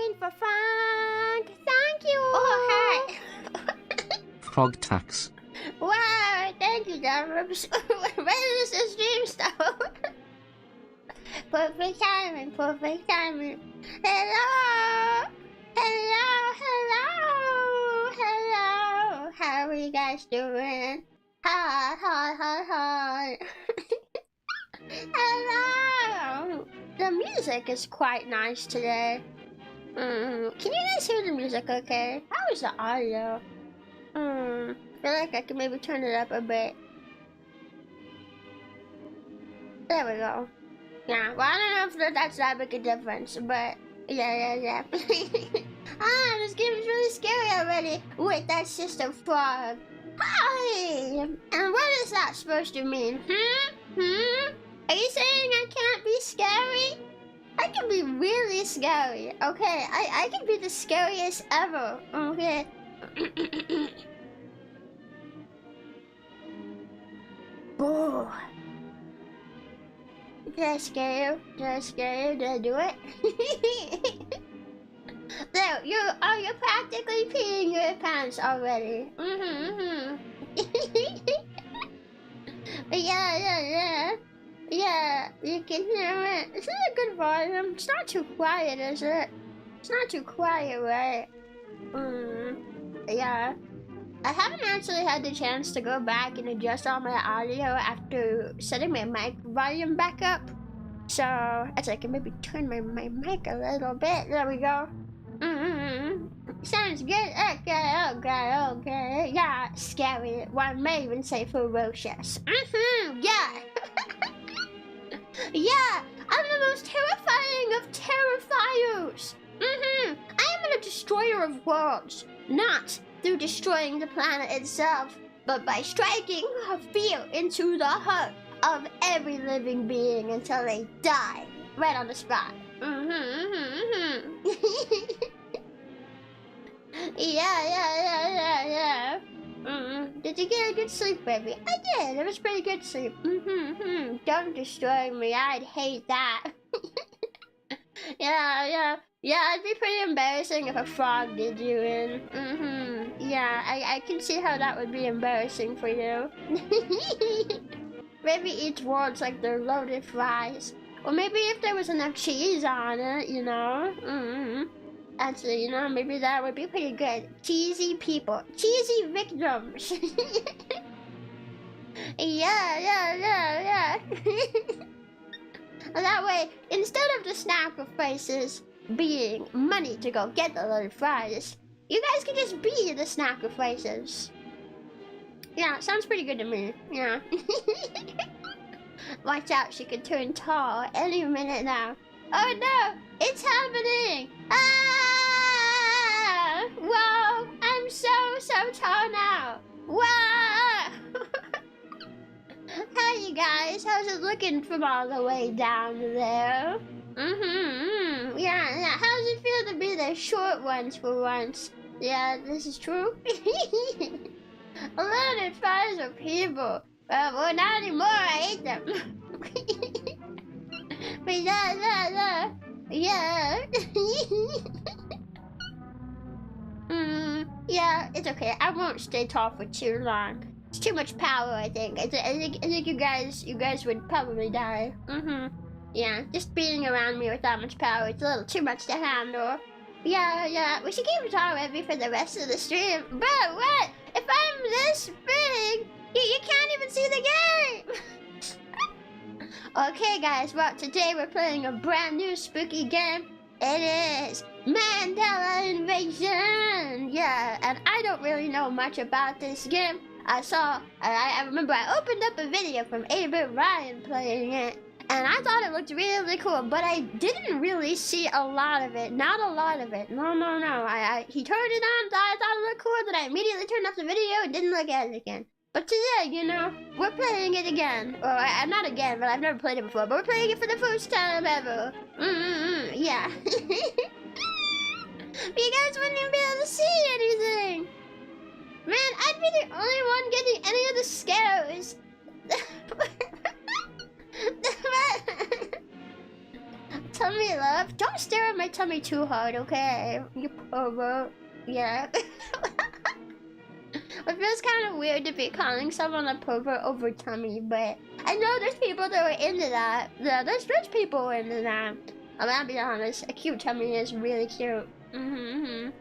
coin for Frank. Thank you. Oh, hi. Frog tax. Wow, thank you, Jarvis. When does the stream start? Perfect timing, perfect timing. Hello! Hello, hello, hello. How are you guys doing? Hi, hi, hi, hi. Hello! The music is quite nice today. Can you guys hear the music okay? How is the audio? I feel like I can maybe turn it up a bit. There we go. Yeah, well, I don't know if that's that big a difference, but yeah. This game is really scary already. Wait, that's just a frog. Hi! And what is that supposed to mean? Are you saying I can't be scary? I can be really scary, okay? I can be the scariest ever, okay? Boo. Did I scare you? Did I scare you? Did I do it? So, you're practically peeing your pants already. Yeah, you can hear it. Is it a good volume? It's not too quiet, is it? It's not too quiet, right? Yeah. I haven't actually had the chance to go back and adjust all my audio after setting my mic volume back up. So, it's like I can maybe turn my mic a little bit. There we go. Sounds good. Okay. Yeah, scary. One may even say ferocious. Yeah. Yeah, I'm the most terrifying of terrifiers. I am a destroyer of worlds, not through destroying the planet itself, but by striking fear into the heart of every living being until they die right on the spot. Yeah. Did you get a good sleep, baby? I did. It was pretty good sleep. Don't destroy me. I'd hate that. Yeah. It'd be pretty embarrassing if a frog did you in. Yeah, I can see how that would be embarrassing for you. Maybe each world's like they're loaded fries. Or maybe if there was enough cheese on it, you know? Actually, you know, maybe that would be pretty good. Cheesy people. Cheesy victims. Yeah. That way, instead of the sacrifices being money to go get the little fries, you guys can just be the sacrifices. Yeah, sounds pretty good to me. Yeah. Watch out, she could turn tall any minute now. Oh no, it's happening! Ah! Whoa, I'm so tall now. Whoa! Hi, you guys. How's it looking from all the way down there? Yeah. How's it feel to be the short ones for once? Yeah, this is true. Loaded fries of people. Well, not anymore. I ate them. But yeah. Yeah, it's okay. I won't stay tall for too long. It's too much power, I think. I think you guys would probably die. Yeah, just being around me with that much power, it's a little too much to handle. Yeah. We should keep it all ready for the rest of the stream. But what? If I'm this big, you can't even see the game! Okay, guys, well, today we're playing a brand new spooky game. It is Mandela Invasion! Yeah, and I don't really know much about this game. I remember I opened up a video from 8-Bit Ryan playing it, and I thought it looked really cool, but I didn't really see a lot of it. Not a lot of it. No. He turned it on, I thought it looked cool, then I immediately turned off the video and didn't look at it again. But today, you know, we're playing it again. Or, not again, but I've never played it before, but we're playing it for the first time ever. Yeah. You guys wouldn't even be able to see anything. Man, I'd be the only one getting any of the scares. Tell tummy love. Don't stare at my tummy too hard, okay? You pervert. Yeah. It feels kind of weird to be calling someone a pervert over tummy, but I know there's people that are into that. Yeah, there's rich people who are into that. I'm gonna be honest, a cute tummy is really cute. Hi,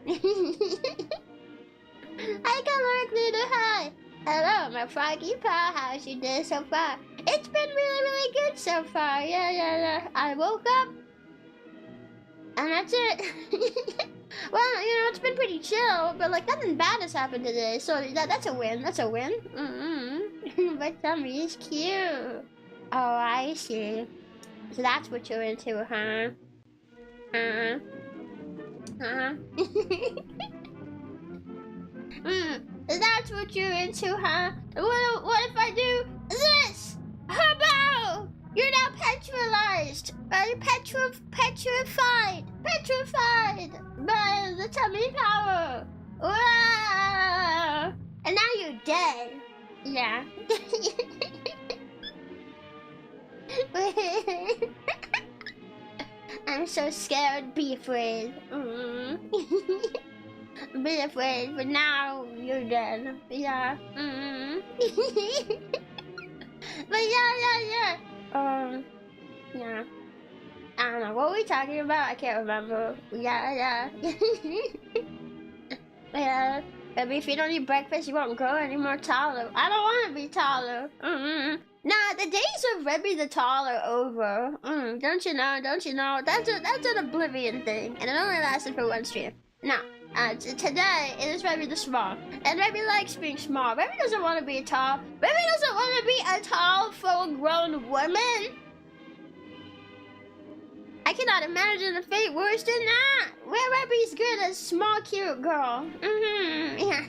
Color Glitter, hi! Hello, my froggy pal, how's your day so far? It's been really, really good so far, yeah. I woke up, and that's it. Well, you know, it's been pretty chill, but like nothing bad has happened today, so that's a win, that's a win. My tummy is cute. Oh, I see. So that's what you're into, huh? That's what you're into, huh? What if I do this? How about you're now petralized? Petrified by the tummy power. Wow. And now you're dead. Yeah. I'm so scared. Be afraid. Be afraid, but now you're dead. Yeah. But yeah. Yeah. I don't know. What were we talking about? I can't remember. Yeah. Yeah. Maybe if you don't eat breakfast, you won't grow any more taller. I don't want to be taller. Nah, the days of Rebbi the tall are over. Don't you know? That's an Oblivion thing, and it only lasted for one stream. Nah. Today, it is Rebbi the small. And Rebbi likes being small. Rebbi doesn't want to be tall. Rebbi doesn't want to be a tall, full-grown woman. I cannot imagine a fate worse than that. Where Rebbi's good as small, cute girl. Yeah.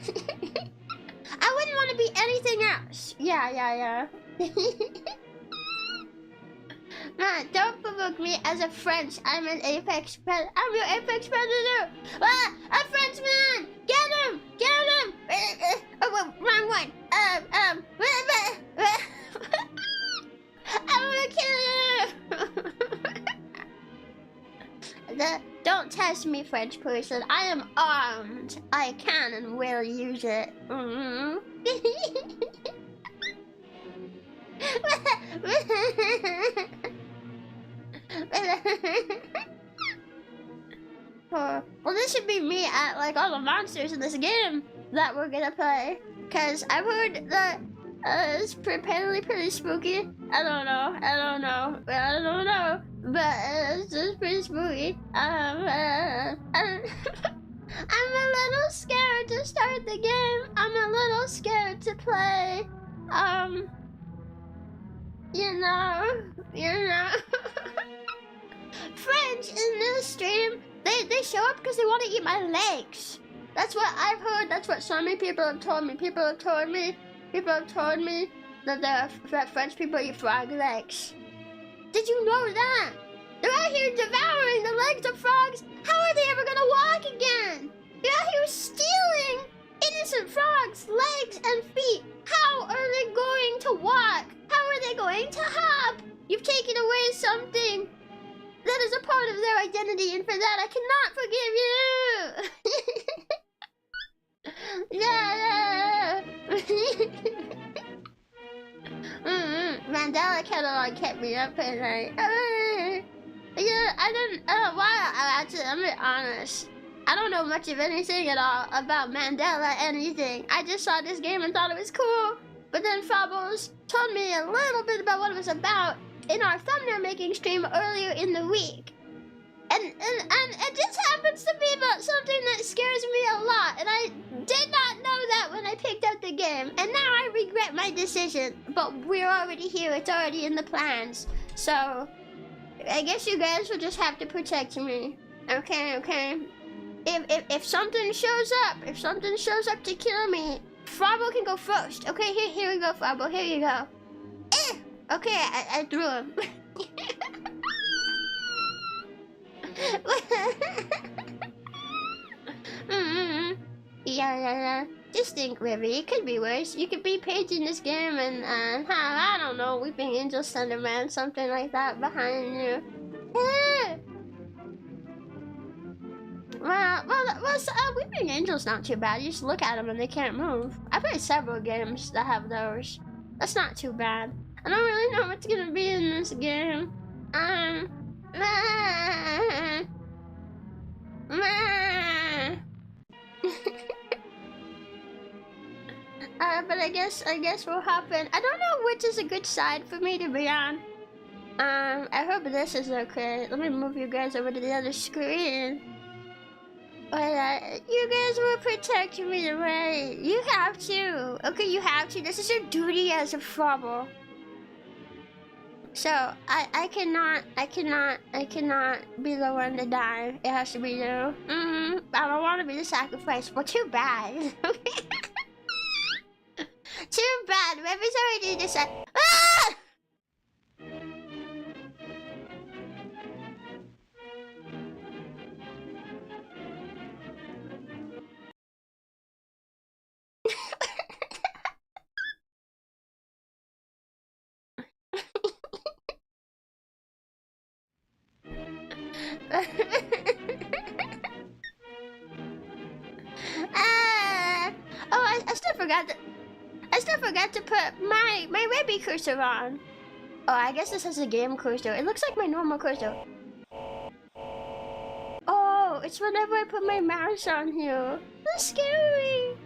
I wouldn't want to be anything else. Yeah. Man, don't provoke me as a French. I'm an apex predator. I'm your apex predator. Ah, a Frenchman! Get him! Oh, well, wrong one. I'm gonna kill you. Don't test me, French person. I am armed. I can and will use it. Well, this should be me at like all the monsters in this game that we're gonna play, cause I've heard that it's apparently pretty spooky. I don't know, but it's just pretty spooky. I'm a little scared to start the game. I'm a little scared to play. You know. Friends in this stream, they show up because they want to eat my legs. That's what I've heard. That's what so many people have told me. People have told me that French people eat frog legs. Did you know that? They're out here devouring the legs of frogs. How are they ever gonna walk again? They're out here stealing innocent frogs' legs and feet. How are they going to walk? How are they going to hop? You've taken away something that is a part of their identity, and for that I cannot forgive you. Yeah. Mandela catalog kept me up at night. Yeah, I didn't. Actually, I'm gonna be honest. I don't know much of anything at all about Mandela anything. I just saw this game and thought it was cool. But then Fables told me a little bit about what it was about in our thumbnail making stream earlier in the week. And it just happens to be about something that scares me a lot. And I did not know that when I picked up the game. And now I regret my decision. But we're already here. It's already in the plans. So I guess you guys will just have to protect me. Okay. If something shows up, to kill me, Frabo can go first. Okay, here we go, Frabo. Here you go. Okay, I threw him. Yeah. Just think, Rebbi, it could be worse. You could be Paige in this game and, I don't know, Weeping Angel, Slenderman, something like that behind you. Weeping Angel's not too bad. You just look at them and they can't move. I played several games that have those. That's not too bad. I don't really know what's gonna be in this game. But I guess we'll hop in. I don't know which is a good side for me to be on. I hope this is okay. Let me move you guys over to the other screen. But you guys will protect me, right? You have to. Okay, you have to. This is your duty as a frobble. So I cannot be the one to die. It has to be you. I don't want to be the sacrifice. Well, too bad. Too bad. Rebbi's already decided. Ah! I still forgot to put my Rebbi cursor on. Oh, I guess this is a game cursor. It looks like my normal cursor. Oh, it's whenever I put my mouse on here. That's scary.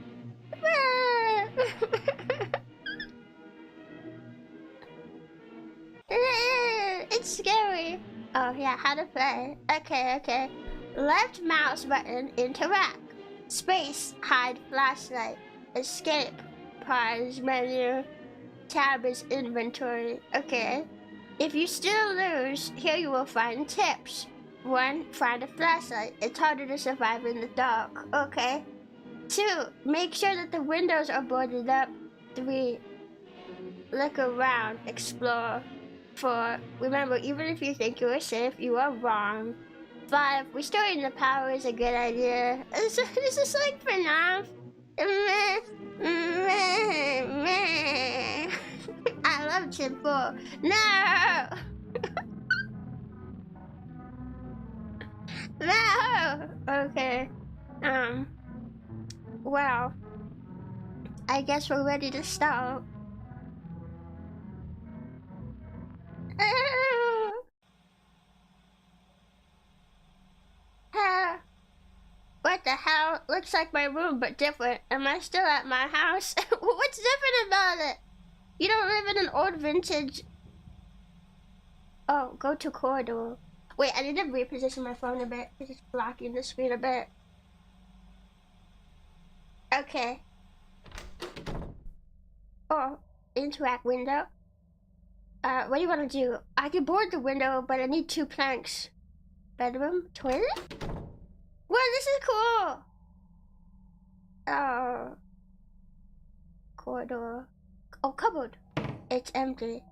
It's scary. Oh yeah, how to play. Okay. Left mouse button, interact. Space, hide flashlight. Escape, pause menu. Tab is inventory. Okay. If you still lose, here you will find tips. 1. Find a flashlight. It's harder to survive in the dark. Okay. 2. Make sure that the windows are boarded up. 3. Look around. Explore. 4. Remember, even if you think you are safe, you are wrong. 5. Restoring the power is a good idea. Is this like FNAF? I love Chimpo. No! No! Okay. Well, I guess we're ready to start. What the hell? Looks like my room, but different. Am I still at my house? What's different about it? You don't live in an old vintage... Oh, go to corridor. Wait, I need to reposition my phone a bit. It's just blocking the screen a bit. Okay. Oh, interact window. What do you want to do? I can board the window, but I need 2 planks. Bedroom? Toilet? Wow, this is cool! Oh. Corridor. Oh, cupboard. It's empty.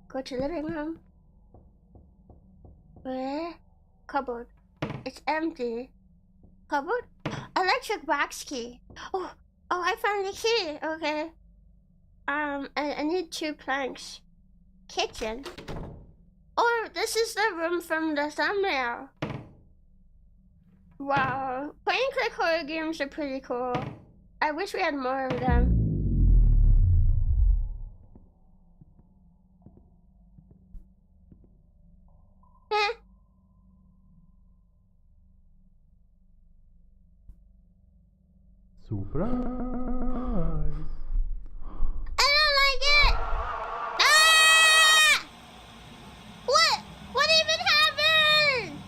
Go to living room. Where? Cupboard. It's empty. Cupboard? Electric box key. Oh, I found the key. Okay. I need 2 planks. Kitchen. Oh, this is the room from the thumbnail. Wow, point and click horror games are pretty cool. I wish we had more of them. Surprise! I don't like it! Ah! What even happened?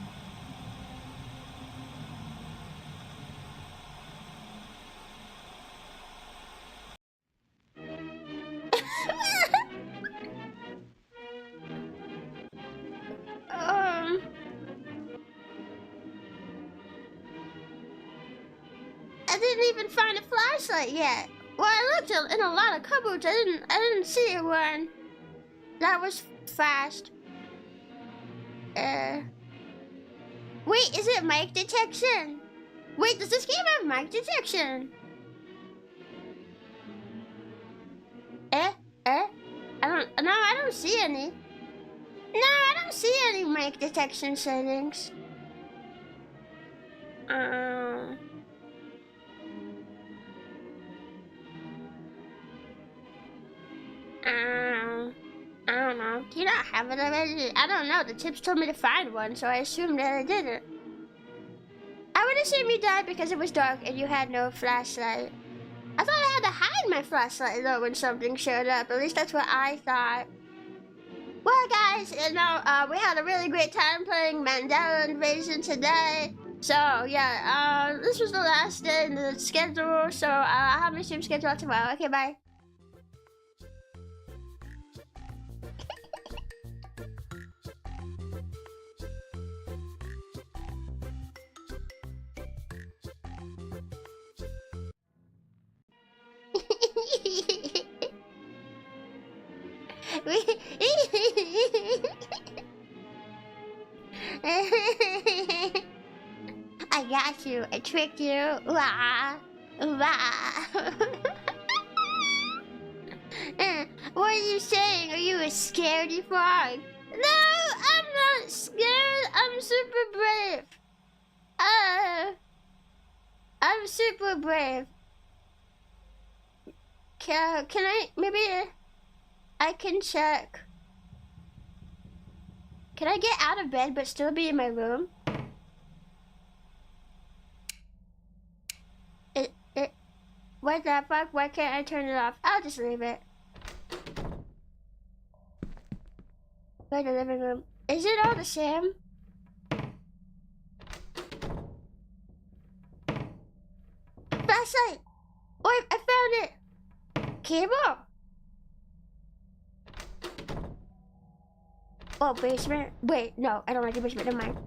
I didn't even find a flashlight yet. Well, I looked in a lot of cupboards. I didn't see one. That was fast. Wait, is it mic detection? Wait, does this game have mic detection? I don't see any. No, I don't see any mic detection settings. Um. I don't know. Do you not have it already? I don't know. The tips told me to find one, so I assumed that I didn't. I would assume you died because it was dark and you had no flashlight. I thought I had to hide my flashlight though when something showed up. At least that's what I thought. Well, guys, you know, we had a really great time playing Mandela Invasion today. So, yeah, this was the last day in the schedule, so I'll have my stream schedule out tomorrow. Okay, bye. I got you. I tricked you. Wah. Wah. What are you saying? Are you a scaredy frog? No, I'm not scared. I'm super brave. I'm super brave. Can I, maybe I can check. Can I get out of bed but still be in my room? What the fuck? Why can't I turn it off? I'll just leave it. Go to the living room. Is it all the same? Flashlight! Oh, I found it! Cable? Oh, basement? Wait, no, I don't like the basement, never mind.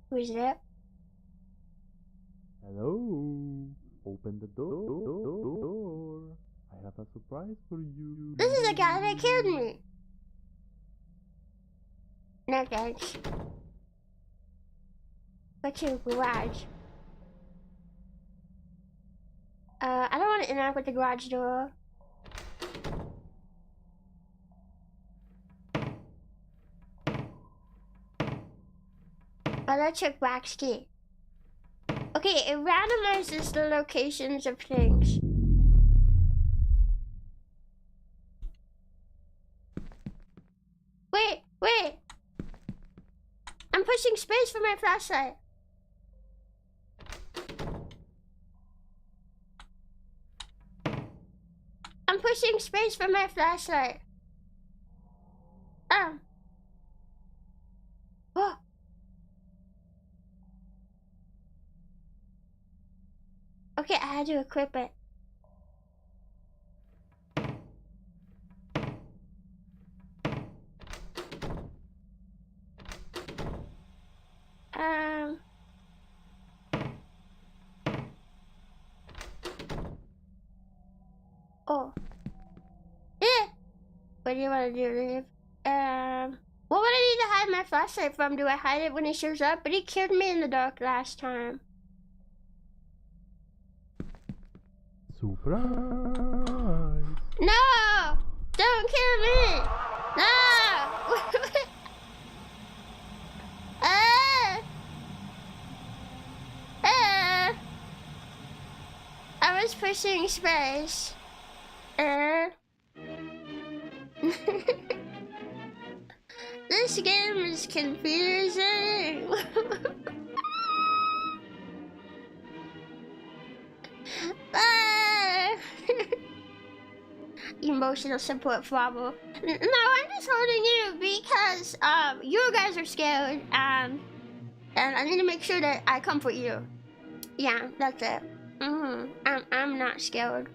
Who is that? Hello. Open the door. I have a surprise for you. This is the guy that killed me. No thanks. What's your garage? I don't want to interact with the garage door. Electric wax key. Okay, it randomizes the locations of things. Wait. I'm pushing space for my flashlight. I'm pushing space for my flashlight. Oh. Whoa. Okay, I had to equip it. Oh. Yeah. What do you want to do, Liv? What would I need to hide my flashlight from? Do I hide it when he shows up? But he killed me in the dark last time. Surprise! No! Don't kill me! No! I was pushing space. This game is confusing. Emotional support Flabble. No, I'm just holding you because you guys are scared and I need to make sure that I comfort you. Yeah, that's it. I'm not scared.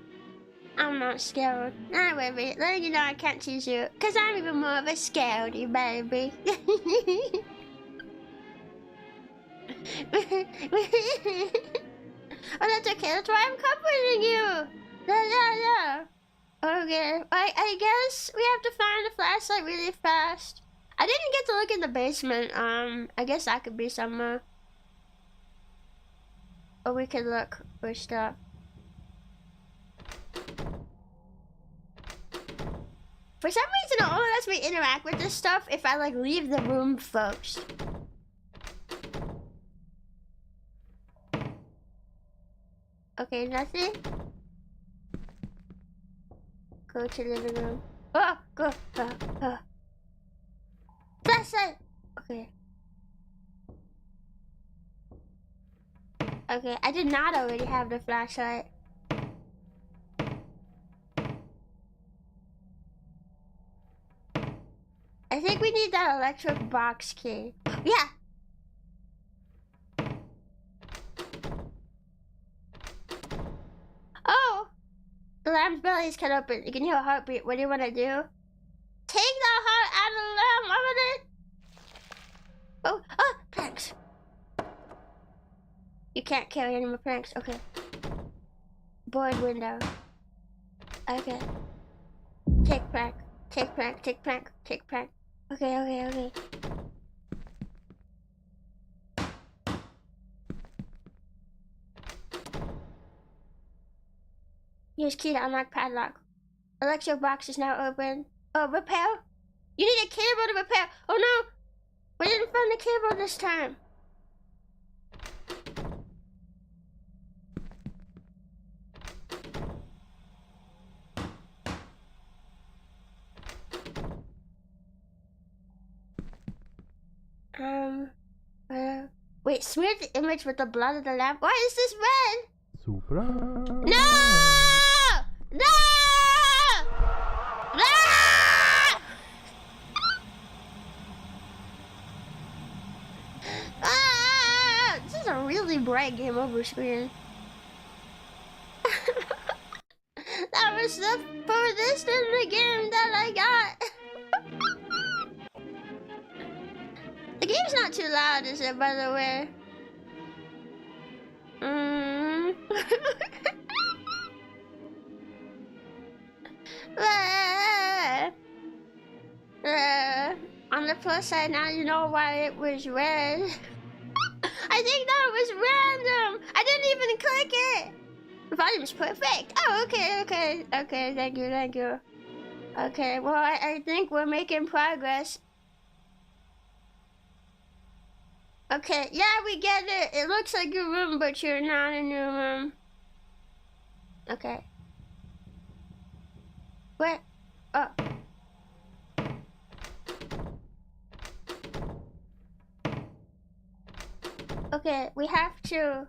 I'm not scared. Not worry, letting you know I can't tease you because I'm even more of a scaredy baby. Oh, that's okay. That's why I'm comforting you. Yeah. Okay. I guess we have to find a flashlight really fast. I didn't get to look in the basement. I guess that could be somewhere. Or we could look for stuff. For some reason, it only lets me interact with this stuff if I like leave the room first. Okay, nothing. Go to living room. Oh, go. Flashlight. Okay. Okay, I did not already have the flashlight. I think we need that electric box key. Yeah. Oh, the lamb's belly is cut open. You can hear a heartbeat. What do you want to do? Take the heart out of the lamb. What was it? Oh, planks. You can't carry any more planks. Okay. Board window. Okay. Take plank. Take plank. Take plank. Take plank. Okay. Use key to unlock padlock. Electro box is now open. Oh, repair? You need a cable to repair. Oh no! We didn't find the cable this time. Wait, smear the image with the blood of the lamb. Why is this red? Surprise! No! No! No! Ah! This is a really bright game over screen. That was the furthest in the game that I got. The game's not too loud, is it, by the way? On the plus side, now you know why it was red. I think that was random. I didn't even click it. The volume's perfect. Oh, okay. Thank you. Okay, well, I think we're making progress. Okay, yeah, we get it. It looks like your room, but you're not in your room. Okay. What? Oh. Okay, we have to...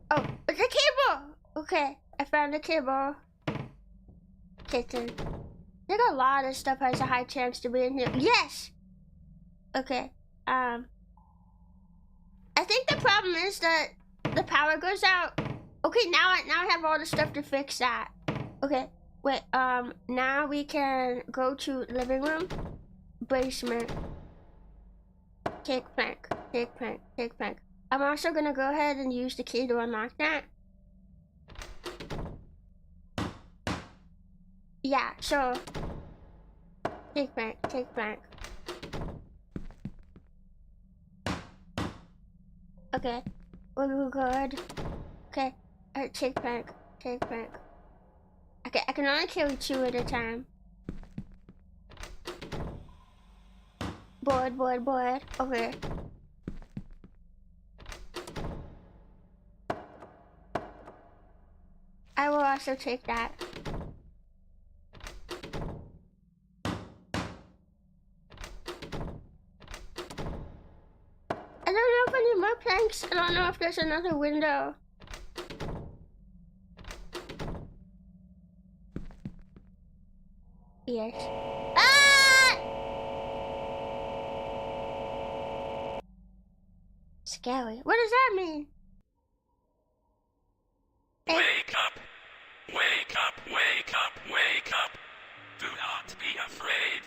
Oh, the cable! Okay, I found the cable. Kitchen. I think a lot of stuff has a high chance to be in here. Yes! Okay, I think the problem is that the power goes out. Okay, now I have all the stuff to fix that. Okay, wait, now we can go to living room, basement. Take plank. I'm also gonna go ahead and use the key to unlock that. Yeah, so take plank. Okay, we're good. Okay, take plank. Okay, I can only carry 2 at a time. Board. Okay. I will also take that. I don't know if I need more planks. I don't know if there's another window. Yes. Ah! Scary. What does that mean? Wake up! Do not be afraid.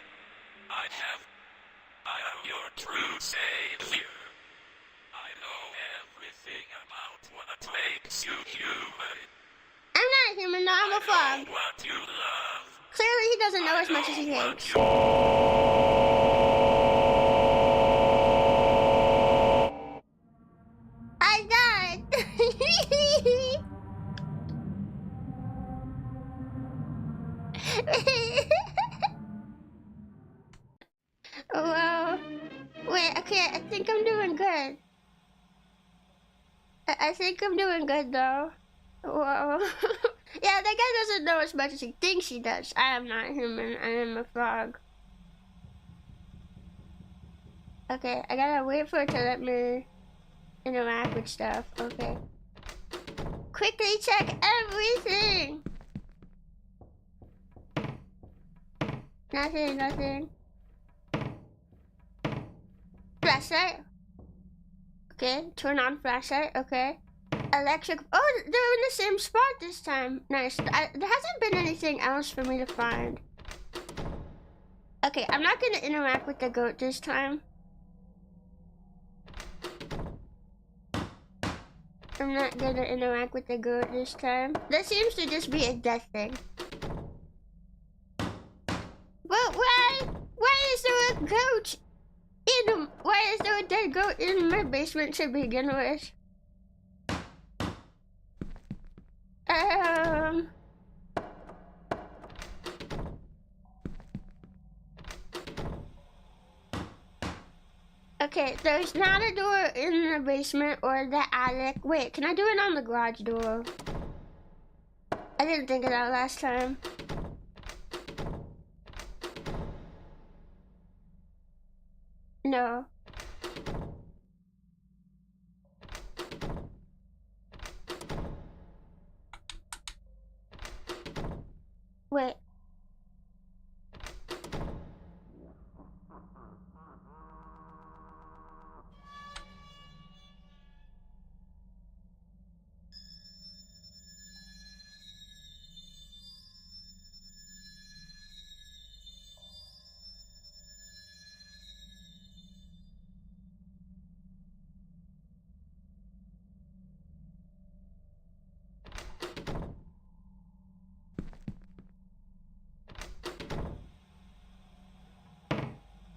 I am your true savior. I know everything about what makes you human. I'm not human, no, I'm a frog. What you love. Clearly he doesn't know as much as he thinks. I died. Well, wait, okay, I think I'm doing good. I think I'm doing good though. Whoa. Yeah, that guy doesn't know as much as he thinks he does. I am not human, I am a frog. Okay, I gotta wait for it to let me interact with stuff. Okay. Quickly check everything! Nothing, nothing. Flashlight. Okay, turn on flashlight, okay. Electric, oh, they're in the same spot this time. Nice, there hasn't been anything else for me to find. Okay, I'm not gonna interact with the goat this time. I'm not gonna interact with the goat this time. That seems to just be a death thing. But why is there a goat why is there a dead goat in my basement to begin with? Okay, there's not a door in the basement or the attic. Wait, can I do it on the garage door? I didn't think of that last time. No. Wait.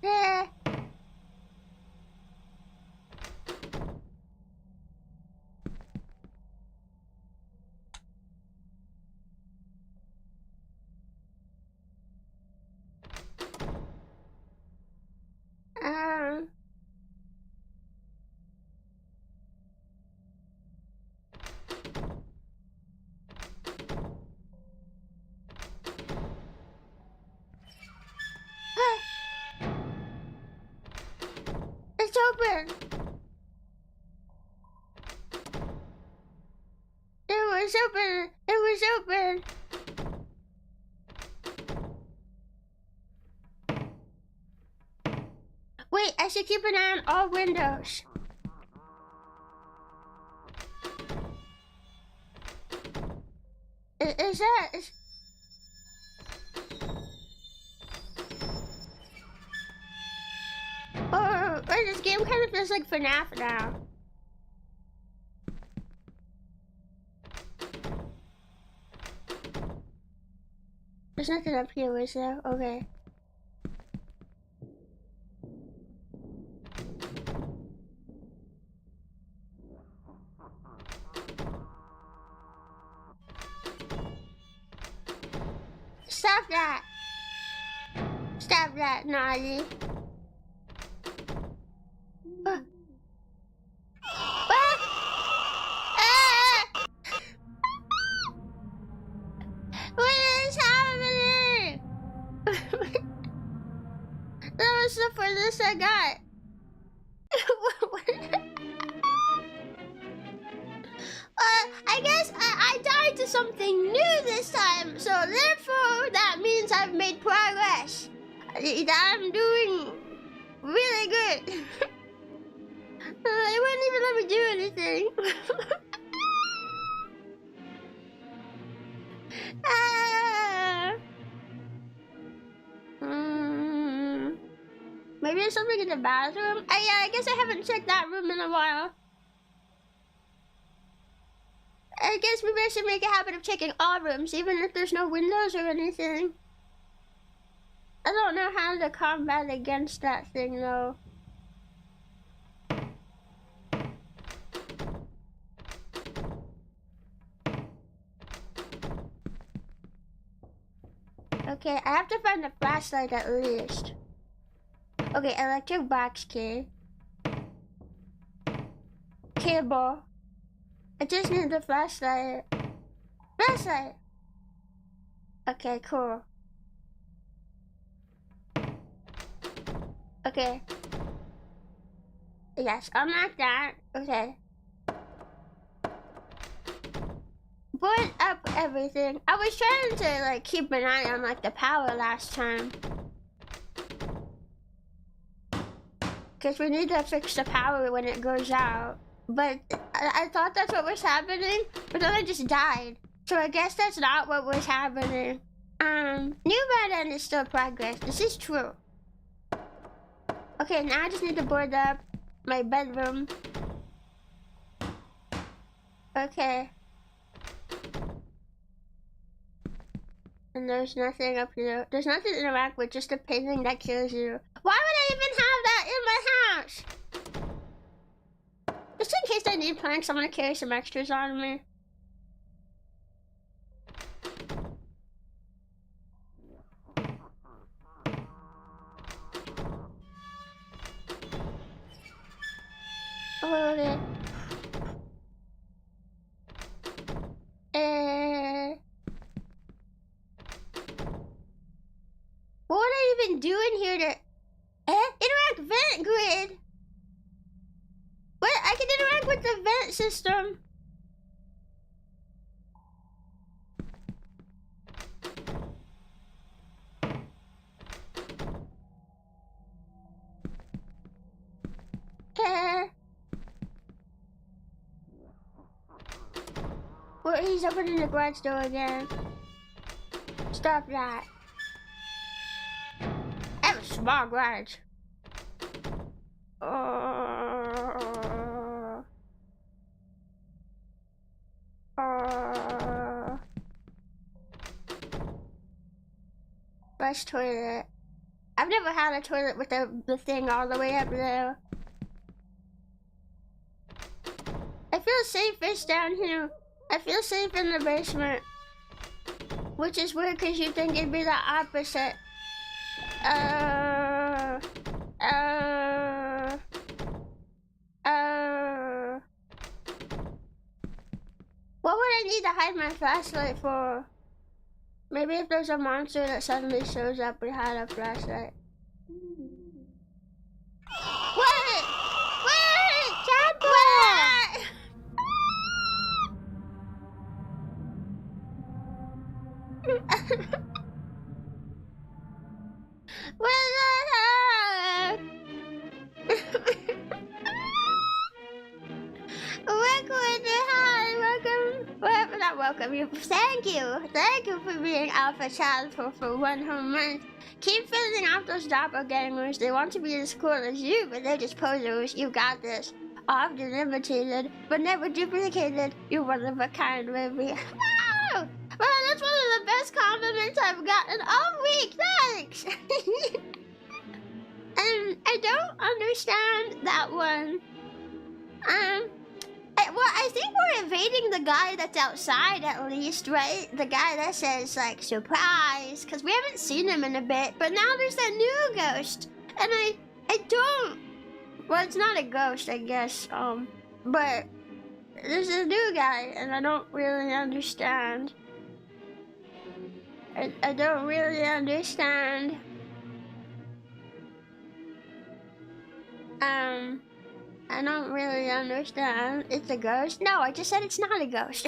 Yeah. Um. It's open. It was open. It was open. Wait, I should keep an eye on all windows. Is that... Or this game kind of feels like FNAF now. There's nothing up here, is there? Okay. Stop that! Stop that, Naughty. What is happening? That was the furthest I got. I guess I died to something new this time, so therefore that means I've made progress. I'm doing really good. They wouldn't even let me do anything. Maybe there's something in the bathroom. Yeah, I guess I haven't checked that room in a while. I guess maybe I should make a habit of checking all rooms, even if there's no windows or anything. I don't know how to combat against that thing, though. Okay, I have to find the flashlight at least. Okay, electric box key. Cable. I just need the flashlight. Flashlight! Okay, cool. Okay. Yes, unlock that. Okay. Board up everything. I was trying to like keep an eye on like the power last time. Cause we need to fix the power when it goes out. But I thought that's what was happening, but then I just died. So I guess that's not what was happening. New bed end is still progress. This is true. Okay, now I just need to board up my bedroom. Okay. And there's nothing up here. There's nothing to interact with, just a painting that kills you. Why would I even have that in my house? Just in case I need planks, I'm gonna carry some extras on me. Okay. What would I even do in here to... interact vent grid? What? I can interact with the vent system. Well, he's opening the garage door again. Stop that. I have a small garage. Flush toilet. I've never had a toilet with the thing all the way up there. I feel safest down here. I feel safe in the basement. Which is weird because you think it'd be the opposite. What would I need to hide my flashlight for? Maybe if there's a monster that suddenly shows up behind a flashlight. What? What? What? What the heck? Welcome, not welcome, you. Thank you for being Alpha Child for 1 whole month. Keep filling out those doppelgangers. They want to be as cool as you, but they're just posers. You got this. Often imitated, but never duplicated. You're one of a kind, Rebbi. Wow! Well, that's one of the best compliments I've gotten all week. Thanks. I don't understand that one. I think we're evading the guy that's outside at least, right? The guy that says, like, surprise, because we haven't seen him in a bit, but now there's that new ghost, and I don't, well, it's not a ghost, I guess, but there's a new guy, and I don't really understand. I don't really understand. I don't really understand. It's a ghost? No, I just said it's not a ghost.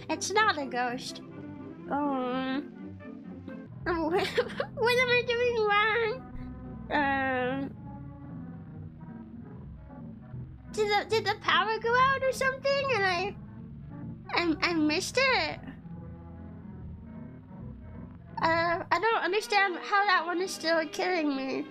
It's not a ghost. What am I doing wrong? Did the power go out or something and I missed it? I don't understand how that one is still killing me.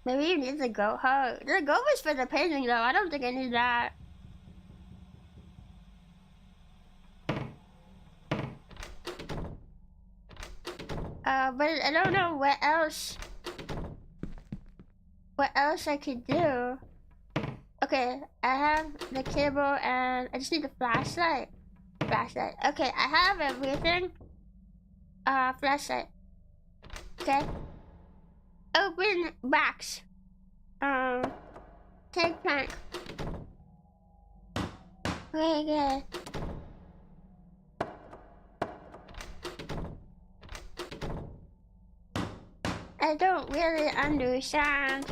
Maybe you need the goat hug. The goat was for the painting though. I don't think I need that. But I don't know what else what else I could do. Okay, I have the cable and I just need the flashlight. Flashlight. Okay, I have everything. Flashlight. Okay. Open box. Take plank. Okay, good. I don't really understand.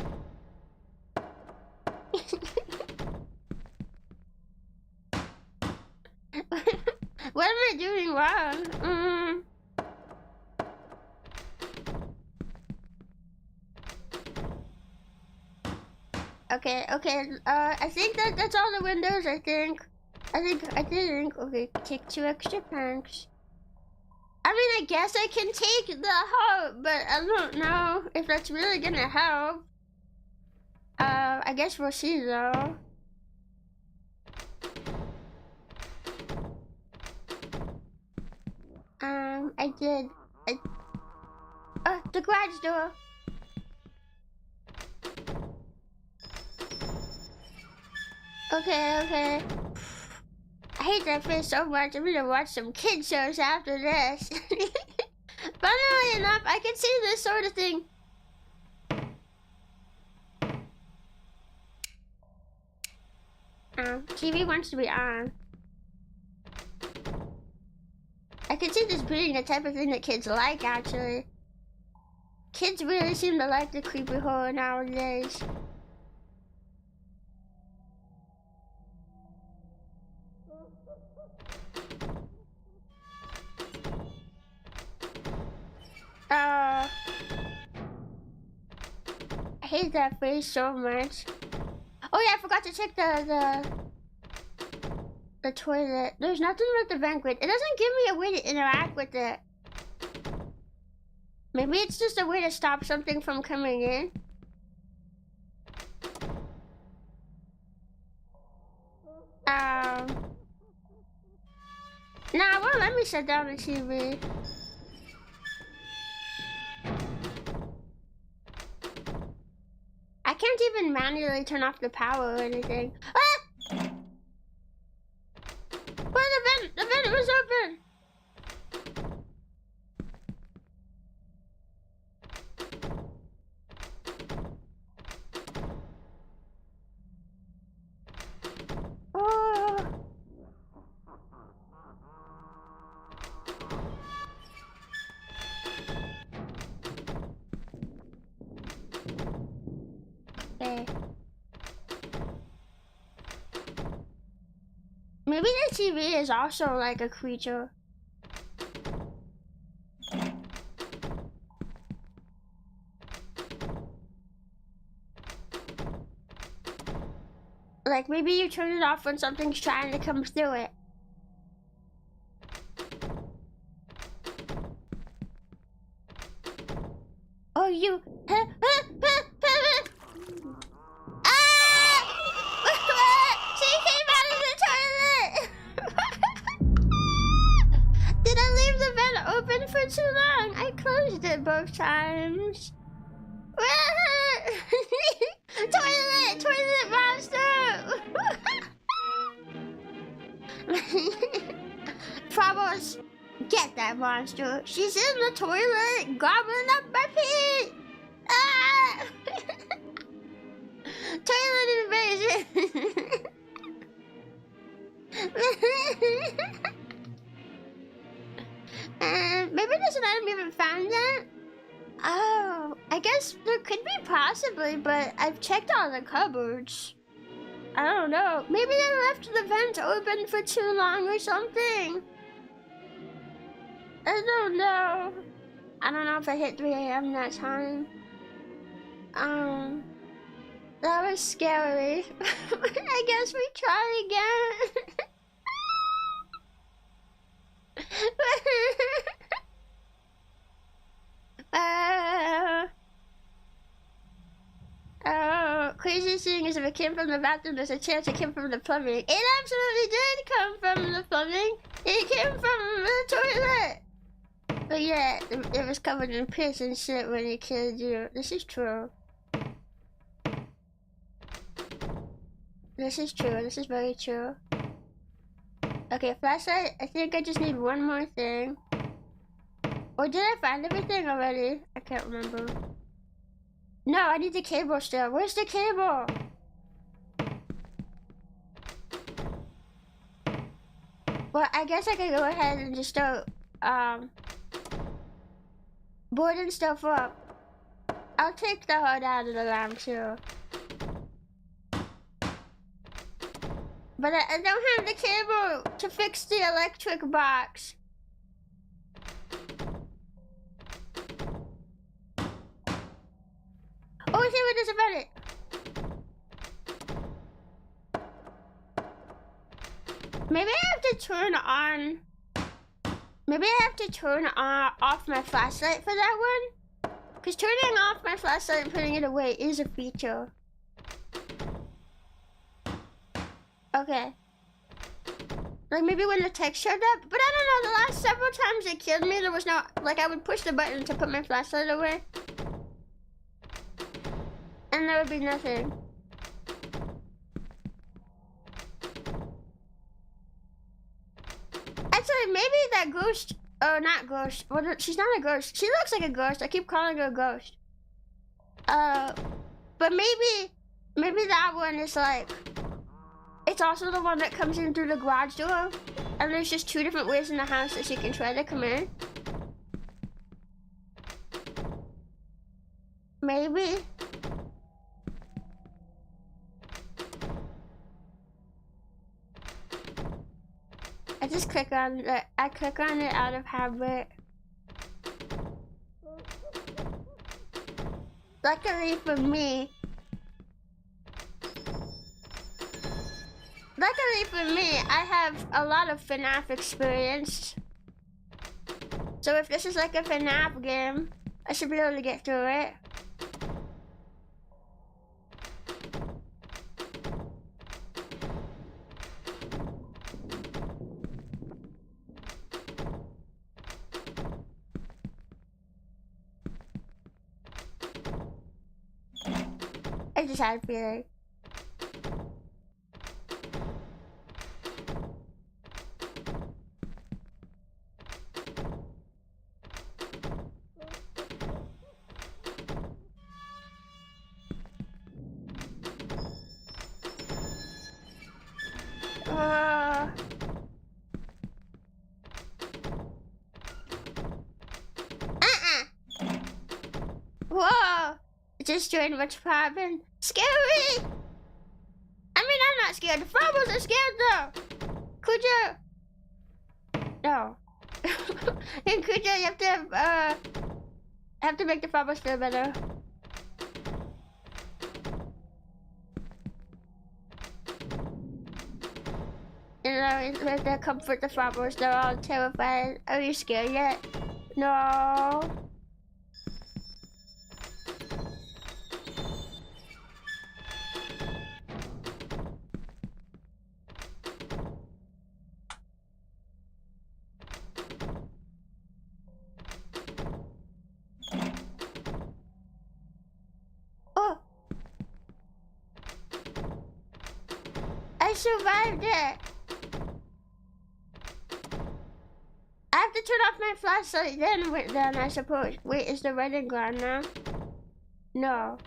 What am I doing wrong? Okay, I think that's all the windows, I think. Okay, take 2 extra planks. I mean, I guess I can take the hope, but I don't know if that's really gonna help. I guess we'll see though. Oh, the garage door. Okay. I hate that face so much. I'm gonna watch some kid shows after this. Funnily enough, I can see this sort of thing. TV wants to be on. I can see this being the type of thing that kids like, actually. Kids really seem to like the creepy horror nowadays. I hate that face so much. Oh yeah, I forgot to check the toilet. There's nothing with the banquet. It doesn't give me a way to interact with it. Maybe it's just a way to stop something from coming in. Nah, well, let me shut down the TV. I can't even manually turn off the power or anything. Ah! Well, the vent was open. Oh. Okay. Maybe the TV is also like a creature. Like maybe you turn it off when something's trying to come through it. Oh, you. She came out of the toilet! Did I leave the vent open for too long? I closed it both times. Toilet monster! Probos, get that monster. She's in the toilet, gobbling up my pee. Ah! Toilet invasion. Maybe there's an item you haven't found yet? Oh, I guess there could be possibly, but I've checked all the cupboards. I don't know. Maybe I left the vent open for too long or something. I don't know. I don't know if I hit 3 a.m. that time. That was scary. I guess we try again. Crazy thing is if it came from the bathroom, there's a chance it came from the plumbing. It absolutely did come from the plumbing. It came from the toilet. But yeah, it was covered in piss and shit when it killed you. This is true. This is true. This is very true. Okay, flashlight. I think I just need one more thing. Or did I find everything already? I can't remember. No, I need the cable still. Where's the cable? Well, I guess I can go ahead and just start, boarding stuff up. I'll take the hood out of the lamp too. But I don't have the cable to fix the electric box. Oh, see what is about it. Maybe I have to turn on. Maybe I have to turn off my flashlight for that one. Because turning off my flashlight and putting it away is a feature. Okay. Like maybe when the text showed up. But I don't know, the last several times it killed me, there was no, like I would push the button to put my flashlight away. And there would be nothing. Actually, maybe that ghost, or not ghost, well, she's not a ghost. She looks like a ghost. I keep calling her a ghost. But maybe that one is like, it's also the one that comes in through the garage door. And there's just two different ways in the house that she can try to come in. Maybe. I just click on it. I click on it out of habit. Luckily for me, I have a lot of FNAF experience. So if this is like a FNAF game, I should be able to get through it. I just had a feeling. Whoa! Just doing what's poppin'. Scary! I mean, I'm not scared. The farmers are scared though. Could you? No. And could you have to make the farmers feel better. You know, we have to comfort the farmers. They're all terrified. Are you scared yet? No. I survived it. I have to turn off my flashlight then I suppose. Wait, is the writing gone now? No.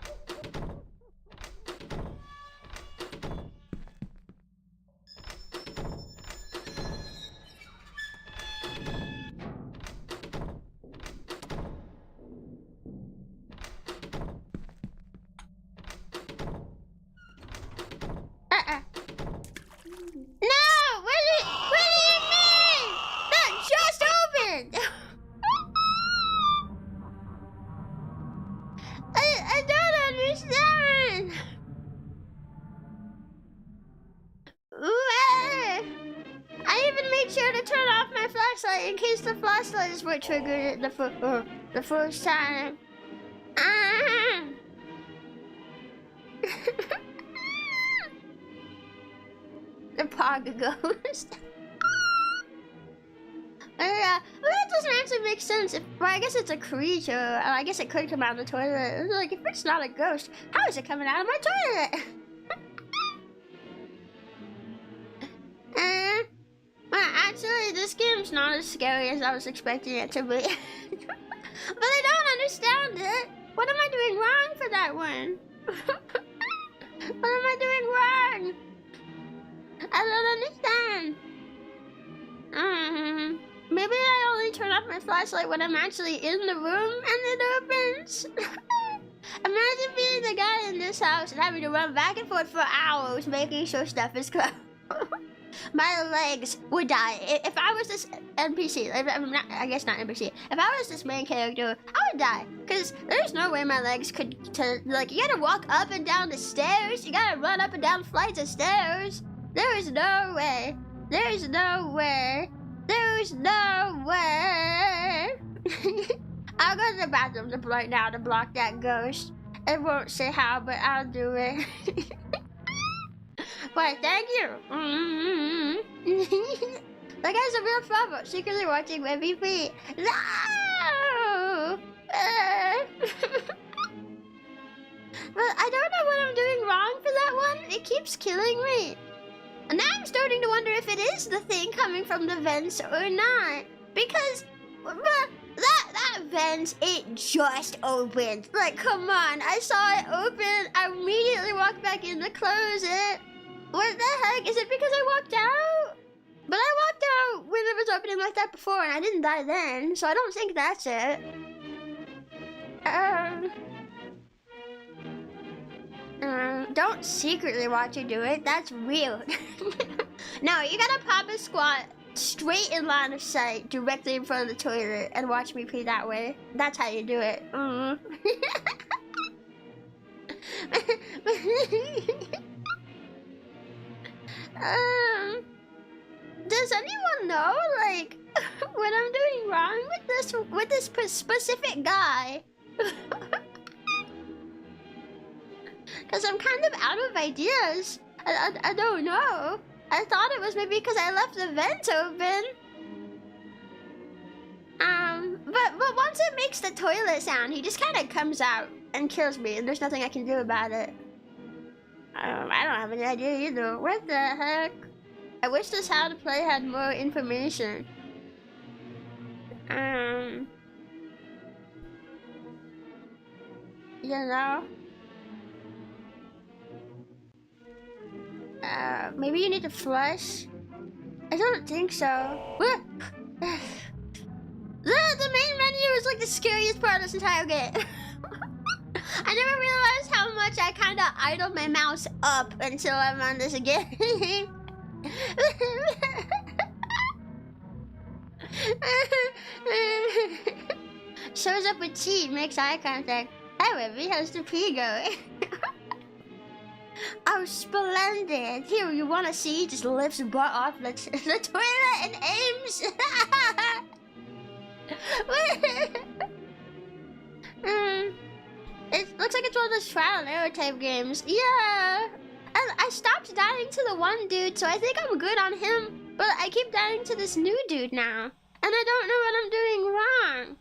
In case the flashlight is what triggered it the first time. The Pog ghost. Yeah, well, that doesn't actually make sense. Well, I guess it's a creature. I guess it could come out of the toilet. Like, if it's not a ghost, how is it coming out of my toilet? Actually, this game's not as scary as I was expecting it to be. But I don't understand it. What am I doing wrong for that one? What am I doing wrong? I don't understand. Maybe I only turn off my flashlight when I'm actually in the room and it opens. Imagine being the guy in this house and having to run back and forth for hours making sure stuff is closed. My legs would die. If I was this NPC, I guess not NPC, if I was this main character, I would die. Because there's no way my legs could, like, you gotta walk up and down the stairs. You gotta run up and down flights of stairs. There is no way. There's no way. There's no way. I'll go to the bathroom right now to block that ghost. It won't say how, but I'll do it. Why, thank you. That guy's a real problem. Secretly watching Rebbi feet. No! But I don't know what I'm doing wrong for that one. It keeps killing me. And now I'm starting to wonder if it is the thing coming from the vents or not. Because that vent, it just opened. Like, come on. I saw it open. I immediately walked back in to close it. What the heck? Is it because I walked out? But I walked out when it was opening like that before and I didn't die then, so I don't think that's it. Don't secretly watch you do it. That's weird. No, you gotta pop a squat straight in line of sight directly in front of the toilet and watch me pee that way. That's how you do it. Does anyone know, like, what I'm doing wrong with this specific guy? Because I'm kind of out of ideas. I don't know. I thought it was maybe because I left the vent open. But once it makes the toilet sound, he just kind of comes out and kills me, and there's nothing I can do about it. I don't have any idea either. What the heck? I wish this how to play had more information. You know? Maybe you need to flush? I don't think so. What? The main menu is like the scariest part of this entire game. I never realized how much I kind of idle my mouse up until I'm on this game. Shows up with tea, makes eye contact. Hi, Rebbi, how's the pee going? Oh, splendid. Here, you want to see? Just lifts the butt off the toilet and aims. It looks like it's one of those trial and error type games. Yeah. I stopped dying to the one dude, so I think I'm good on him. But I keep dying to this new dude now. And I don't know what I'm doing wrong.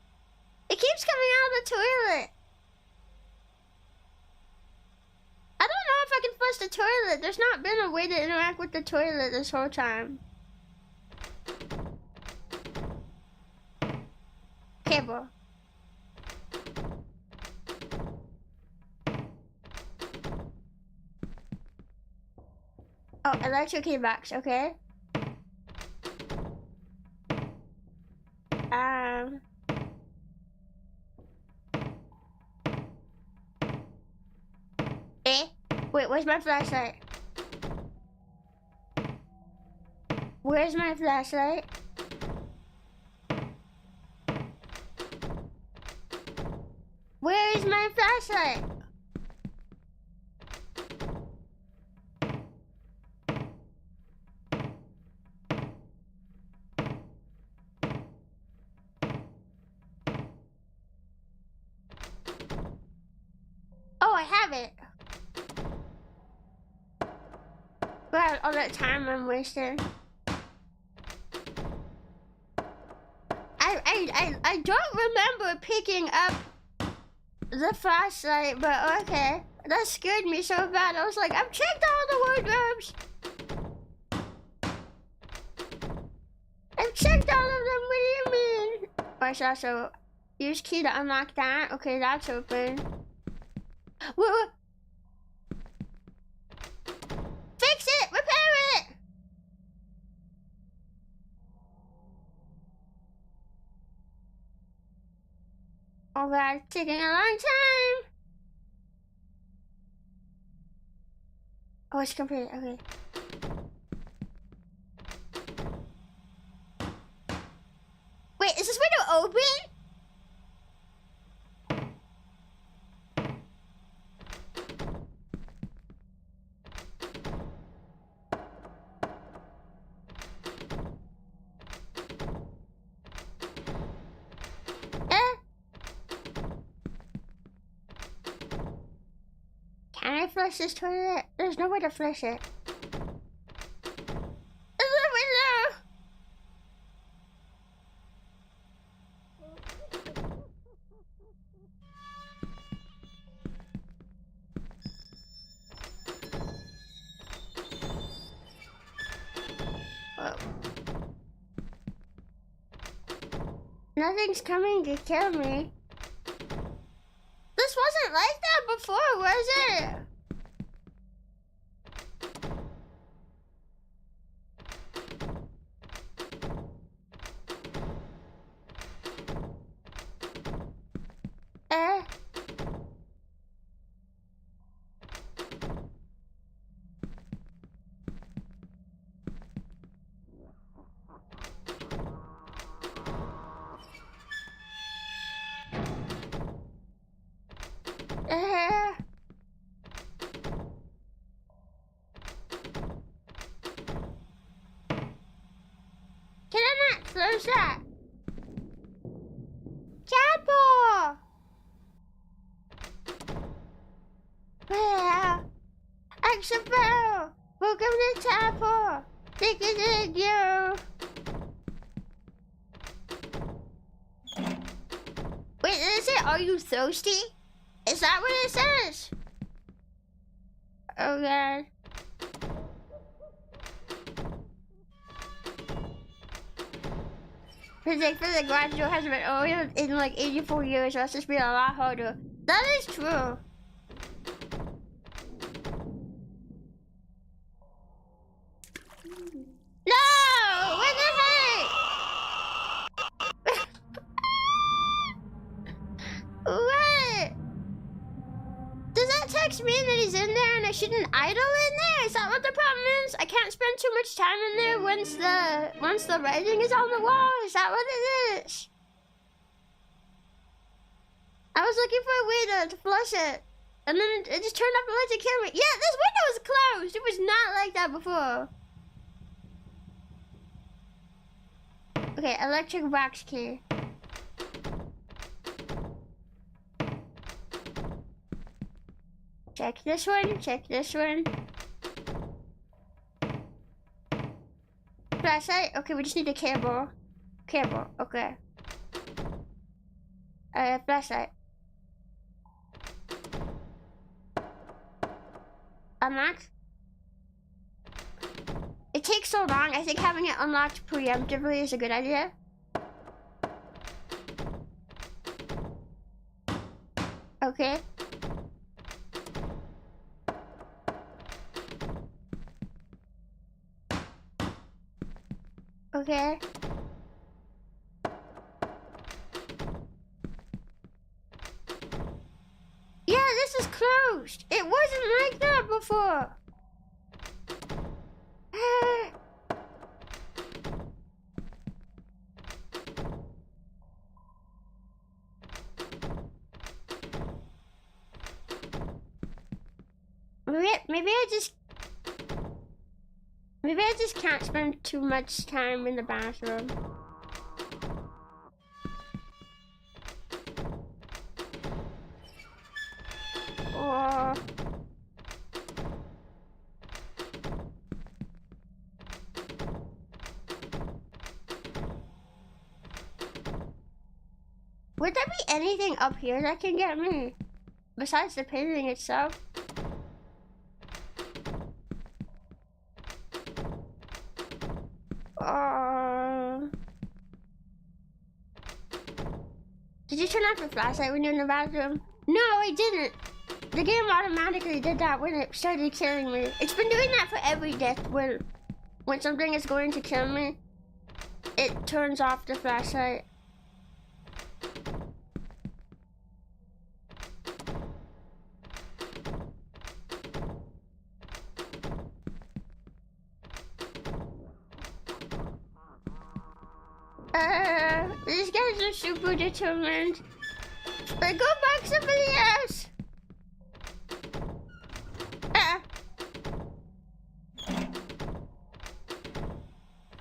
It keeps coming out of the toilet. I don't know if I can flush the toilet. There's not been a way to interact with the toilet this whole time. Cable. Oh, electric key box, okay. Wait, where's my flashlight? Where's my flashlight? Where is my flashlight? Oh, I have it. God, all that time I'm wasting. I don't remember picking up the flashlight, but okay. That scared me so bad. I was like, I've checked all the wardrobes. I've checked all of them. What do you mean? Oh, I should also use key to unlock that. Okay, that's open. What? Fix it! Repair it! Oh god, it's taking a long time. Oh, it's complete. Okay. Wait, is this window open? Can I flush this toilet? There's no way to flush it. There's a window! Whoa. Nothing's coming to kill me. This wasn't like that before, was it? Can I not close that? Chapel! Yeah. Axel, welcome to chapel. Thank you. Wait, did it say, are you thirsty? Is that what it says? Oh god. Physics for the graduate has been oiled in like 84 years, so it's just been a lot harder. That is true. No! What the heck? What? Does that text mean that he's in there and I shouldn't idle in there? Is that what the problem is? I can't spend too much time in there once the writing is on the wall? Is that what it is? I was looking for a way to flush it. And then it just turned off the lights and killed me. Yeah, this window is closed. It was not like that before. Okay, electric box key. Check this one, check this one. Flashlight? Okay, we just need a cable. Cable, okay. Flashlight. Unlocked? It takes so long, I think having it unlocked preemptively is a good idea. Okay. Okay. Yeah, this is closed. It wasn't like that before. Maybe I just can't spend too much time in the bathroom. Or would there be anything up here that can get me? Besides the painting itself? Did you turn off your flashlight when you're in the bathroom? No, I didn't. The game automatically did that when it started killing me. It's been doing that for every death. When something is going to kill me, it turns off the flashlight. These guys are super determined. But go back somebody else.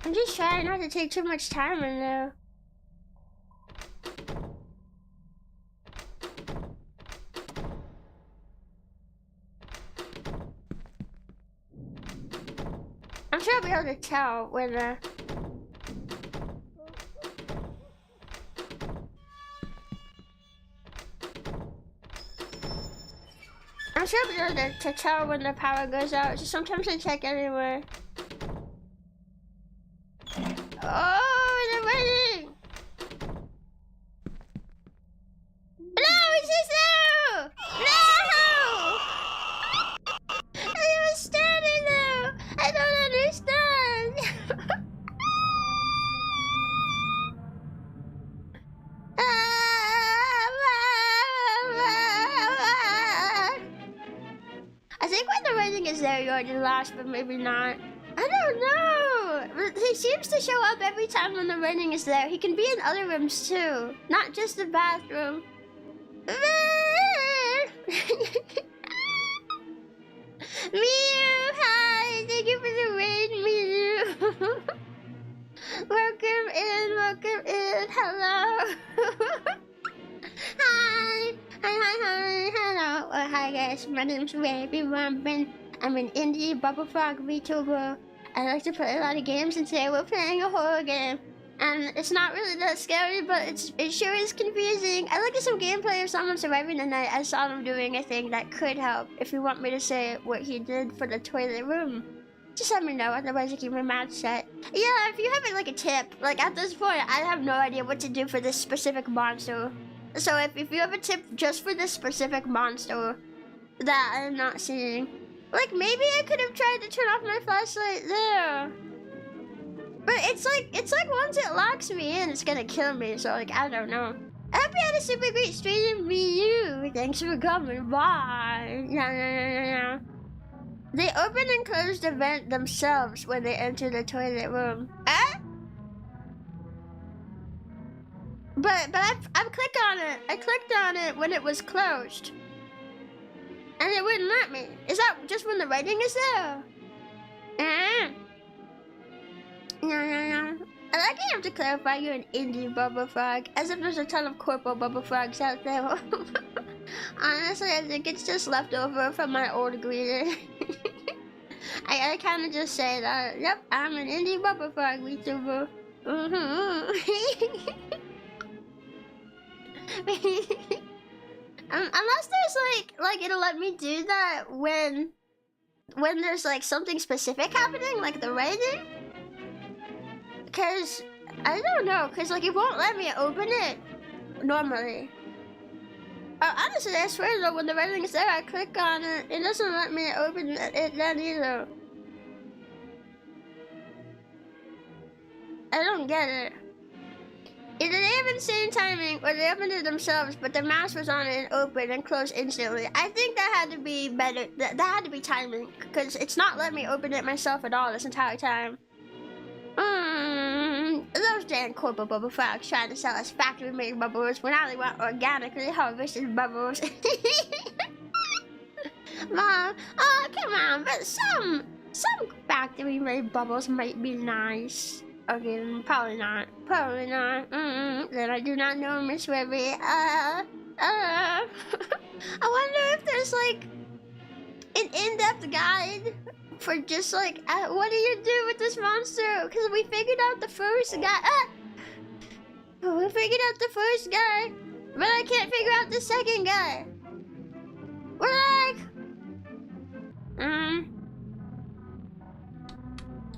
I'm just trying not to take too much time in there. I'm sure I'll be able to tell when I'm sure I'll be able to tell when the power goes out. Just sometimes I check anyway. Oh, they're running! No, it's just no! No! They were standing there! I don't understand! I think when the rating is there, you already lost, but maybe not. I don't know. He seems to show up every time when the rating is there. He can be in other rooms too, not just the bathroom. Mew, hi, thank you for the raid, Mew. Welcome in, hello. Hi, hello. Oh, hi guys, my name's Rebbi, Rompin. I'm an indie bubble frog VTuber. I like to play a lot of games, and today we're playing a horror game. And it's not really that scary, but it sure is confusing. I looked at some gameplay of someone surviving the night. I saw them doing a thing that could help. If you want me to say what he did for the toilet room, just let me know, otherwise I keep my mouth shut. Yeah, if you have like a tip, like at this point, I have no idea what to do for this specific monster. So if you have a tip just for this specific monster that I'm not seeing, like maybe I could have tried to turn off my flashlight there. But it's like once it locks me in, it's gonna kill me, so like, I don't know. I hope you had a super great stream, you. Thanks for coming by. Yeah. They open and close the vent themselves when they enter the toilet room. But I've clicked on it. I clicked on it when it was closed. And it wouldn't let me. Is that just when the writing is there? Yeah. I like you have to clarify you're an indie bubble frog, as if there's a ton of corporal bubble frogs out there. Honestly, I think it's just left over from my old greeting. I kind of just say that, yep, I'm an indie bubble frog VTuber. Unless there's like it'll let me do that when there's like something specific happening, like the writing. Cause I don't know, cause like it won't let me open it normally. Honestly, I swear though, when the writing is there, I click on it. It doesn't let me open it then either. I don't get it. Either they have insane timing or they opened it themselves, but the mouse was on it and opened and closed instantly. I think that had to be better. That had to be timing, because it's not letting me open it myself at all this entire time. Those damn corporate bubble frogs trying to sell us factory-made bubbles when I want organically harvested bubbles. Mom, oh come on, but some factory-made bubbles might be nice. Okay, probably not. Then I do not know, Miss Rebbi. I wonder if there's like an in-depth guide for just like, what do you do with this monster? Because we figured out the first guy. We figured out the first guy, but I can't figure out the second guy. We're like,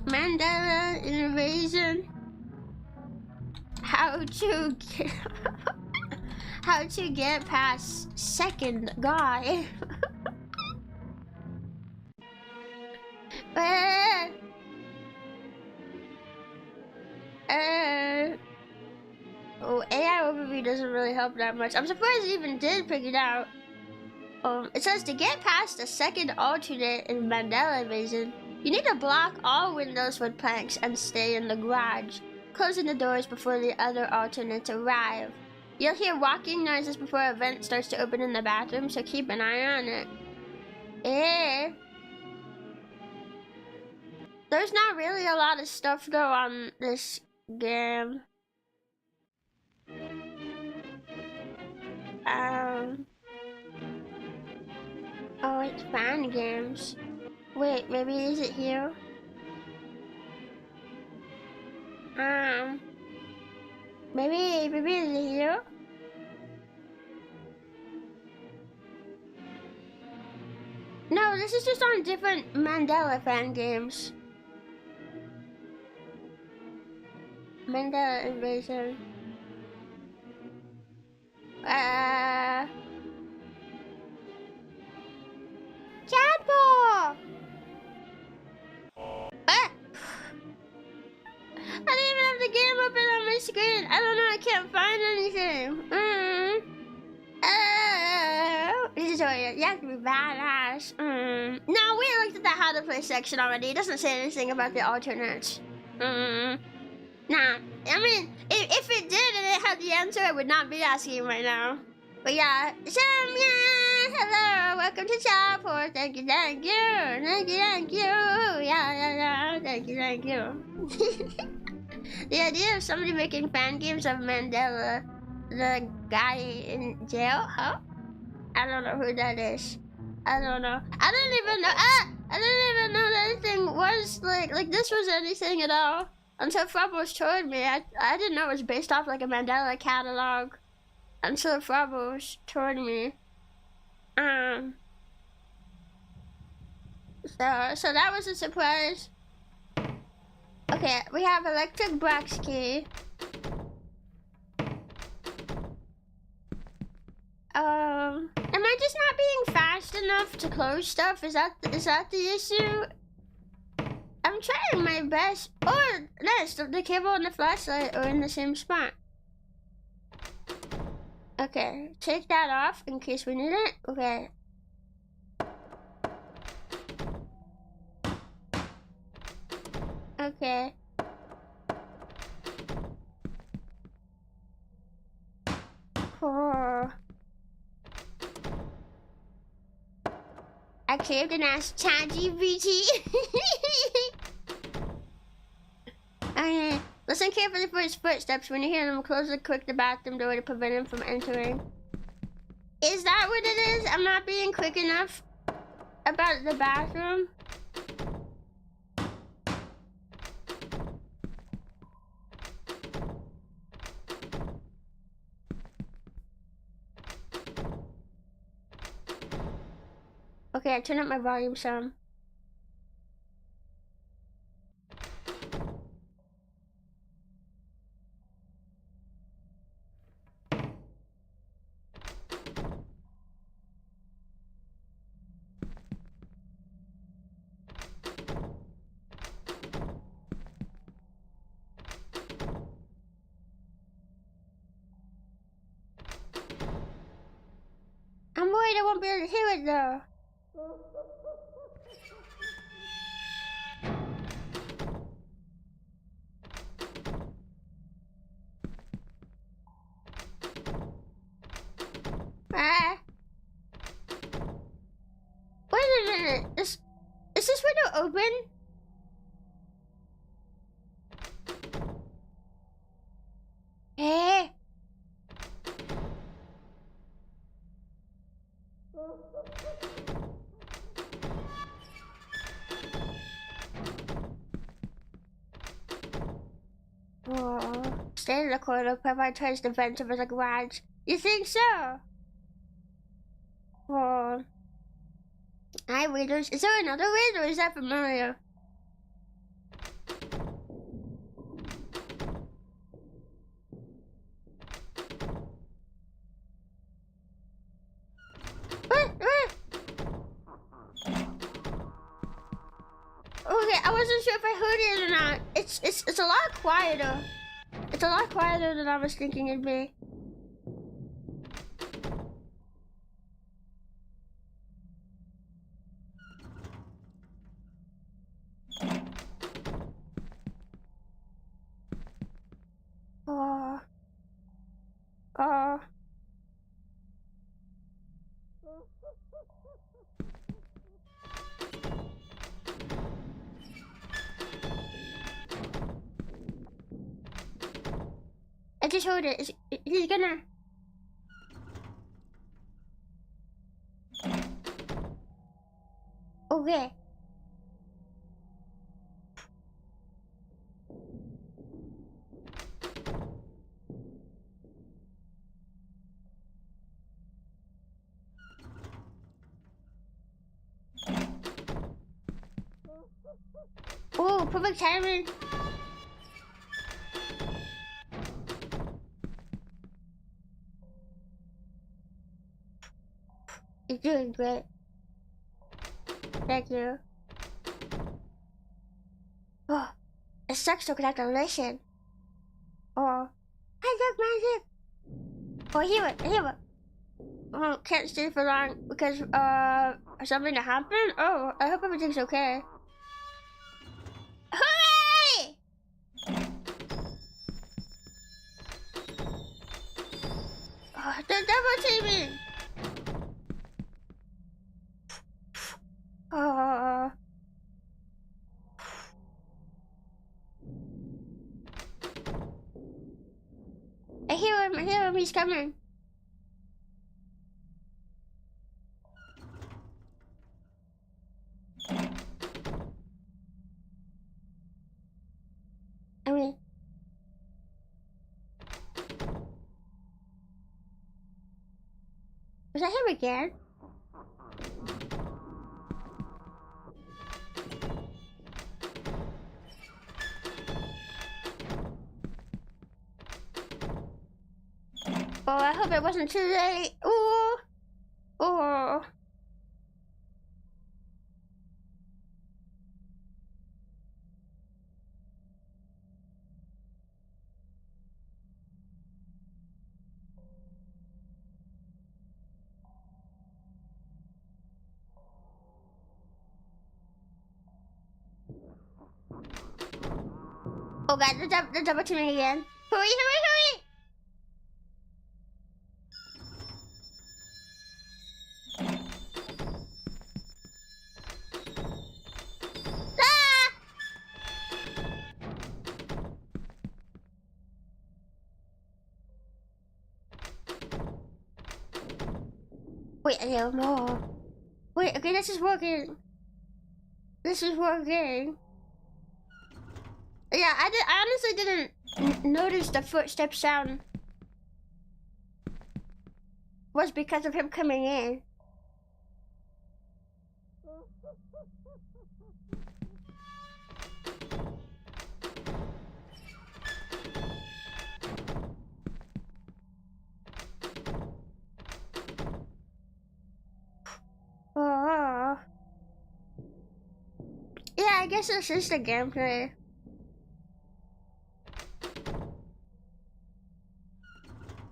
Mandela invasion. How to how to get past second guy. Oh, AI overview doesn't really help that much. I'm surprised it even did pick it out. It says to get past the second alternate in Mandela vision, you need to block all windows with planks and stay in the garage, closing the doors before the other alternates arrive. You'll hear walking noises before a vent starts to open in the bathroom, so keep an eye on it. There's not really a lot of stuff though on this game. Oh, it's fan games. Wait, maybe is it here? Maybe is it here? No, this is just on different Mandela fan games. Mandela invasion. Chapel! I don't even have the game open on my screen. I don't know, I can't find anything. Tutorial, you have to be badass. No, we looked at the how to play section already. It doesn't say anything about the alternates. Nah, I mean, if it did and it had the answer, I would not be asking right now. But yeah, hello, welcome to Chapel. Thank you. Yeah, thank you. The idea of somebody making fan games of Mandela, the guy in jail, huh? I don't know who that is. I don't know. I didn't even know that anything was like this was anything at all. Until Frobos told me. I didn't know it was based off like a Mandela catalog. Until Frobos told me. So that was a surprise. Okay, we have electric box key. Am I just not being fast enough to close stuff? Is that the issue? I'm trying my best. Or this, the cable and the flashlight are in the same spot. Okay, take that off in case we need it. Okay. Okay. Oh. I caved and asked ChatGPT. Okay. Listen carefully for his footsteps. When you hear them, close and quick the bathroom door to prevent him from entering. Is that what it is? I'm not being quick enough about the bathroom? Okay, I turn up my volume some. I'm worried I won't be able to hear it though. Wait a minute. Is this window open? Eh? Oh, stay in the corner, prioritize the vent of the garage. You think so? Oh. Hi, waiters. Is there another way, or is that familiar? wasn't sure if I heard it or not. It's a lot quieter. It's a lot quieter than I was thinking it'd be. Oh. Oh. I just heard it. He's gonna. Okay. Oh, perfect timing. You're doing great. Thank you. Oh, it sucks to connect a listen. Oh, I love magic. Oh, hear it, hear it. Oh, can't stay for long because something to happen. Oh, I hope everything's okay. Hooray! Oh, they're double teaming. Oh. I hear him, he's coming. I mean, was that him again? Oh, I hope it wasn't too late. Oh, oh. Oh god, they're double teaming again. Hurry, hurry, hurry! Ah! Wait, I have more. Wait, okay, this is working. This is working. Yeah, I honestly didn't notice the footstep sound was because of him coming in. Oh. Yeah, I guess this is the gameplay.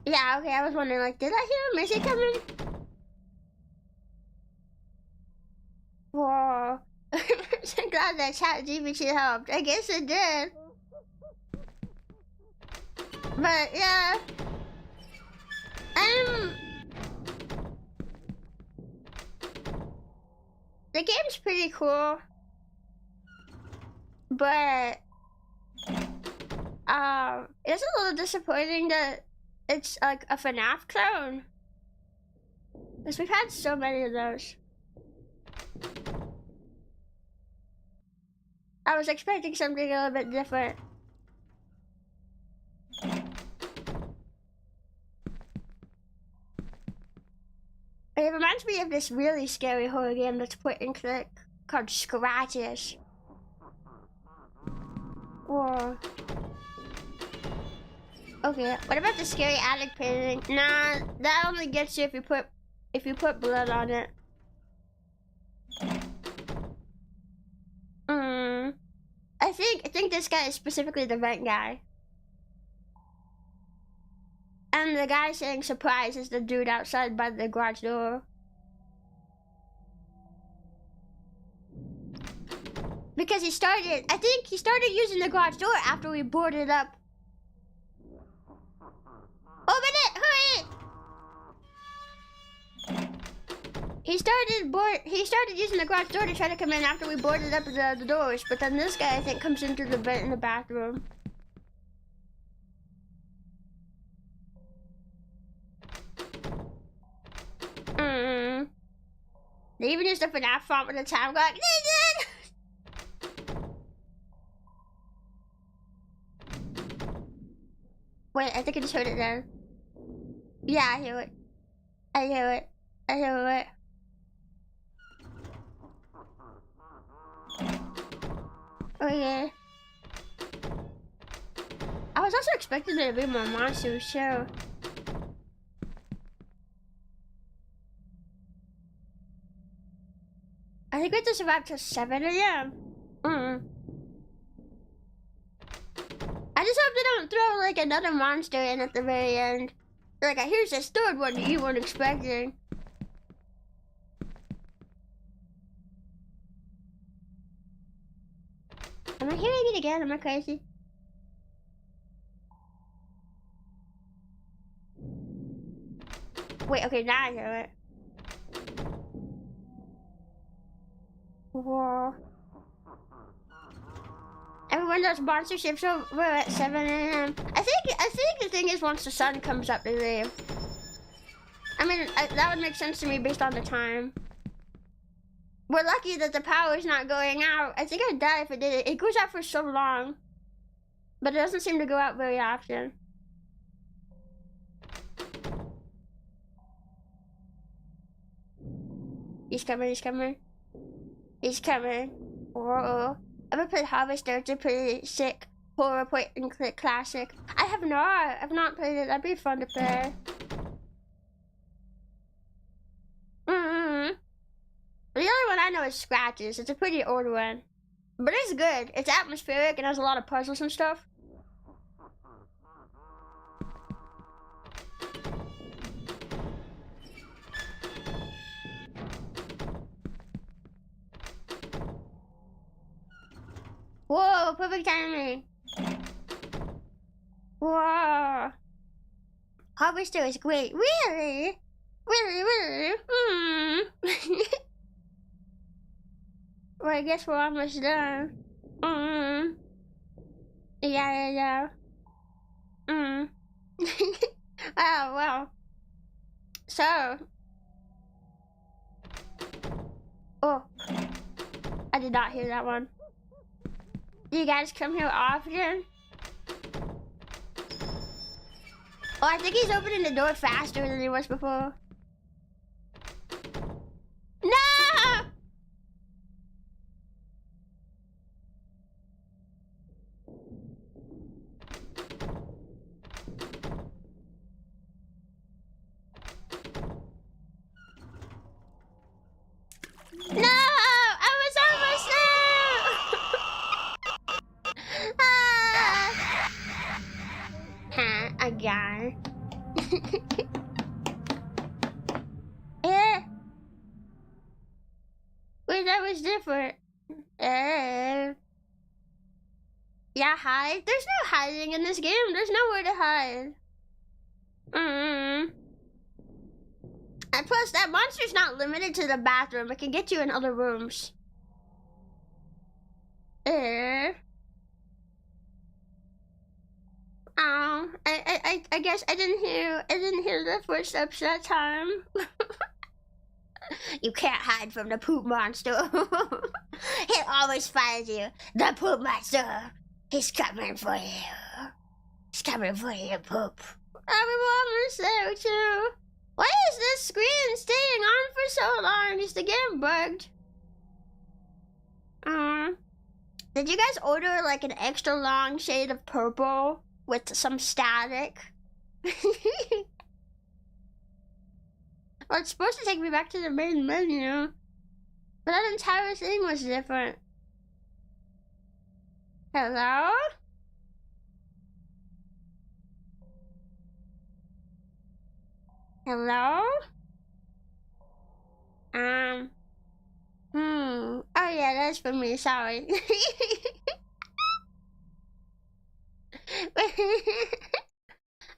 Yeah, okay, I was wondering, like, did I hear Missy coming? Whoa. I'm glad that ChatGPT helped. I guess it did. But, yeah. The game's pretty cool. But, it's a little disappointing that it's like a FNAF clone. Because we've had so many of those. I was expecting something a little bit different. It reminds me of this really scary horror game that's point and click called Scratches. Whoa. Okay, what about the scary attic painting? Nah, that only gets you if you put blood on it. think this guy is specifically the vent guy. And the guy saying surprise is the dude outside by the garage door. Because I think he started using the garage door after we boarded up. Open it, hurry! He started using the garage door to try to come in after we boarded up the doors, but then this guy I think comes in through the vent in the bathroom. They even used a FNAF font with a time clock. They did! Wait, I think I just heard it there. Yeah, I hear it. I hear it. I hear it. Okay. I was also expecting there to be more monsters too. I think we have to survive till 7 a.m. I just hope they don't throw like another monster in at the very end. Like, here's this third one that you weren't expecting. Am I hearing it again? Am I crazy? Wait, okay, now I hear it. Whoa. Everyone does monster ships over at 7 a.m. I think the thing is once the sun comes up, they leave. I mean, that would make sense to me based on the time. We're lucky that the power is not going out. I think I'd die if it did it. It goes out for so long. But it doesn't seem to go out very often. He's coming, he's coming. He's coming. Whoa. Ever played Harvester? It's a pretty sick horror point and click classic. I have not. I've not played it. That'd be fun to play. The other one I know is Scratches. It's a pretty old one. But it's good. It's atmospheric and has a lot of puzzles and stuff. Whoa, perfect timing. Whoa. Harvester is great. Really? Really? Well, I guess we're almost done. Yeah. Oh, well. So. Oh. I did not hear that one. Do you guys come here often? Oh, I think he's opening the door faster than he was before. No! No! I was almost there! A guy. Wait, that was different. Yeah, hide? There's no hiding in this game. There's nowhere to hide. And plus, that monster's not limited to the bathroom. It can get you in other rooms. Oh, I guess I didn't hear the footsteps that time. You can't hide from the poop monster. He'll always find you. The poop monster. He's coming for you. He's coming for you, poop. I was there too. Why is this screen staying on for so long? Is the game bugged? Did you guys order like an extra long shade of purple with some static? Well, it's supposed to take me back to the main menu. But that entire thing was different. Hello? Hello? Oh yeah, that's for me, sorry.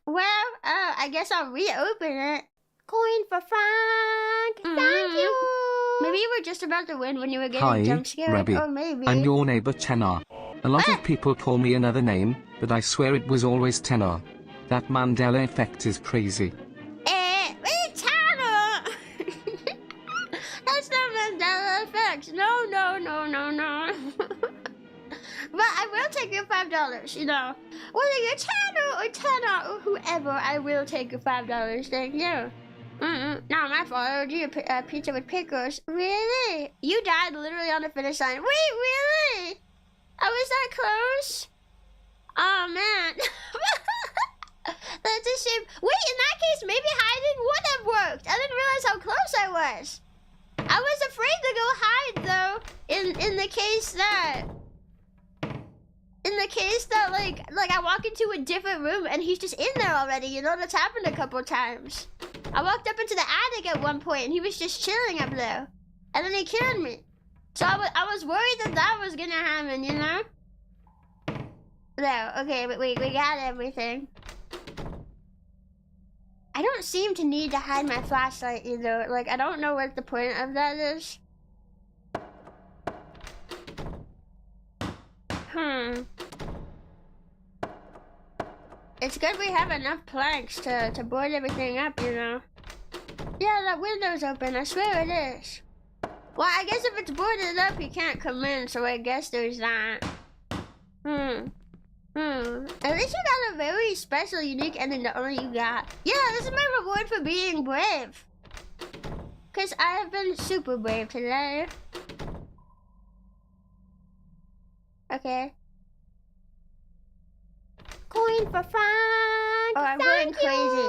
Well, I guess I'll reopen it. Coin for Frank. Thank you. Maybe you were just about to win when you were getting Hi, jump scared. Rebbi. Or maybe. I'm your neighbor Tenor. A lot Ah! of people call me another name, but I swear it was always Tenor. That Mandela effect is crazy. Wait, Tanner! That's not Mandela effect. No, no, no, no, no. But I will take your $5, you know. Whether you're Tanner or Tanner or whoever, I will take your $5. Thank you. Not my fault. I ordered you a pizza with pickles. Really? You died literally on the finish line. Wait, really? I was that close? Oh, man. That's a shame. Wait, in that case, maybe hiding would have worked. I didn't realize how close I was. I was afraid to go hide, though, in the case that... like I walk into a different room and he's just in there already, you know, that's happened a couple times. I walked up into the attic at one point and he was just chilling up there. And then he killed me. So I was worried that was gonna happen, you know? There, okay, but we got everything. I don't seem to need to hide my flashlight either. Like, I don't know what the point of that is. It's good we have enough planks to board everything up, you know. Yeah, that window's open, I swear it is. Well, I guess if it's boarded up, you can't come in, so I guess there's that. At least you got a very special, unique ending that only you got. Yeah, this is my reward for being brave. Because I have been super brave today. Okay. Coin for Frank. Oh, I'm going crazy.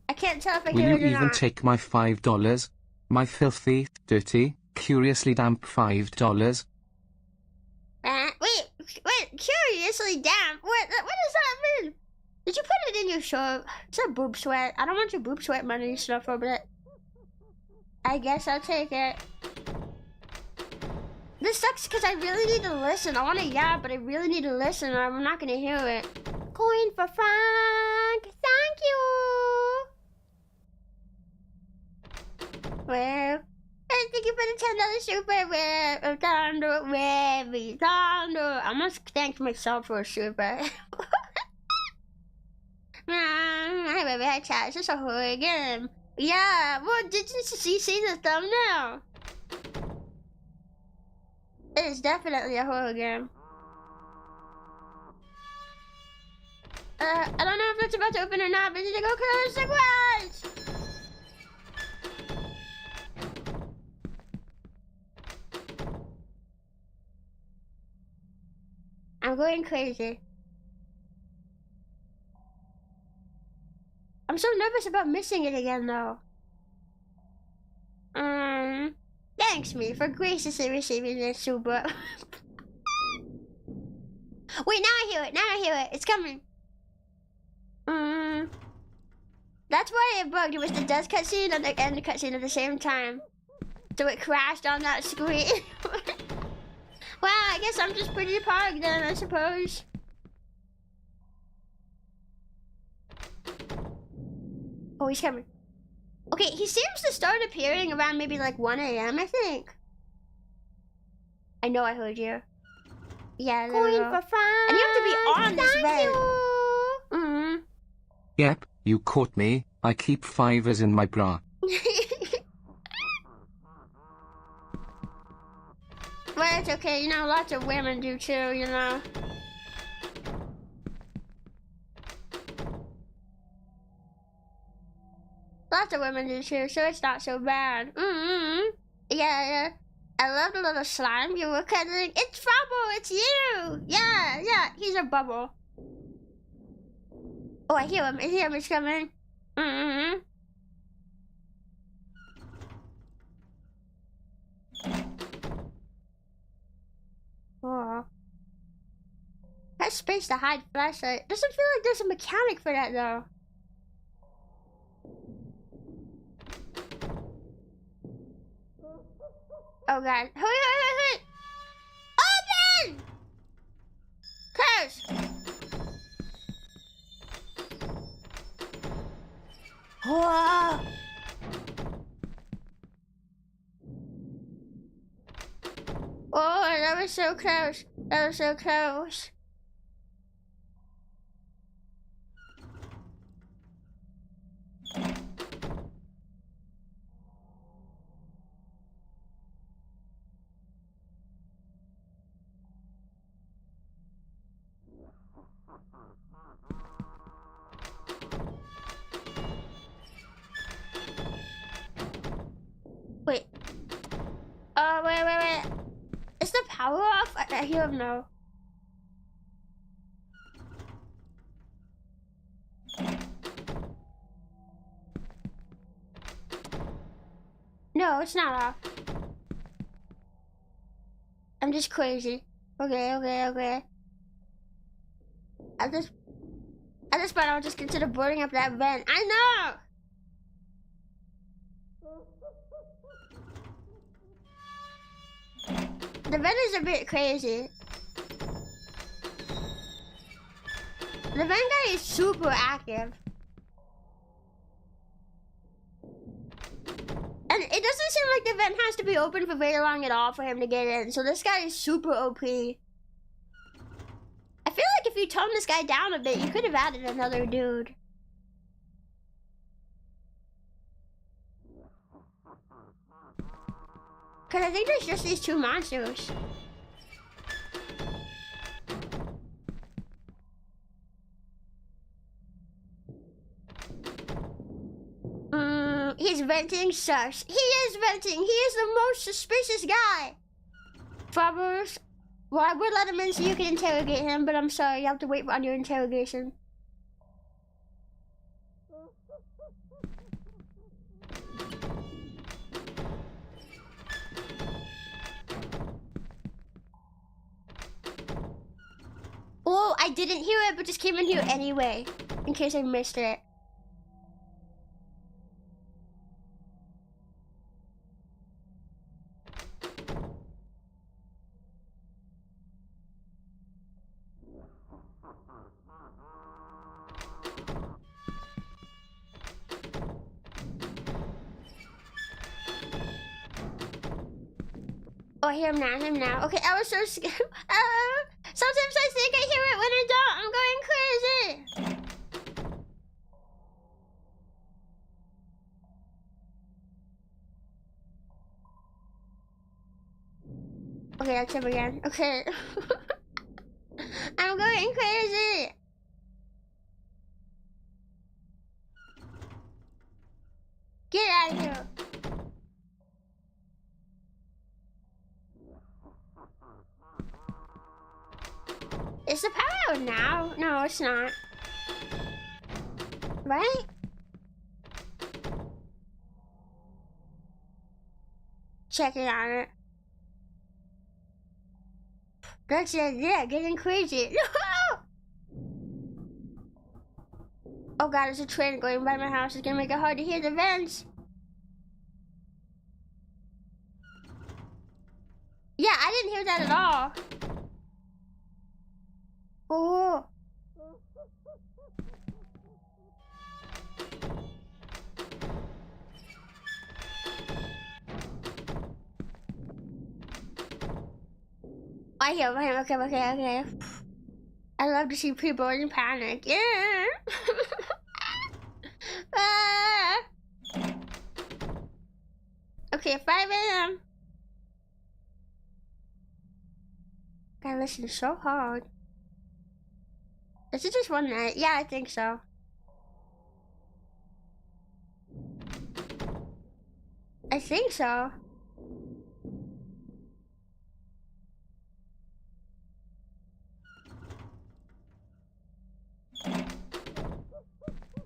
I can't tell if I Will hear you it or even not. take my $5? My filthy, dirty, curiously damp $5? Wait, curiously damn. What does that mean? Did you put it in your shirt? It's a boob sweat. I don't want your boob sweat money stuff over it. I guess I'll take it. This sucks because I really need to listen. I want to yap, but I really need to listen or I'm not going to hear it. Coin for Frank. Thank you. Well, thank you for the $10 super whip. Thunder, Rebbi, thunder. I must thank myself for a super. Hi, Rebbi, hi, chat. It's just a horror game. Yeah, well, did you see the thumbnail? It is definitely a horror game. I don't know if it's about to open or not, but need to go close the garage! I'm going crazy. I'm so nervous about missing it again, though. Thanks, me, for graciously receiving this super. Wait, now I hear it, It's coming. That's why it bugged. It was the death cutscene and the end cutscene at the same time. So it crashed on that screen. Wow, I guess I'm just pretty pogged then, I suppose. Oh, he's coming. Okay, he seems to start appearing around maybe like 1 a.m., I think. I know I heard you. Yeah, there we Coin go. for Frank. And you have to be on this Thank vent. you. Yep, you caught me. I keep fivers in my bra. Well, it's okay. You know, lots of women do too, you know. Lots of women do too, so it's not so bad. Yeah. I love the little slime you were cuddling. It's Bubble, it's you! Yeah, he's a bubble. Oh, I hear him, he's coming. Oh. space to hide flashlight. Doesn't feel like there's a mechanic for that though. Oh god. Hurry! Open! Close! Whoa! Oh, that was so close. That was so close. Wait. Wait. Is the power off? I hear him now. No, it's not off. I'm just crazy. Okay. At this point, I'll just consider boarding up that vent. I know! The vent is a bit crazy. The vent guy is super active. And it doesn't seem like the vent has to be open for very long at all for him to get in. So this guy is super OP. I feel like if you tone this guy down a bit, you could have added another dude. Cause I think there's just these two monsters. He's venting sus. He is venting. He is the most suspicious guy. Robbers. Well, I would let him in so you can interrogate him, but I'm sorry, you have to wait on your interrogation. Oh, I didn't hear it, but just came in here anyway, in case I missed it. Oh, I hear him now, Okay, I was so scared. Sometimes I think I hear it when I don't. I'm going crazy. Okay, that's him again. Okay. I'm going crazy. Get out of here. Is the power out now? No, it's not. Right? Check it on it. That's it, yeah, getting crazy. No! Oh god, there's a train going by my house. It's gonna make it hard to hear the vents. Yeah, I didn't hear that at all. Oh. I hear him. Okay. I love to see people in panic. Yeah. Okay, 5 a.m. Gotta listen so hard. Is it just one night? Yeah, I think so. I think so.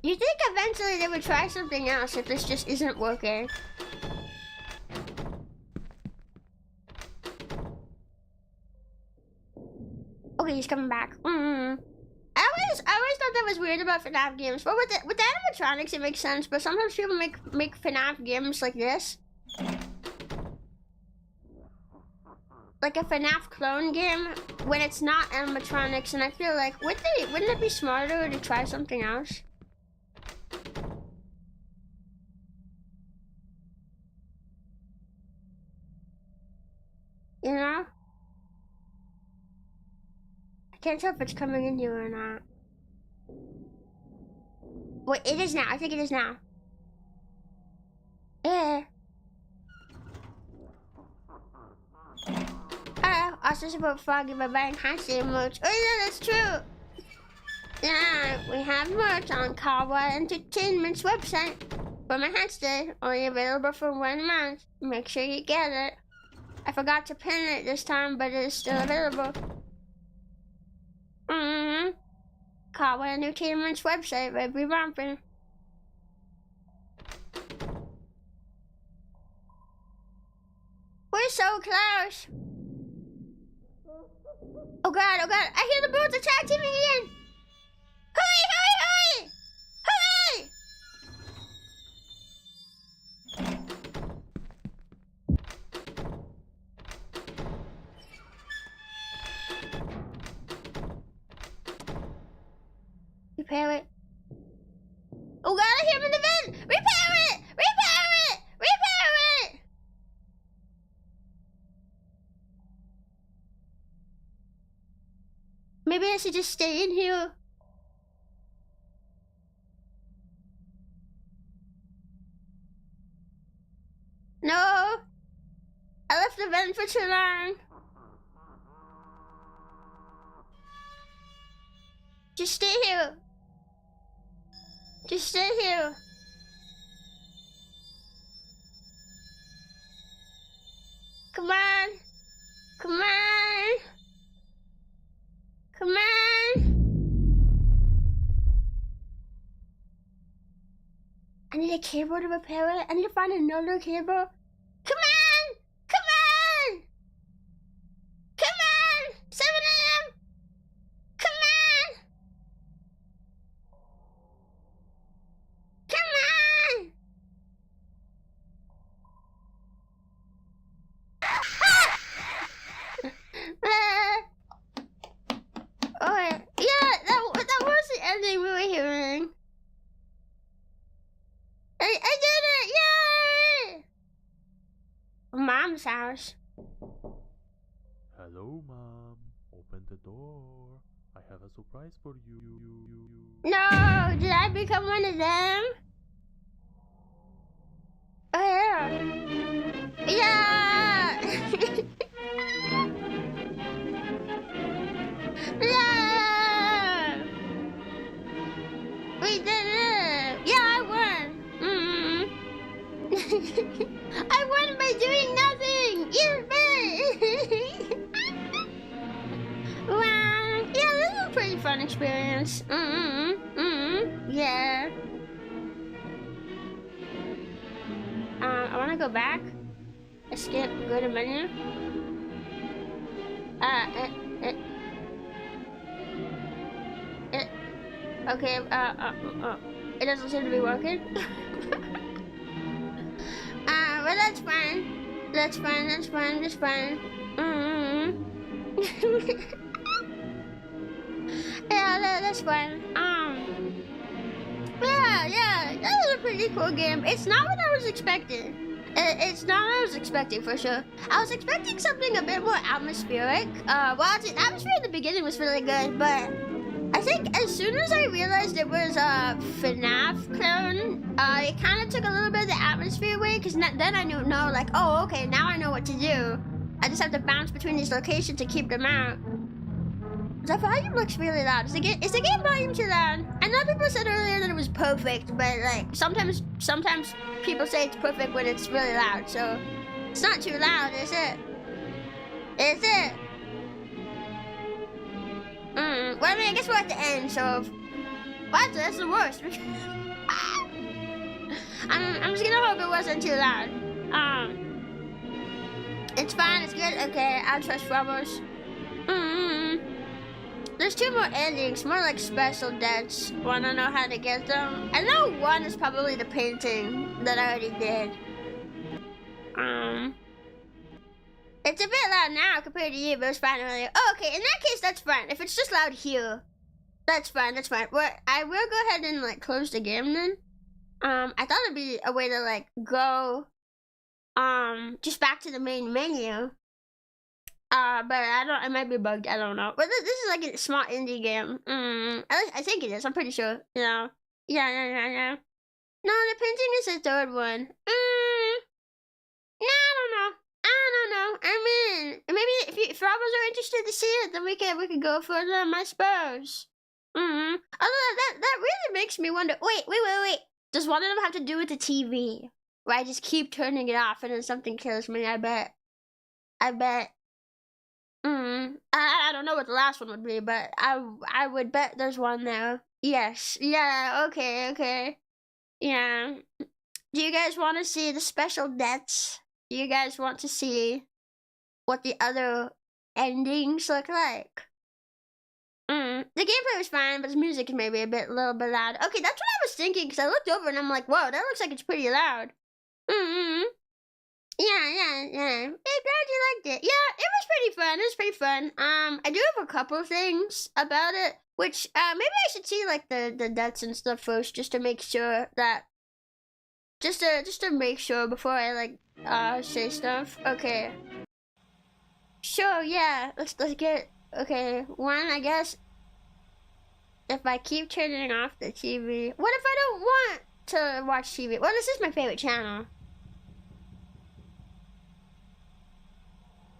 You think eventually they would try something else if this just isn't working? Okay, he's coming back. I always thought that was weird about FNAF games. But with the animatronics, it makes sense. But sometimes people make FNAF games like this, like a FNAF clone game, when it's not animatronics. And I feel like wouldn't it be smarter to try something else? You know? I can't tell if it's coming in here or not. Wait, it is now. I think it is now. Yeah. Also support Froggy by buying Hashtag merch. Oh yeah, that's true. Yeah, we have merch on Kawa Entertainment's website. For my Hashtag, only available for 1 month. Make sure you get it. I forgot to pin it this time, but it is still available. Kawa Entertainment's website, Rebbi Rompin. We're so close. Oh god, I hear the birds attacking me again. Hurry, hurry, hurry! Repair it. Oh god, I hear him in the vent! Repair it! Repair it! Repair it! Maybe I should just stay in here. No! I left the vent for too long. Just stay here. Just stay here. Come on. Come on. Come on. I need a cable to repair it. I need to find another cable. Come on. Come on. Come on. 7 a.m. Come on. Come on. Oh, yeah, that was the ending we were hearing. I did it! Yay! Mom's house. Hello, Mom. Open the door. I have a surprise for you. No, did I become one of them? Oh yeah. Yeah! Yeah! We did it! Yeah, I won! I won by doing nothing! Wow! Yeah, this was a pretty fun experience. Yeah. I wanna go back. Escape, go to menu. Okay, it doesn't seem to be working. But that's fine. That's fine, that's fine, that's fine. Yeah, that's fine. Yeah, that was a pretty cool game. It's not what I was expecting. It's not what I was expecting for sure. I was expecting something a bit more atmospheric. Well, the atmosphere in the beginning was really good, but I think as soon as I realized it was a FNAF clone, it kind of took a little bit of the atmosphere away, because then I knew, like, oh, okay, now I know what to do. I just have to bounce between these locations to keep them out. The volume looks really loud. Is the game volume too loud? I know people said earlier that it was perfect, but like sometimes people say it's perfect when it's really loud, so it's not too loud, is it? Is it? Well, I mean, I guess we're at the end, so what? That's the worst. I'm just gonna hope it wasn't too loud. It's fine. It's good. Okay, I'll trust Robbers. There's 2 more endings, more like special deaths. Wanna know how to get them? I know one is probably the painting that I already did. It's a bit loud now compared to you, but it was fine earlier. Oh, okay, in that case, that's fine. If it's just loud here, that's fine, that's fine. Well, I will go ahead and, like, close the game then. I thought it'd be a way to, like, go, just back to the main menu. But I might be bugged, I don't know. But this is, like, a small indie game. I think it is, I'm pretty sure, you know. Yeah. No, the painting is the 3rd one. No, I don't know. I mean, maybe if robbers are interested to see it, then we could go for them, I suppose. Although that really makes me wonder. Wait. Does one of them have to do with the TV? Where I just keep turning it off and then something kills me? I bet. I don't know what the last one would be, but I would bet there's one there. Yes. Yeah. Okay. Yeah. Do you guys want to see the special deaths? Do you guys want to see what the other endings look like? The gameplay was fine, but the music is maybe a little bit loud. Okay, that's what I was thinking, because I looked over and I'm like, whoa, that looks like it's pretty loud. Yeah. Glad you liked it. Yeah, it was pretty fun. I do have a couple things about it, which, maybe I should see, like, the deaths and stuff first, just to make sure that, just to make sure before I, like, say stuff. Okay. Sure, yeah, let's get, okay, one, I guess, if I keep turning off the TV. What if I don't want to watch TV? Well, this is my favorite channel.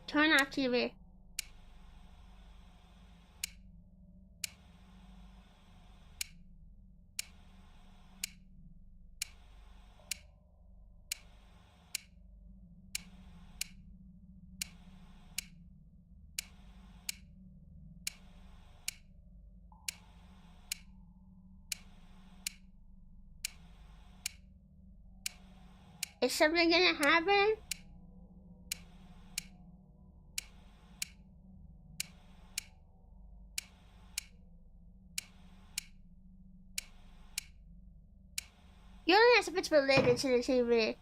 Turn off TV. Is something gonna happen? You only asked if it's related to the TV.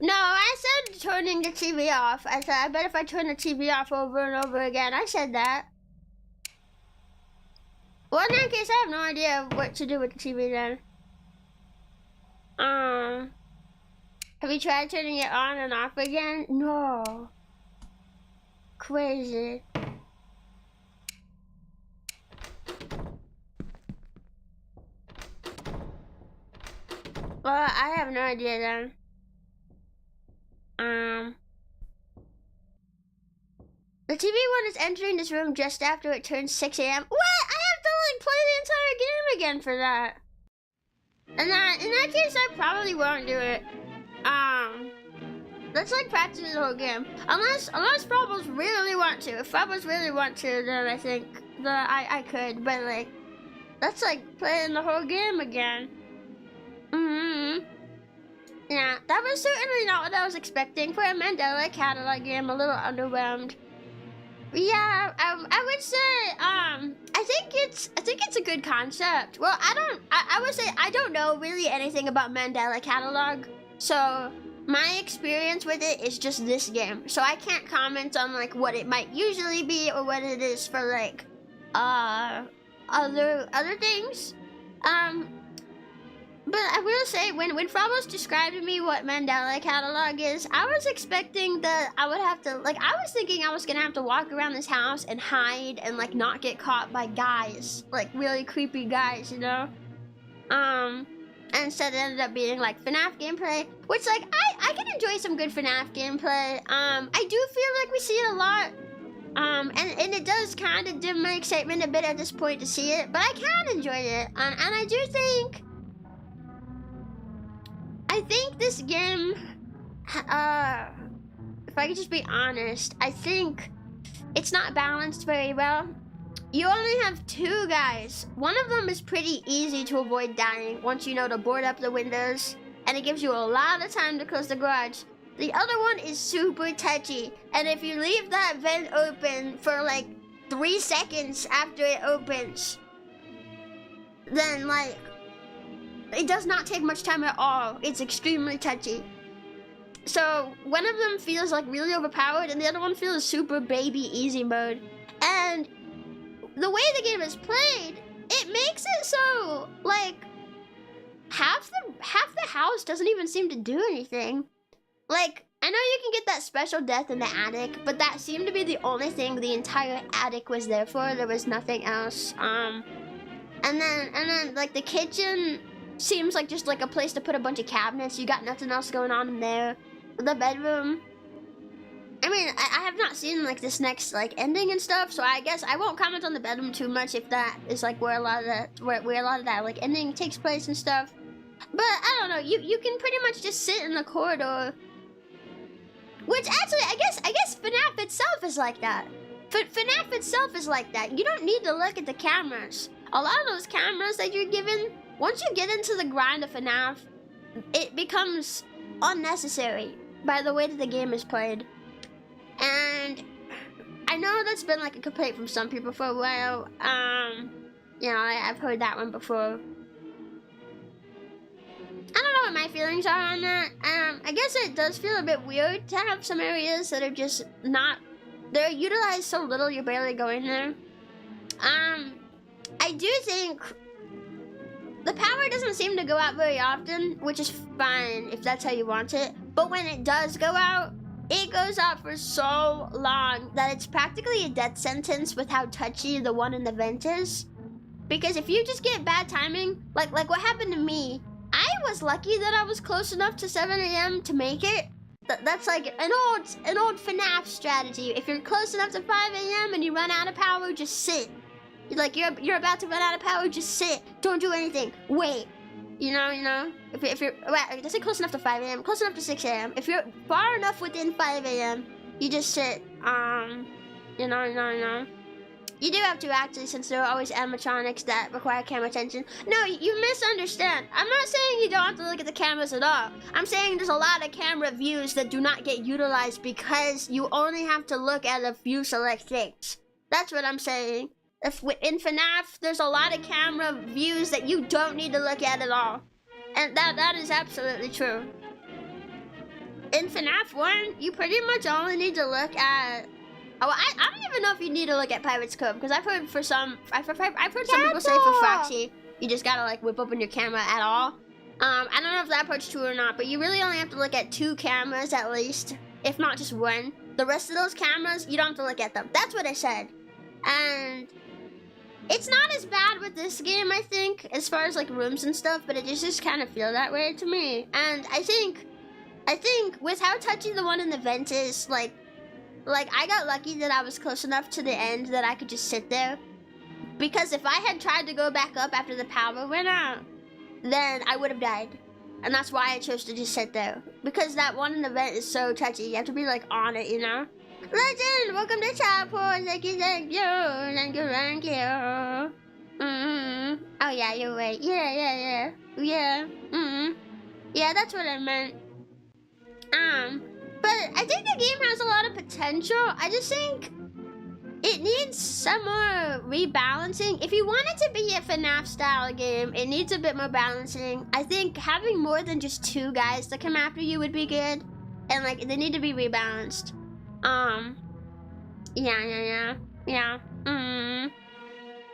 No, I said turning the TV off. I said, I bet if I turn the TV off over and over again. I said that. Well, in that case, I have no idea what to do with the TV then. Have you tried turning it on and off again? No. Crazy. Well, I have no idea then. The TV one is entering this room just after it turns 6 a.m. What? I have to, like, play the entire game again for that. And in that case, I probably won't do it. Let's, like, practice the whole game. Unless Frobbles really want to. If Frobbles really want to, then I think that I could. But, like, that's, like, playing the whole game again. Yeah, that was certainly not what I was expecting for a Mandela catalog game. A little underwhelmed. Yeah, I would say, I think it's a good concept. Well, I would say I don't know really anything about Mandela catalog, so my experience with it is just this game. So I can't comment on, like, what it might usually be or what it is for, like, other things. But I will say, when Frobos described to me what Mandela catalog is, I was expecting that I would have to, like, I was thinking I was gonna have to walk around this house and hide and, like, not get caught by guys, like, really creepy guys, you know? And instead it ended up being, like, FNAF gameplay, which, like, I can enjoy some good FNAF gameplay. I do feel like we see it a lot. And it does kind of dim my excitement a bit at this point to see it, but I can enjoy it. And I do think... I think this game, if I could just be honest, I think it's not balanced very well. You only have 2 guys. One of them is pretty easy to avoid dying once you know to board up the windows, and it gives you a lot of time to close the garage. The other one is super touchy, and if you leave that vent open for like 3 seconds after it opens, then like, it does not take much time at all. It's extremely touchy. So one of them feels like really overpowered and the other one feels super baby easy mode. And the way the game is played, it makes it so like half the house doesn't even seem to do anything. Like, I know you can get that special death in the attic, but that seemed to be the only thing the entire attic was there for. There was nothing else. And then like the kitchen seems like just like a place to put a bunch of cabinets. You got nothing else going on in there. The bedroom, I mean, I have not seen like this next like ending and stuff, so I guess I won't comment on the bedroom too much if that is like where a lot of that like ending takes place and stuff. But I don't know, you can pretty much just sit in the corridor. Which actually, I guess FNAF itself is like that. FNAF itself is like that. You don't need to look at the cameras. A lot of those cameras that you're given, once you get into the grind of FNAF, it becomes unnecessary by the way that the game is played. And I know that's been like a complaint from some people for a while. You know, I've heard that one before. I don't know what my feelings are on that. I guess it does feel a bit weird to have some areas that are just not, they're utilized so little you're barely going there. I do think the power doesn't seem to go out very often, which is fine if that's how you want it. But when it does go out, it goes out for so long that it's practically a death sentence with how touchy the one in the vent is. Because if you just get bad timing, like what happened to me, I was lucky that I was close enough to 7 a.m. to make it. That's like an old FNAF strategy. If you're close enough to 5 a.m. and you run out of power, just sit. Like you're about to run out of power, just sit. Don't do anything. Wait. You know. If you're, well, I say close enough to 5 a.m., close enough to 6 a.m. If you're far enough within 5 a.m., you just sit. You know. You do have to actually, since there are always animatronics that require camera attention. No, you misunderstand. I'm not saying you don't have to look at the cameras at all. I'm saying there's a lot of camera views that do not get utilized because you only have to look at a few select things. That's what I'm saying. In FNAF, there's a lot of camera views that you don't need to look at all. And that is absolutely true. In FNAF 1, you pretty much only need to look at... Oh, I don't even know if you need to look at Pirate's Cove, because I've heard some people say for Foxy, you just gotta like whip open your camera at all. I don't know if that part's true or not, but you really only have to look at 2 cameras at least, if not just 1. The rest of those cameras, you don't have to look at them. That's what I said. And it's not as bad with this game, I think, as far as like rooms and stuff, but it just kind of feel that way to me. And I think with how touchy the one in the vent is, like I got lucky that I was close enough to the end that I could just sit there. Because if I had tried to go back up after the power went out, then I would have died. And that's why I chose to just sit there. Because that one in the vent is so touchy, you have to be like on it, you know? Legend, welcome to Chapel. Thank you. Oh yeah, you're right. Yeah. Yeah, that's what I meant. But I think the game has a lot of potential. I just think it needs some more rebalancing. If you want it to be a FNAF style game, it needs a bit more balancing. I think having more than just 2 guys to come after you would be good. And like, they need to be rebalanced. Yeah.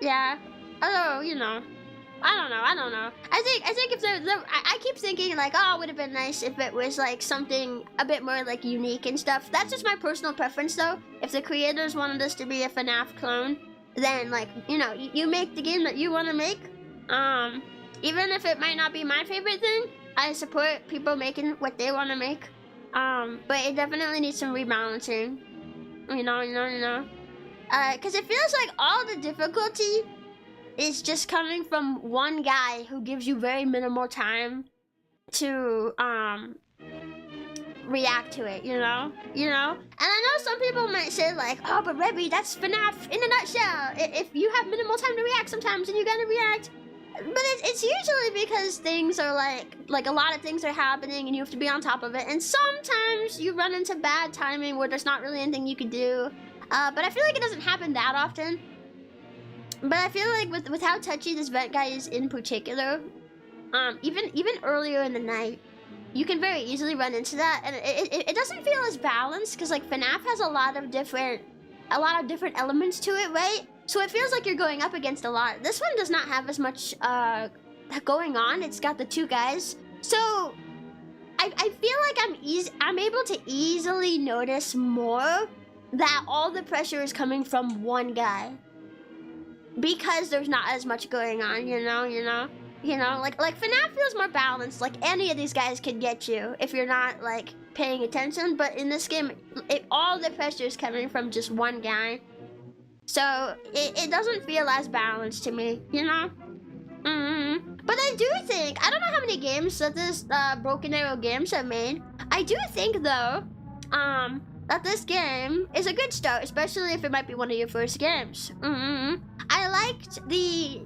Yeah. Although, you know, I don't know. I think if I keep thinking like, oh, it would have been nice if it was like something a bit more like unique and stuff. That's just my personal preference though. If the creators wanted this to be a FNAF clone, then like, you know, you make the game that you want to make. Even if it might not be my favorite thing, I support people making what they want to make. But it definitely needs some rebalancing. You know. Cause it feels like all the difficulty is just coming from one guy who gives you very minimal time to react to it, you know? And I know some people might say like, oh, but Rebbi, that's FNAF in a nutshell. If you have minimal time to react sometimes, then you gotta react. But it's usually because things are like a lot of things are happening and you have to be on top of it. And sometimes you run into bad timing where there's not really anything you can do. But I feel like it doesn't happen that often. But I feel like with how touchy this vent guy is in particular, even earlier in the night, you can very easily run into that, and it doesn't feel as balanced because like FNAF has a lot of different elements to it, right? So it feels like you're going up against a lot. This one does not have as much going on. It's got the two guys, so I feel like I'm able to easily notice more that all the pressure is coming from one guy because there's not as much going on, you know, like FNAF feels more balanced. Like any of these guys can get you if you're not like paying attention, but in this game, all the pressure is coming from just one guy, so it doesn't feel as balanced to me, you know. But I do think, I don't know how many games that this Broken Arrow Games have made. I do think though, that this game is a good start, especially if it might be one of your first games. I liked the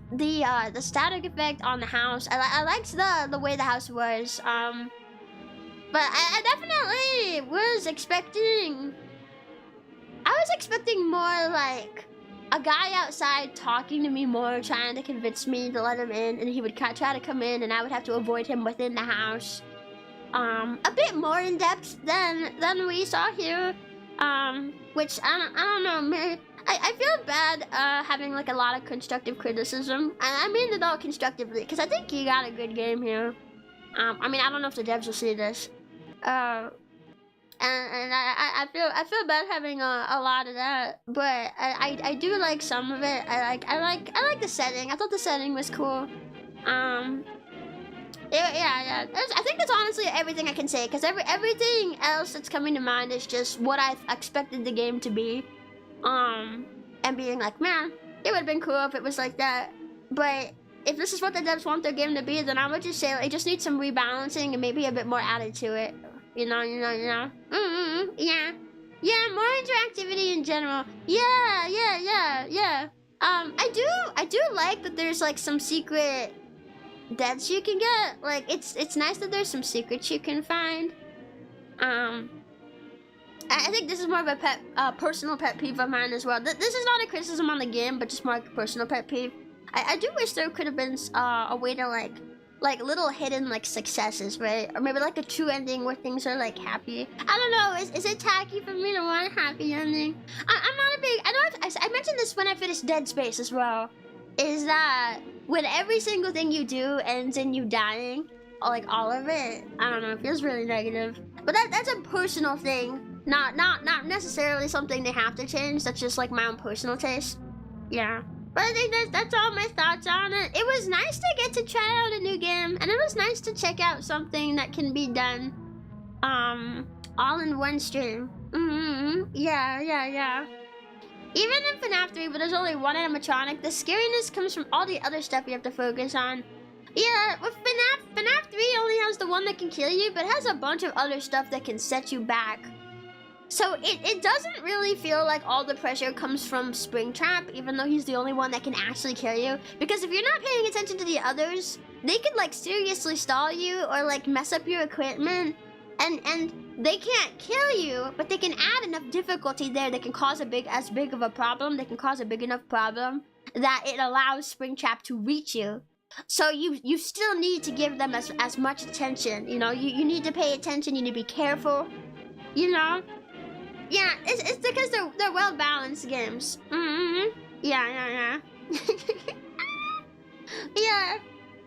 static effect on the house. I liked the way the house was. But I definitely was expecting. I was expecting more like a guy outside talking to me more, trying to convince me to let him in, and he would try to come in, and I would have to avoid him within the house. A bit more in depth than we saw here, which I don't know, man. I feel bad having like a lot of constructive criticism. I mean it all constructively, because I think you got a good game here. I mean, I don't know if the devs will see this, and I feel bad having a lot of that, but I do like some of it. I like the setting. I thought the setting was cool. Yeah. I think that's honestly everything I can say, because everything else that's coming to mind is just what I expected the game to be. And being like, man, it would have been cool if it was like that. But if this is what the devs want their game to be, then I would just say it just needs some rebalancing and maybe a bit more added to it. You know. Yeah. Yeah, more interactivity in general. Yeah. I do like that there's like some secret deaths you can get. Like it's nice that there's some secrets you can find. I think this is more of a personal pet peeve of mine as well. This is not a criticism on the game, but just more like a personal pet peeve. I do wish there could have been a way to like little hidden like successes, right? Or maybe like a true ending where things are like happy. I don't know. Is it tacky for me to want a happy ending? I'm not a big. I mentioned this when I finished Dead Space as well. Is that when every single thing you do ends in you dying, or like all of it? I don't know. It feels really negative. But that's a personal thing. Not necessarily something they have to change. That's just like my own personal taste. Yeah. But I think that's all my thoughts on it. It was nice to get to try out a new game, and it was nice to check out something that can be done all in one stream. Yeah. Even in FNAF 3, but there's only one animatronic, the scariness comes from all the other stuff you have to focus on. Yeah, with FNAF 3 only has the one that can kill you, but it has a bunch of other stuff that can set you back. So it doesn't really feel like all the pressure comes from Springtrap, even though he's the only one that can actually kill you. Because if you're not paying attention to the others, they could like seriously stall you or like mess up your equipment. And they can't kill you, but they can add enough difficulty there. They can cause as big of a problem. They can cause a big enough problem that it allows Springtrap to reach you. So you still need to give them as much attention. You know, you need to pay attention. You need to be careful. You know. Yeah, it's because they're well balanced games. Yeah. Yeah,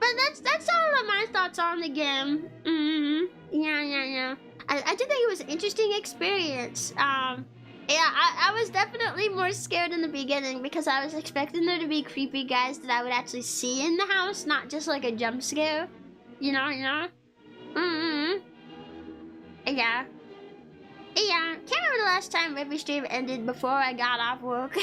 but that's all of my thoughts on the game. Yeah. I do think it was an interesting experience. Yeah, I was definitely more scared in the beginning because I was expecting there to be creepy guys that I would actually see in the house, not just like a jump scare. You know. Yeah, can't remember the last time Rebbi stream ended before I got off work.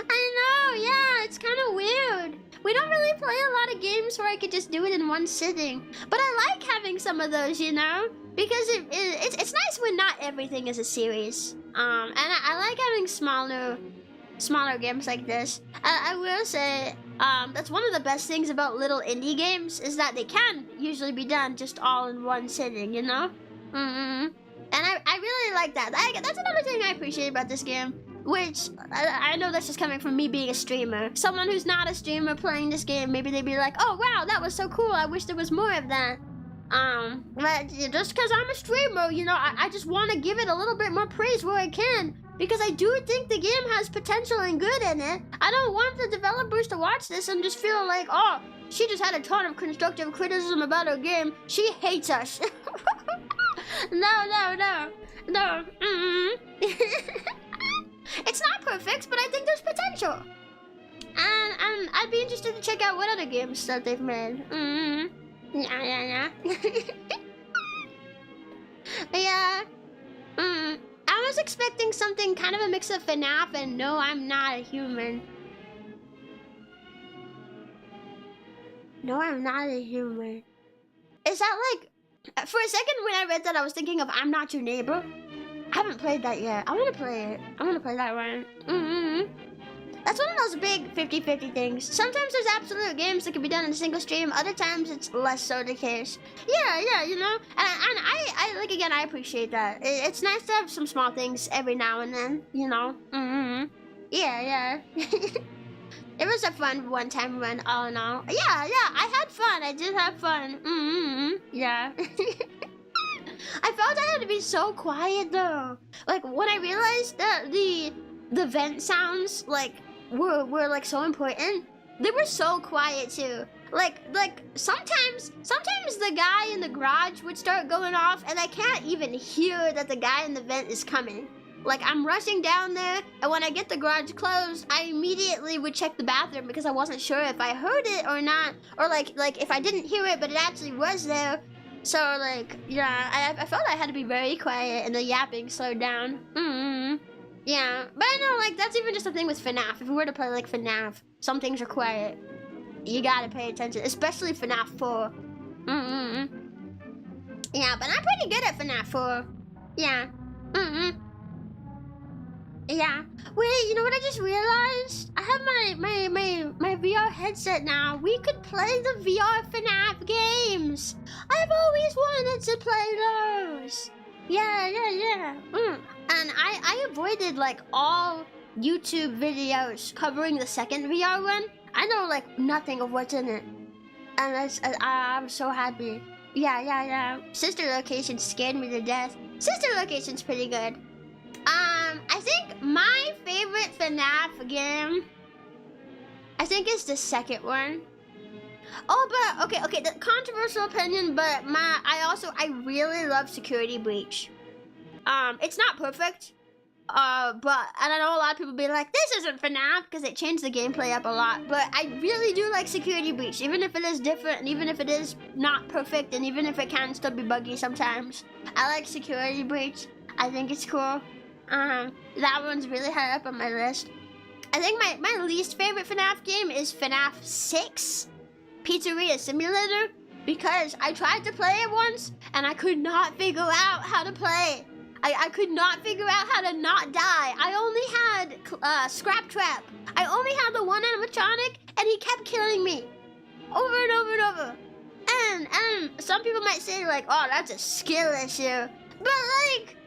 I know, yeah, it's kind of weird. We don't really play a lot of games where I could just do it in one sitting. But I like having some of those, you know? Because it's nice when not everything is a series. And I like having smaller games like this. I will say, that's one of the best things about little indie games is that they can usually be done just all in one sitting, you know? And I really like that. That's another thing I appreciate about this game, which I know that's just coming from me being a streamer. Someone who's not a streamer playing this game, maybe they'd be like, oh wow, that was so cool, I wish there was more of that. But just because I'm a streamer, you know, I just want to give it a little bit more praise where I can, because I do think the game has potential and good in it. I don't want the developers to watch this and just feel like, oh, she just had a ton of constructive criticism about her game, she hates us. No. It's not perfect, but I think there's potential. And I'd be interested to check out what other games that they've made. Yeah. Yeah. I was expecting something kind of a mix of FNAF and No, I'm Not a Human. No, I'm not a human. Is that like... For a second when I read that, I was thinking of I'm Not Your Neighbor. I haven't played that yet. I want to play it. I want to play that one. That's one of those big 50-50 things. Sometimes there's absolute games that can be done in a single stream. Other times it's less so the case. Yeah, you know. And I like, again, I appreciate that. It's nice to have some small things every now and then, you know. Yeah. It was a fun one-time run, all in all. Yeah, I had fun. I did have fun. Yeah. I felt I had to be so quiet, though. Like, when I realized that the vent sounds, like, were like, so important, they were so quiet, too. Like, sometimes the guy in the garage would start going off, and I can't even hear that the guy in the vent is coming. Like, I'm rushing down there, and when I get the garage closed, I immediately would check the bathroom because I wasn't sure if I heard it or not, or like if I didn't hear it, but it actually was there. So, like, yeah, I felt I had to be very quiet, and the yapping slowed down. Yeah, but I know, like, that's even just a thing with FNAF. If we were to play, like, FNAF, some things are quiet. You gotta pay attention, especially FNAF 4. Yeah, but I'm pretty good at FNAF 4. Yeah. Yeah. Wait, you know what I just realized? I have my VR headset now. We could play the VR FNAF games. I've always wanted to play those. Yeah. And I avoided, like, all YouTube videos covering the second VR one. I know, like, nothing of what's in it. And I'm so happy. Yeah. Sister Location scared me to death. Sister Location's pretty good. I think my favorite FNAF game, I think is the second one. Oh, but, okay, the controversial opinion, but I really love Security Breach. It's not perfect, but I don't know, a lot of people be like, this isn't FNAF, because it changed the gameplay up a lot, but I really do like Security Breach, even if it is different, and even if it is not perfect, and even if it can still be buggy sometimes. I like Security Breach. I think it's cool. That one's really high up on my list. I think my least favorite FNAF game is FNAF 6, Pizzeria Simulator, because I tried to play it once, and I could not figure out how to play. I could not figure out how to not die. I only had Scrap Trap. I only had the one animatronic, and he kept killing me over and over and over. And some people might say, like, oh, that's a skill issue. But, like,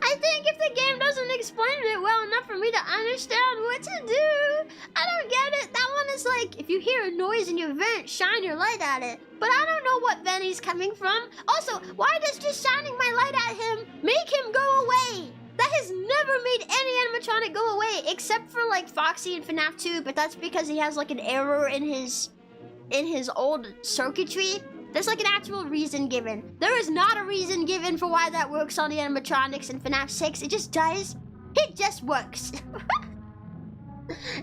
I think if the game doesn't explain it well enough for me to understand what to do, I don't get it. That one is like, if you hear a noise in your vent, shine your light at it. But I don't know what vent he's coming from. Also, why does just shining my light at him make him go away? That has never made any animatronic go away, except for, like, Foxy in FNAF 2, but that's because he has, like, an error in his old circuitry. There's, like, an actual reason given. There is not a reason given for why that works on the animatronics in FNAF 6. It just does. It just works.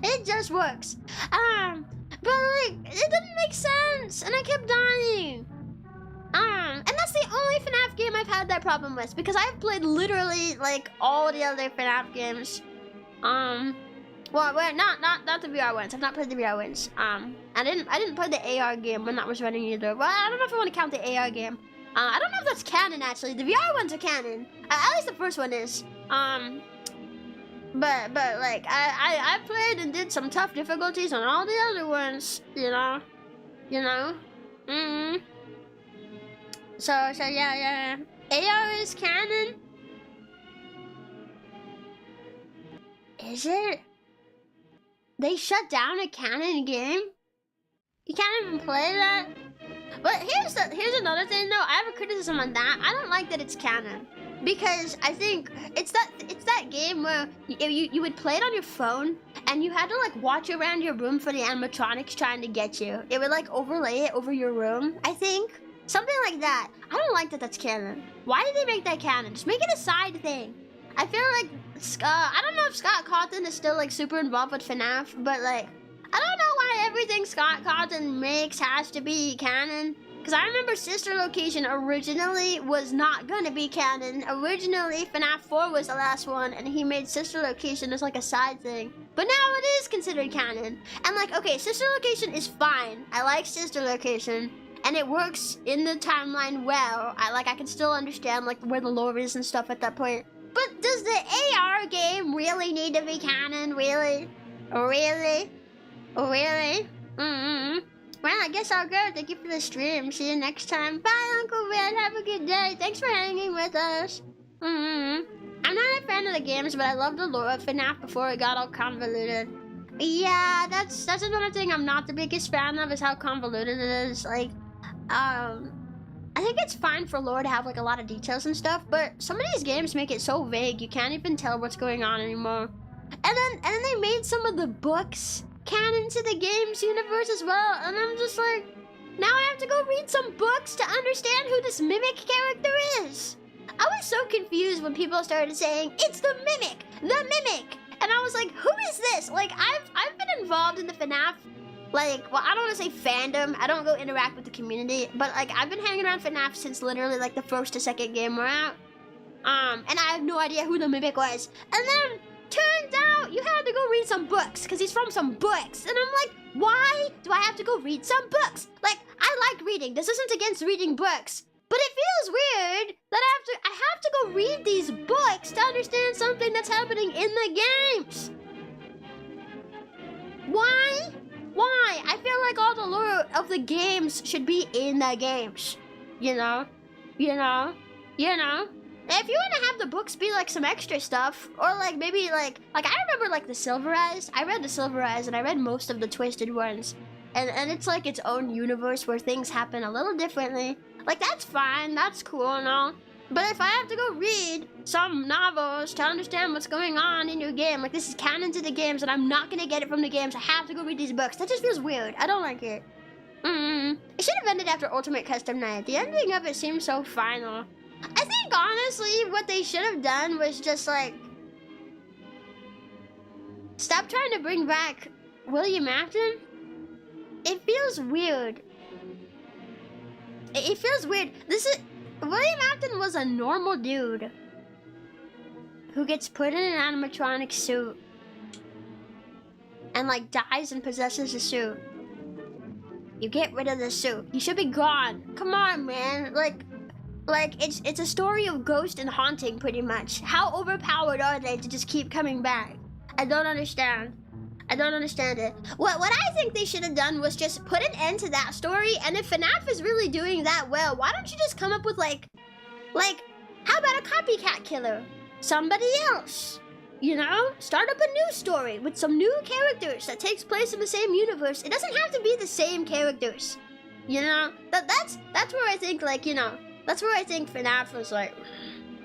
It just works. But, like, it didn't make sense, and I kept dying. And that's the only FNAF game I've had that problem with, because I've played literally, like, all the other FNAF games. Well, wait, not the VR ones. I've not played the VR ones. I didn't play the AR game when that was running either. Well, I don't know if I want to count the AR game. I don't know if that's canon, actually. The VR ones are canon. At least the first one is. But like, I played and did some tough difficulties on all the other ones, you know? So yeah. AR is canon. Is it? They shut down a canon game? You can't even play that? But here's another thing though. I have a criticism on that. I don't like that it's canon. Because I think it's that game where you would play it on your phone and you had to like watch around your room for the animatronics trying to get you. It would like overlay it over your room, I think. Something like that. I don't like that that's canon. Why did they make that canon? Just make it a side thing. I feel like I don't know if Scott Cawthon is still like super involved with FNAF, but like I don't know why everything Scott Cawthon makes has to be canon. Because I remember Sister Location originally was not gonna be canon. Originally, FNAF 4 was the last one, and he made Sister Location as like a side thing. But now it is considered canon. And like, okay, Sister Location is fine. I like Sister Location, and it works in the timeline well. I can still understand like where the lore is and stuff at that point. But does the AR game really need to be canon? Really? Really? Really? Well, I guess I'll go. Thank you for the stream. See you next time. Bye, Uncle Red. Have a good day. Thanks for hanging with us. I'm not a fan of the games, but I love the lore of FNAF before it got all convoluted. Yeah, that's another thing I'm not the biggest fan of, is how convoluted it is. Like, I think it's fine for lore to have like a lot of details and stuff, but some of these games make it so vague you can't even tell what's going on anymore. And then they made some of the books canon to the game's universe as well, and I'm just like, now I have to go read some books to understand who this Mimic character is. I was so confused when people started saying, it's the Mimic, and I was like, who is this? Like, I've been involved in the FNAF, like, well, I don't want to say fandom, I don't go interact with the community, but like, I've been hanging around FNAF since literally like the first to second game were out, and I have no idea who the Mimic was, and then turns out you had to go read some books because he's from some books, and I'm like, why do I have to go read some books? Like, I like reading. This isn't against reading books, but it feels weird that I have to go read these books to understand something that's happening in the games. Why? I feel like all the lore of the games should be in the games. You know? If you want to have the books be like some extra stuff, or like maybe like I remember like the Silver Eyes. I read the Silver Eyes and I read most of the Twisted ones, and it's like its own universe where things happen a little differently. Like, that's fine, that's cool and all. But if I have to go read some novels to understand what's going on in your game, like this is canon to the games and I'm not gonna get it from the games, I have to go read these books. That just feels weird. I don't like it. It should have ended after Ultimate Custom Night. The ending of it seems so final. I think, honestly, what they should have done was just, like, stop trying to bring back William Afton. It feels weird. It feels weird. William Afton was a normal dude who gets put in an animatronic suit and, like, dies and possesses the suit. You get rid of the suit. He should be gone. Come on, man. Like, it's a story of ghost and haunting, pretty much. How overpowered are they to just keep coming back? I don't understand. I don't understand it. What I think they should have done was just put an end to that story, and if FNAF is really doing that well, why don't you just come up with, like, how about a copycat killer? Somebody else. You know? Start up a new story with some new characters that takes place in the same universe. It doesn't have to be the same characters. You know? That's where I think, like, you know, that's where I think FNAF was like,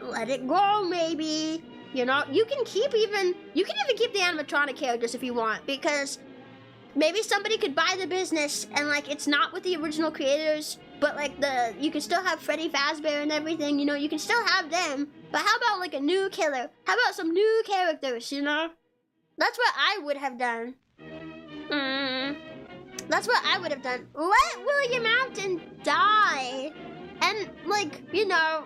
let it go, maybe. You know, you can even keep the animatronic characters if you want, because maybe somebody could buy the business and, like, it's not with the original creators, but, like, you can still have Freddy Fazbear and everything, you know, you can still have them, but how about, like, a new killer? How about some new characters, you know? That's what I would have done. That's what I would have done. Let William Afton die. And, like, you know,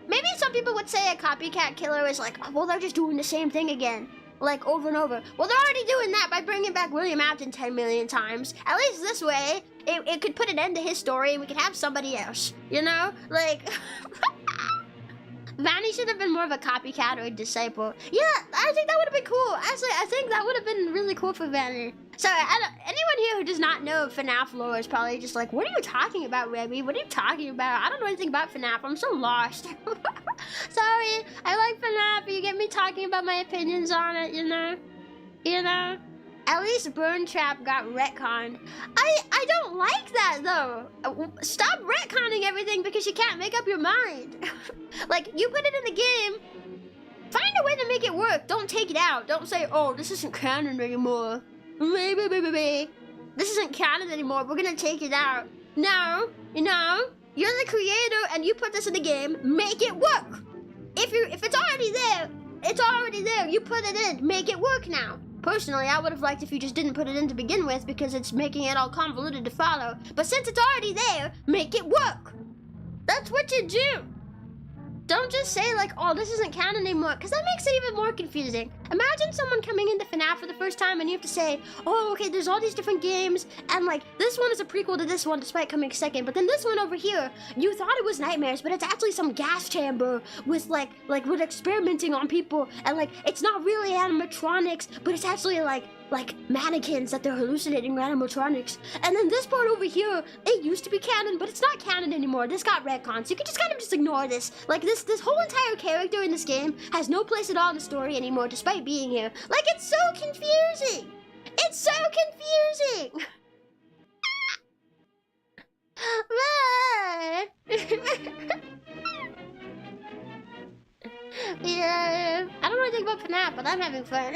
maybe some people would say a copycat killer is like, oh, well, they're just doing the same thing again, like, over and over. Well, they're already doing that by bringing back William Afton 10 million times. At least this way, it could put an end to his story and we could have somebody else, you know? Like, Vanny should have been more of a copycat or a disciple. Yeah, I think that would have been cool. Actually, I think that would have been really cool for Vanny. So, anyone here who does not know FNAF lore is probably just like, what are you talking about, Rebbi? What are you talking about? I don't know anything about FNAF. I'm so lost. Sorry, I like FNAF. You get me talking about my opinions on it, you know? You know? At least Burn Trap got retconned. I don't like that, though. Stop retconning everything because you can't make up your mind. Like, you put it in the game, find a way to make it work. Don't take it out. Don't say, oh, this isn't canon anymore. This isn't canon anymore. We're gonna take it out. No, you know, you're the creator and you put this in the game. Make it work. If it's already there, it's already there. You put it in. Make it work now. Personally, I would have liked if you just didn't put it in to begin with because it's making it all convoluted to follow. But since it's already there, make it work. That's what you do. Don't just say like, oh, this isn't canon anymore, because that makes it even more confusing. Imagine someone coming into FNAF for the first time and you have to say, oh, okay, there's all these different games, and like, this one is a prequel to this one despite coming second, but then this one over here, you thought it was Nightmares, but it's actually some gas chamber with like with experimenting on people, and like, it's not really animatronics, but it's actually like mannequins that they're hallucinating animatronics. And then this part over here, it used to be canon, but it's not canon anymore. This got retconned, so you can just kind of just ignore this. Like this whole entire character in this game has no place at all in the story anymore, despite being here. Like, it's so confusing. It's so confusing. Yeah, I don't know anything about FNAF, but I'm having fun.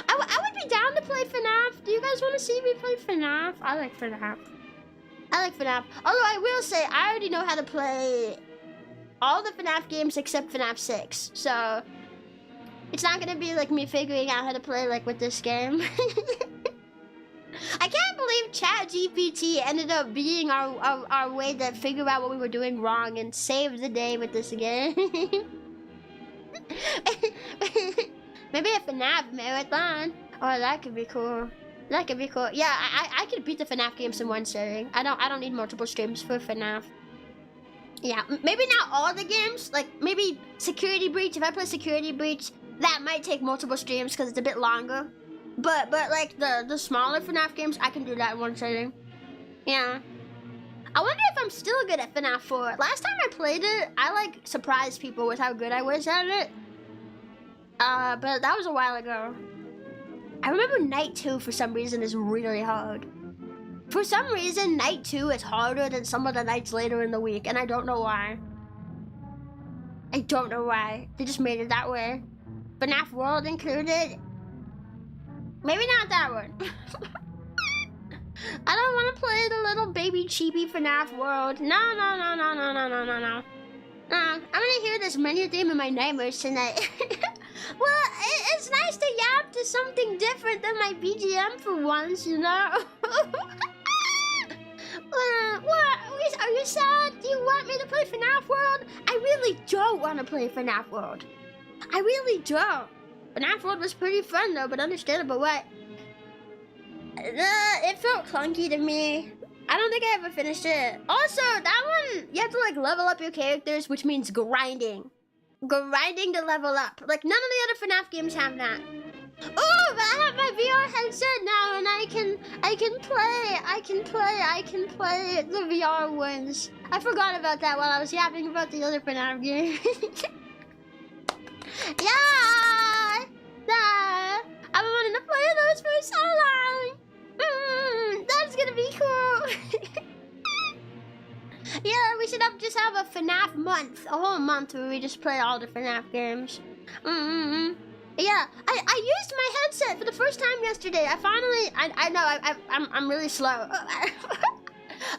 I would be down to play FNAF. Do you guys want to see me play FNAF? I like FNAF. I like FNAF. Although I will say, I already know how to play all the FNAF games except FNAF 6. So, it's not going to be like me figuring out how to play like with this game. I can't believe ChatGPT ended up being our way to figure out what we were doing wrong and save the day with this game. Maybe a FNAF marathon. Oh, that could be cool. That could be cool. Yeah, I could beat the FNAF games in one sitting. I don't need multiple streams for FNAF. Yeah, maybe not all the games. Like maybe Security Breach. If I play Security Breach, that might take multiple streams because it's a bit longer. But like the smaller FNAF games, I can do that in one sitting. Yeah. I wonder if I'm still good at FNAF 4. Last time I played it, I like surprised people with how good I was at it. But that was a while ago. I remember Night 2 for some reason is really hard. For some reason, Night 2 is harder than some of the nights later in the week, and I don't know why. I don't know why. They just made it that way. FNAF World included. Maybe not that one. I don't want to play the little baby chibi FNAF World. No. I'm gonna hear this menu theme in my nightmares tonight. Well, it's nice to yap to something different than my BGM for once, you know? What? Are you sad? Do you want me to play FNAF World? I really don't want to play FNAF World. I really don't. FNAF World was pretty fun though, but understandable what? It felt clunky to me. I don't think I ever finished it. Also, that one, you have to like level up your characters, which means grinding. Grinding to level up. Like none of the other FNAF games have that. Oh, but I have my VR headset now and I can play the VR ones. I forgot about that while I was yapping about the other FNAF game. Yeah! I've been wanting to play those for so long. That's gonna be cool. Yeah, we should just have a FNAF month, a whole month where we just play all the FNAF games. Yeah, I used my headset for the first time yesterday. I know I'm really slow.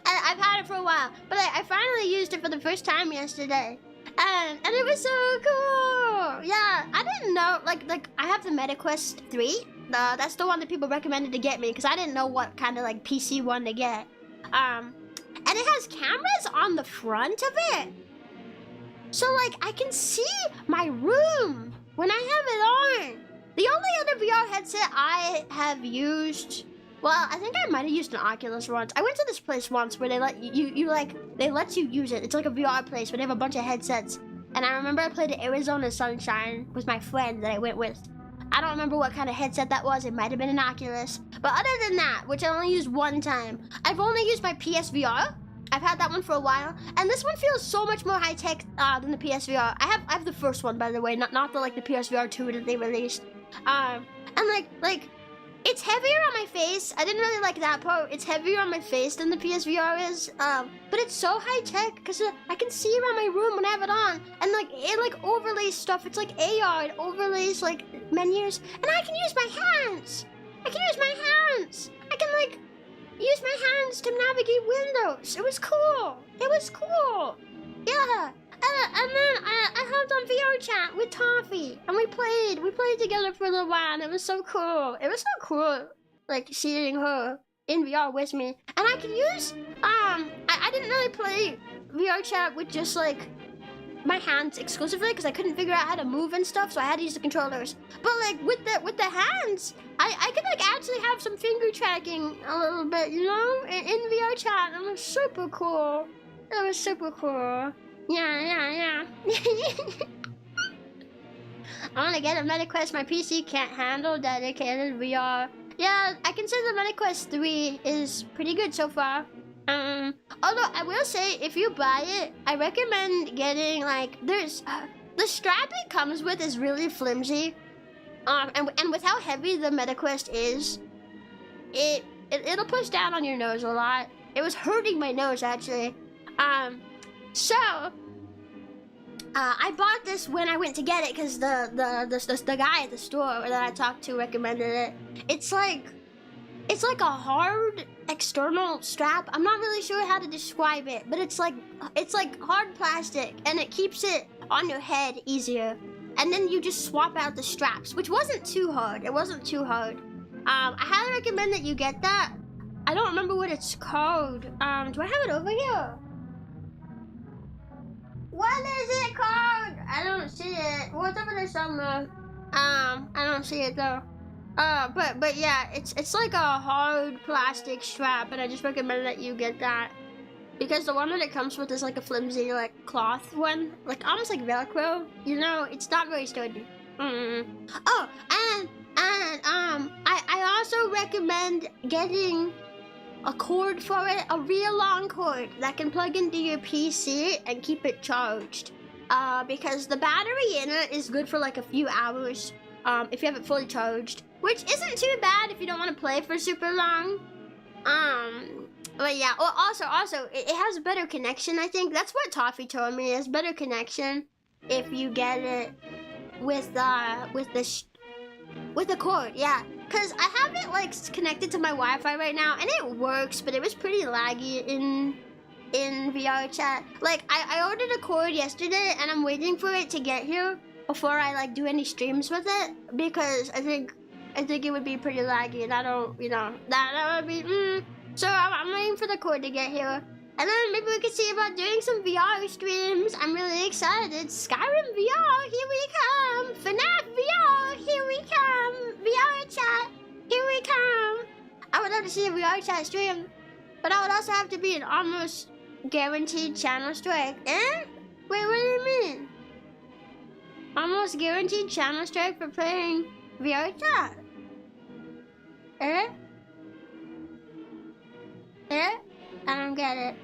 I've had it for a while, but I finally used it for the first time yesterday. And it was so cool. Yeah, I didn't know, like I have the MetaQuest 3. That's the one that people recommended to get me because I didn't know what kind of like PC one to get. And it has cameras on the front of it. So like I can see my room when I have it on. The only other VR headset I have used, well, I think I might have used an Oculus once. I went to this place once where they let they let you use it. It's like a VR place where they have a bunch of headsets. And I remember I played Arizona Sunshine with my friend that I went with. I don't remember what kind of headset that was. It might have been an Oculus. But other than that, which I only used one time, I've only used my PSVR. I've had that one for a while, and this one feels so much more high tech than the PSVR. I have the first one, by the way, not the like the PSVR 2 that they released. And like it's heavier on my face. I didn't really like that part. It's heavier on my face than the PSVR is. But it's so high tech because I can see around my room when I have it on, and like it like overlays stuff. It's like AR. It overlays like menus, and I can use my hands. I can like use my hands to navigate windows. It was cool. Yeah. And then I hopped on VR chat with Toffee, and we played together for a little while, and it was so cool. Like seeing her in VR with me. And I could use I didn't really play VR chat with just like my hands exclusively because I couldn't figure out how to move and stuff, so I had to use the controllers. But like with the hands, I could like actually have some finger tracking a little bit, you know, in VR chat. It was super cool. Yeah. I want to get a MetaQuest. My PC can't handle dedicated VR. Yeah, I can say the MetaQuest 3 is pretty good so far. Although I will say, if you buy it, I recommend getting like the strap it comes with is really flimsy. And with how heavy the MetaQuest is, it'll push down on your nose a lot. It was hurting my nose actually. So I bought this when I went to get it because the guy at the store that I talked to recommended it. It's like a hard external strap. I'm not really sure how to describe it, but it's like hard plastic, and it keeps it on your head easier. And then you just swap out the straps, which wasn't too hard. I highly recommend that you get that. I don't remember what it's called. Do I have it over here? What is it called? I don't see it. What's over there somewhere? I don't see it though. But yeah, it's like a hard plastic strap, and I just recommend that you get that because the one that it comes with is like a flimsy like cloth one, like almost like Velcro. You know, it's not very sturdy. Oh, and I also recommend getting a cord for it, a real long cord that can plug into your PC and keep it charged. Because the battery in it is good for like a few hours if you have it fully charged, which isn't too bad if you don't want to play for super long. But yeah, also it has better connection. I think that's what Toffee told me. It has better connection if you get it with the cord. Yeah. Because I have it like connected to my Wi-Fi right now, and it works, but it was pretty laggy in VR chat. Like I ordered a cord yesterday, and I'm waiting for it to get here before I like do any streams with it, because I think it would be pretty laggy, and I don't, you know, that would be. So I'm waiting for the cord to get here, and then maybe we could see about doing some VR streams. I'm really excited. Skyrim VR, here we come. FNAF VR, here we come. VR chat, here we come. I would love to see a VR chat stream, but I would also have to be an almost guaranteed channel strike. Eh? Wait, what do you mean? Almost guaranteed channel strike for playing VR chat? Eh? Eh? I don't get it.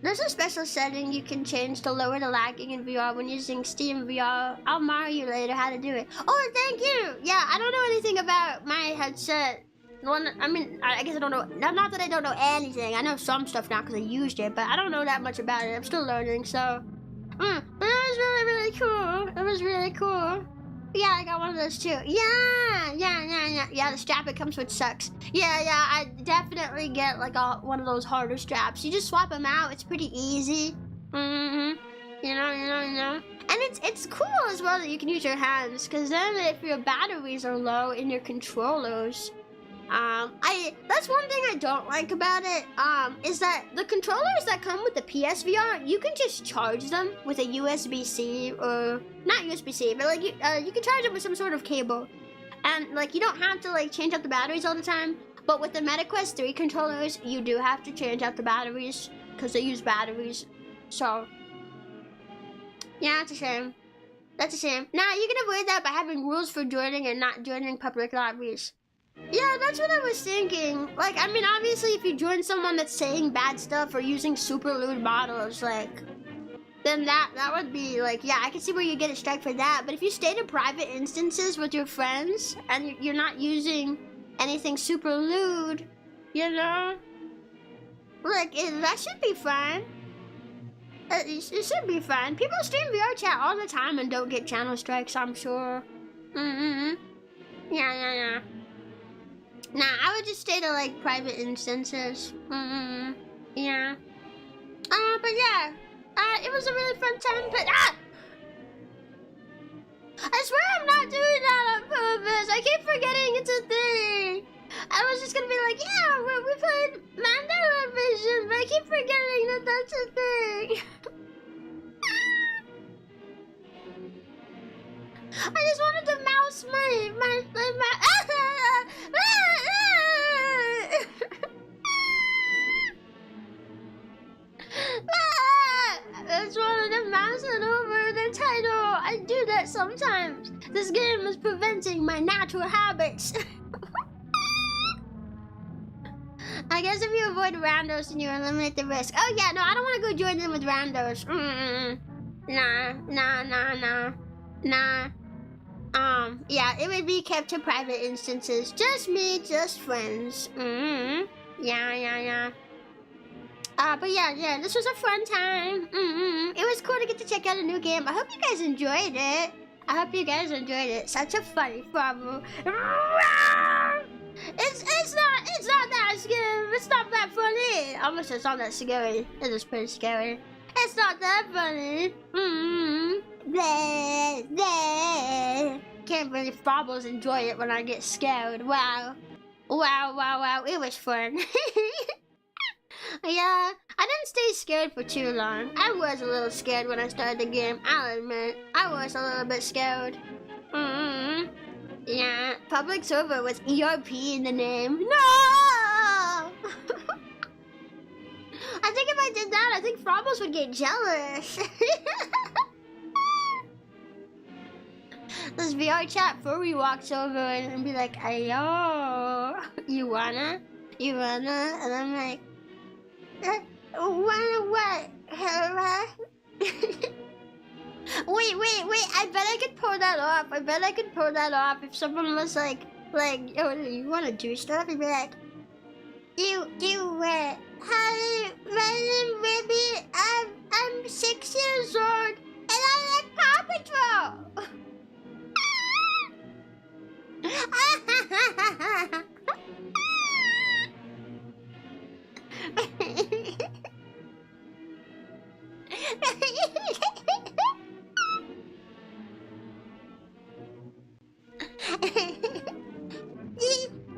There's a special setting you can change to lower the lagging in VR when using Steam VR. I'll mark you later how to do it. Oh, thank you! Yeah, I don't know anything about my headset. I guess I don't know. Not that I don't know anything. I know some stuff now because I used it, but I don't know that much about it. I'm still learning, so. But it was really, really cool. It was really cool. Yeah, I got one of those too. Yeah, the strap it comes with sucks. Yeah, I definitely get like one of those harder straps. You just swap them out. It's pretty easy. You know. And it's cool as well that you can use your hands, because then if your batteries are low in your controllers, that's one thing I don't like about it, is that the controllers that come with the PSVR, you can just charge them with a USB-C, or not USB-C, but like you can charge them with some sort of cable, and like you don't have to like change out the batteries all the time. But with the MetaQuest 3 controllers, you do have to change out the batteries because they use batteries. So yeah, it's a shame. That's a shame. Nah, you can avoid that by having rules for joining and not joining public lobbies. Yeah, that's what I was thinking. Like, I mean, obviously, if you join someone that's saying bad stuff or using super lewd models, like, then that would be, like, yeah, I can see where you get a strike for that. But if you stay to private instances with your friends and you're not using anything super lewd, you know? Like, that should be fine. It should be fine. People stream VR chat all the time and don't get channel strikes, I'm sure. Yeah. Nah, I would just stay to, like, private instances. Yeah. But yeah. It was a really fun time, but I swear I'm not doing that on purpose. I keep forgetting it's a thing. I was just gonna be like, yeah, we played Mandela Vision, but I keep forgetting that that's a thing. I just wanted to mouse my I just wanted to mouse it over the title. I do that sometimes. This game is preventing my natural habits. I guess if you avoid randos, then you eliminate the risk. Oh yeah, no, I don't want to go join in with randos. Nah. Yeah, it would be kept to private instances. Just me, just friends. Yeah. But yeah, this was a fun time. It was cool to get to check out a new game. I hope you guys enjoyed it. Such a funny problem. It's not that scary. It's not that funny. Almost it's not that scary. It is pretty scary. It's not that funny. Can't really Frobbles enjoy it when I get scared. Wow. It was fun. Yeah, I didn't stay scared for too long. I was a little scared when I started the game. I'll admit, I was a little bit scared. Yeah, public server with ERP in the name. No! I think if I did that, I think Frobbles would get jealous. This VR chat furry walks over and be like, "Ayo, you wanna?" And I'm like, wanna what? Wait, I bet I could pull that off. If someone was like, oh, you wanna do stuff? I'd be like, hi, my name Rebbi. I'm 6 years old, and I like Paw Patrol.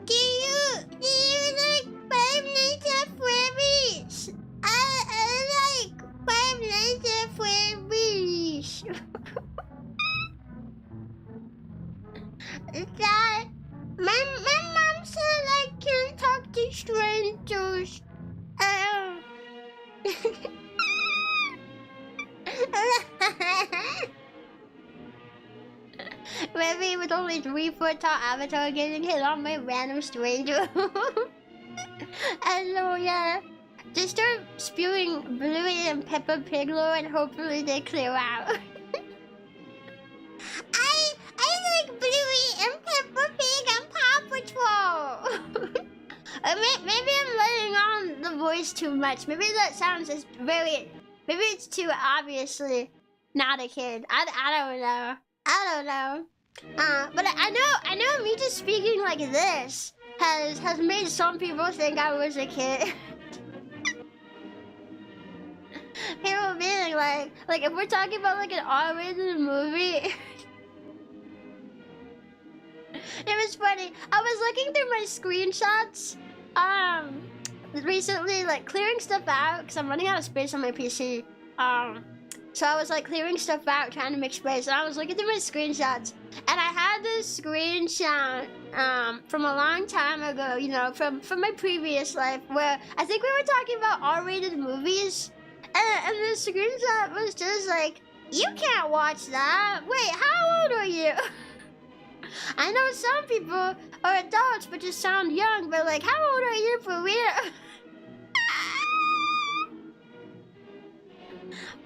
Do you like Five Nights at Freddy's? I like Five Nights at Freddy's. That my mom said I can't talk to strangers. Rebbi with only 3-foot tall avatar getting hit on by a random stranger. Hello, yeah. Just start spewing Bluey and Peppa Pig lore and hopefully they clear out. I like Bluey and Peppa Pig and Paw Patrol. Maybe I'm letting on the voice too much. Maybe that sounds just very... Maybe it's too obviously not a kid. I don't know. But I know me just speaking like this has made some people think I was a kid. People being like if we're talking about like an R-rated movie. It was funny. I was looking through my screenshots recently, like clearing stuff out because I'm running out of space on my PC. So I was like clearing stuff out, trying to make space, and I was looking through my screenshots, and I had this screenshot from a long time ago, you know, from my previous life, where I think we were talking about R-rated movies, and the screenshot was just like You can't watch that. Wait, how old are you? I know some people are adults but just sound young, but like, how old are you for real?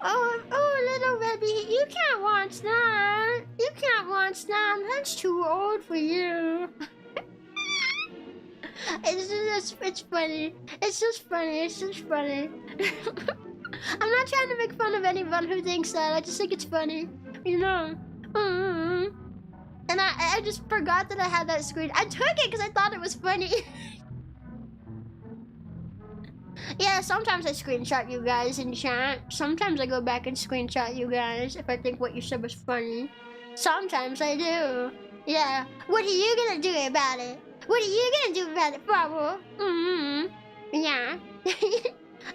Oh, little Rebbi, you can't watch that. You can't watch that. That's too old for you. It's funny. It's just funny. It's just funny. I'm not trying to make fun of anyone who thinks that. I just think it's funny. You know? And I just forgot that I had that screen. I took it because I thought it was funny. Yeah, sometimes I screenshot you guys in chat. Sometimes I go back and screenshot you guys if I think what you said was funny. Sometimes I do. Yeah. What are you gonna do about it? What are you gonna do about it, Bravo? Yeah.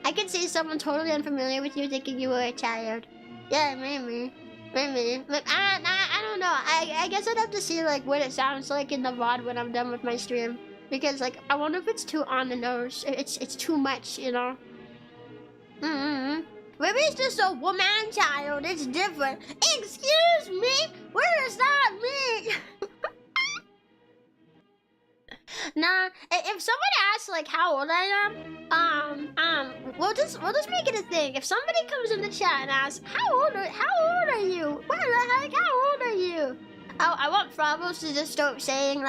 I could see someone totally unfamiliar with you thinking you were a child. Yeah, maybe. But I don't know. I guess I'd have to see like what it sounds like in the VOD when I'm done with my stream. Because like I wonder if it's too on the nose. It's too much, you know. Maybe it's just a woman child. It's different. Excuse me. What does that mean? Nah, if someone asks like how old I am, we'll just make it a thing. If somebody comes in the chat and asks how old are you? What the heck? How old are you? I want Fravos to just start saying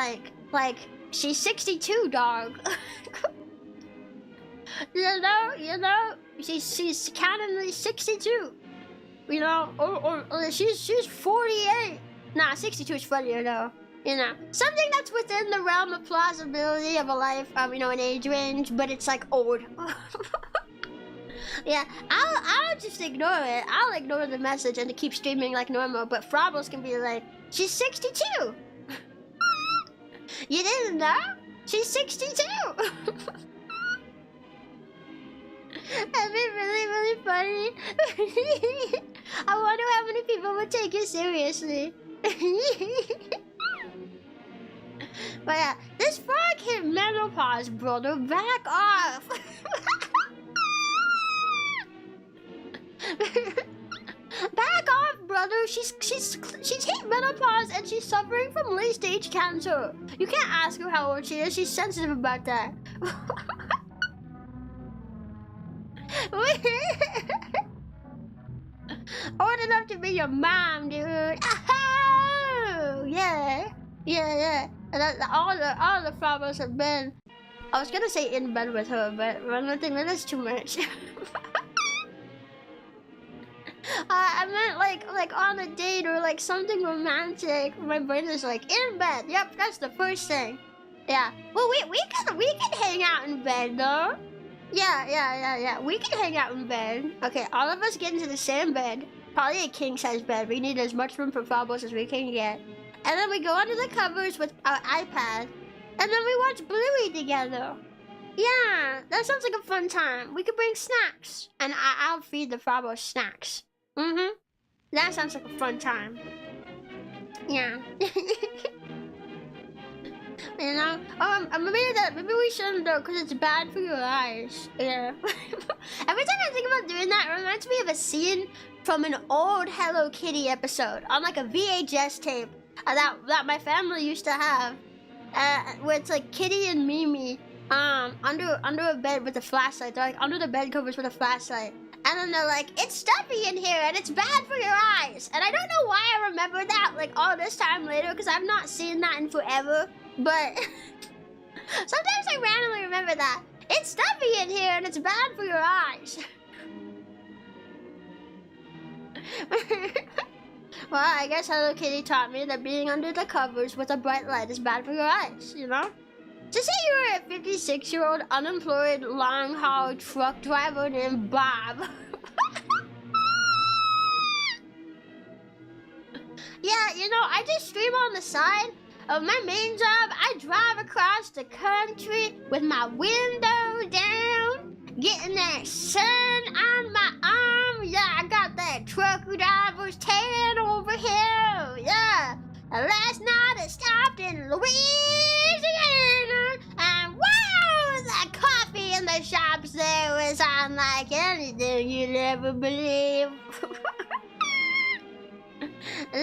like she's 62, dog. you know, she's canonically 62. You know, or she's 48. Nah, 62 is funnier though. You know, something that's within the realm of plausibility of a life, you know, an age range, but it's like old. Yeah, I'll just ignore it. I'll ignore the message and keep streaming like normal. But Frabos can be like, she's 62. You didn't know? She's 62. That'd be really, really funny. I wonder how many people would take it seriously. But yeah, this frog hit menopause, brother. Back off. Back off, brother. She's hit menopause and she's suffering from late stage cancer. You can't ask her how old she is. She's sensitive about that. Old enough to be your mom, dude. Oh, yeah. And all the Frabos have been. I was gonna say in bed with her, but I think that's too much. I meant like on a date or like something romantic. My brain is like in bed. Yep, that's the first thing. Yeah. Well, we can hang out in bed though. Yeah. We can hang out in bed. Okay, all of us get into the same bed. Probably a king size bed. We need as much room for Frabos as we can get. And then we go under the covers with our iPad. And then we watch Bluey together. Yeah, that sounds like a fun time. We could bring snacks. And I'll feed the Frabos snacks. That sounds like a fun time. Yeah. You know? Maybe we shouldn't though, because it's bad for your eyes. Yeah. Every time I think about doing that, it reminds me of a scene from an old Hello Kitty episode on like a VHS tape that my family used to have. Where it's like Kitty and Mimi under a bed with a flashlight. They're like under the bed covers with a flashlight. And then they're like, it's stuffy in here and it's bad for your eyes. And I don't know why I remember that like all this time later, because I've not seen that in forever. But sometimes I randomly remember that. It's stuffy in here and it's bad for your eyes. Well, I guess Hello Kitty taught me that being under the covers with a bright light is bad for your eyes, you know? Just say you were a 56-year-old unemployed long-haul truck driver named Bob. Yeah, you know, I just stream on the side of my main job. I drive across the country with my window down, getting that sun on my arm. Yeah, I got that truck driver's tan over here. Yeah. And last night I stopped in Louisiana, and wow, the coffee in the shops there was unlike anything you'd ever believe.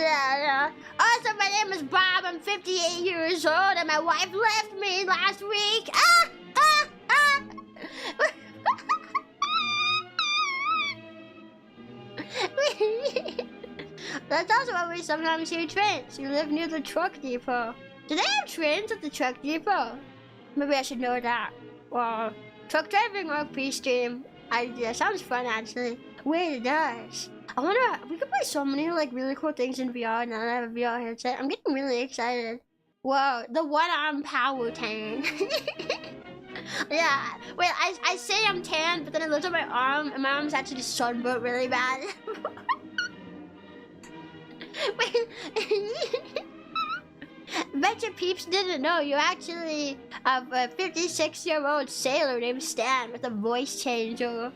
Yeah. Also, my name is Bob. I'm 58 years old, and my wife left me last week. That's also why we sometimes hear trains. You live near the truck depot. Do they have trains at the truck depot? Maybe I should know that. Well, truck driving or pre-stream idea sounds fun actually. Wait, it does. I wonder, we could play so many like really cool things in VR now that I have a VR headset. I'm getting really excited. Whoa, the one-arm power tan. Yeah, wait, I say I'm tan, but then I looked at my arm and my arm's actually sunburnt really bad. Wait, bet your peeps didn't know you're actually a 56-year-old sailor named Stan with a voice changer.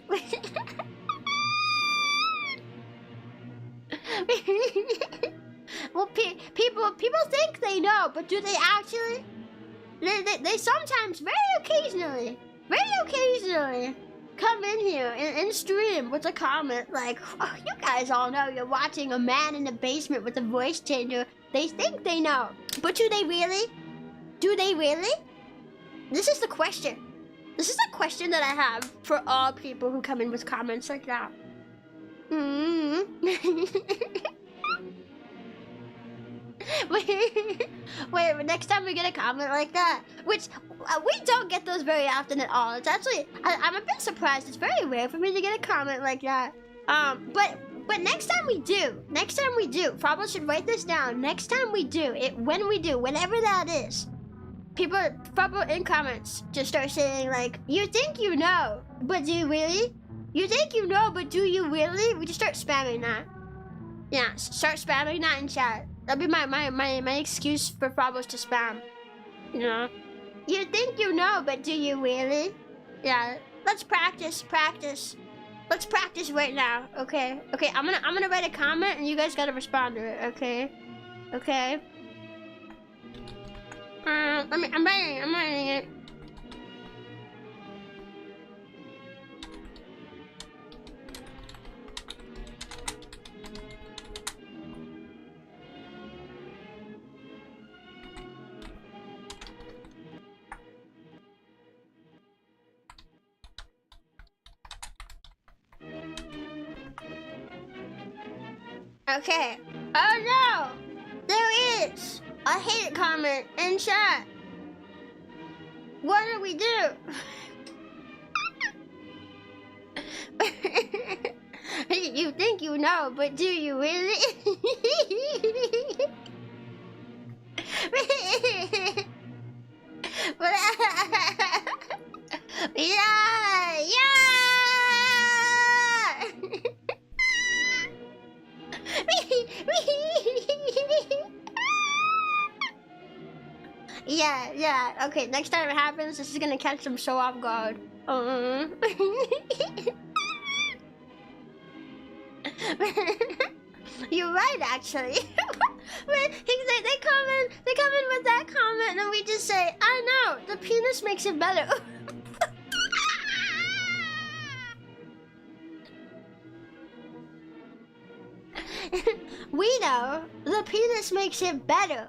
Well, people think they know, but do they actually? They sometimes, very occasionally, come in here and stream with a comment like, oh, you guys all know you're watching a man in the basement with a voice changer. They think they know, but do they really? Do they really? This is the question. This is the question that I have for all people who come in with comments like that. Wait, next time we get a comment like that, which we don't get those very often at all. It's actually, I'm a bit surprised. It's very rare for me to get a comment like that. But next time we do, Frabo should write this down. Next time we do, whenever that is, people, Frabo in comments, just start saying like, you think you know, but do you really? You think you know, but do you really? We just start spamming that. Yeah, start spamming that in chat. That'd be my excuse for Frabos to spam. You know? You think you know, but do you really? Yeah, let's practice. Let's practice right now, okay? Okay, I'm gonna write a comment and you guys gotta respond to it, okay? Okay. I'm writing it. Okay. Oh no! There is a hate comment in chat. What do we do? You think you know, but do you really? Yeah! Yeah. Okay, next time it happens, this is gonna catch them so off guard. You're right, actually. They come in with that comment, and we just say, I know, the penis makes it better. We know the penis makes it better.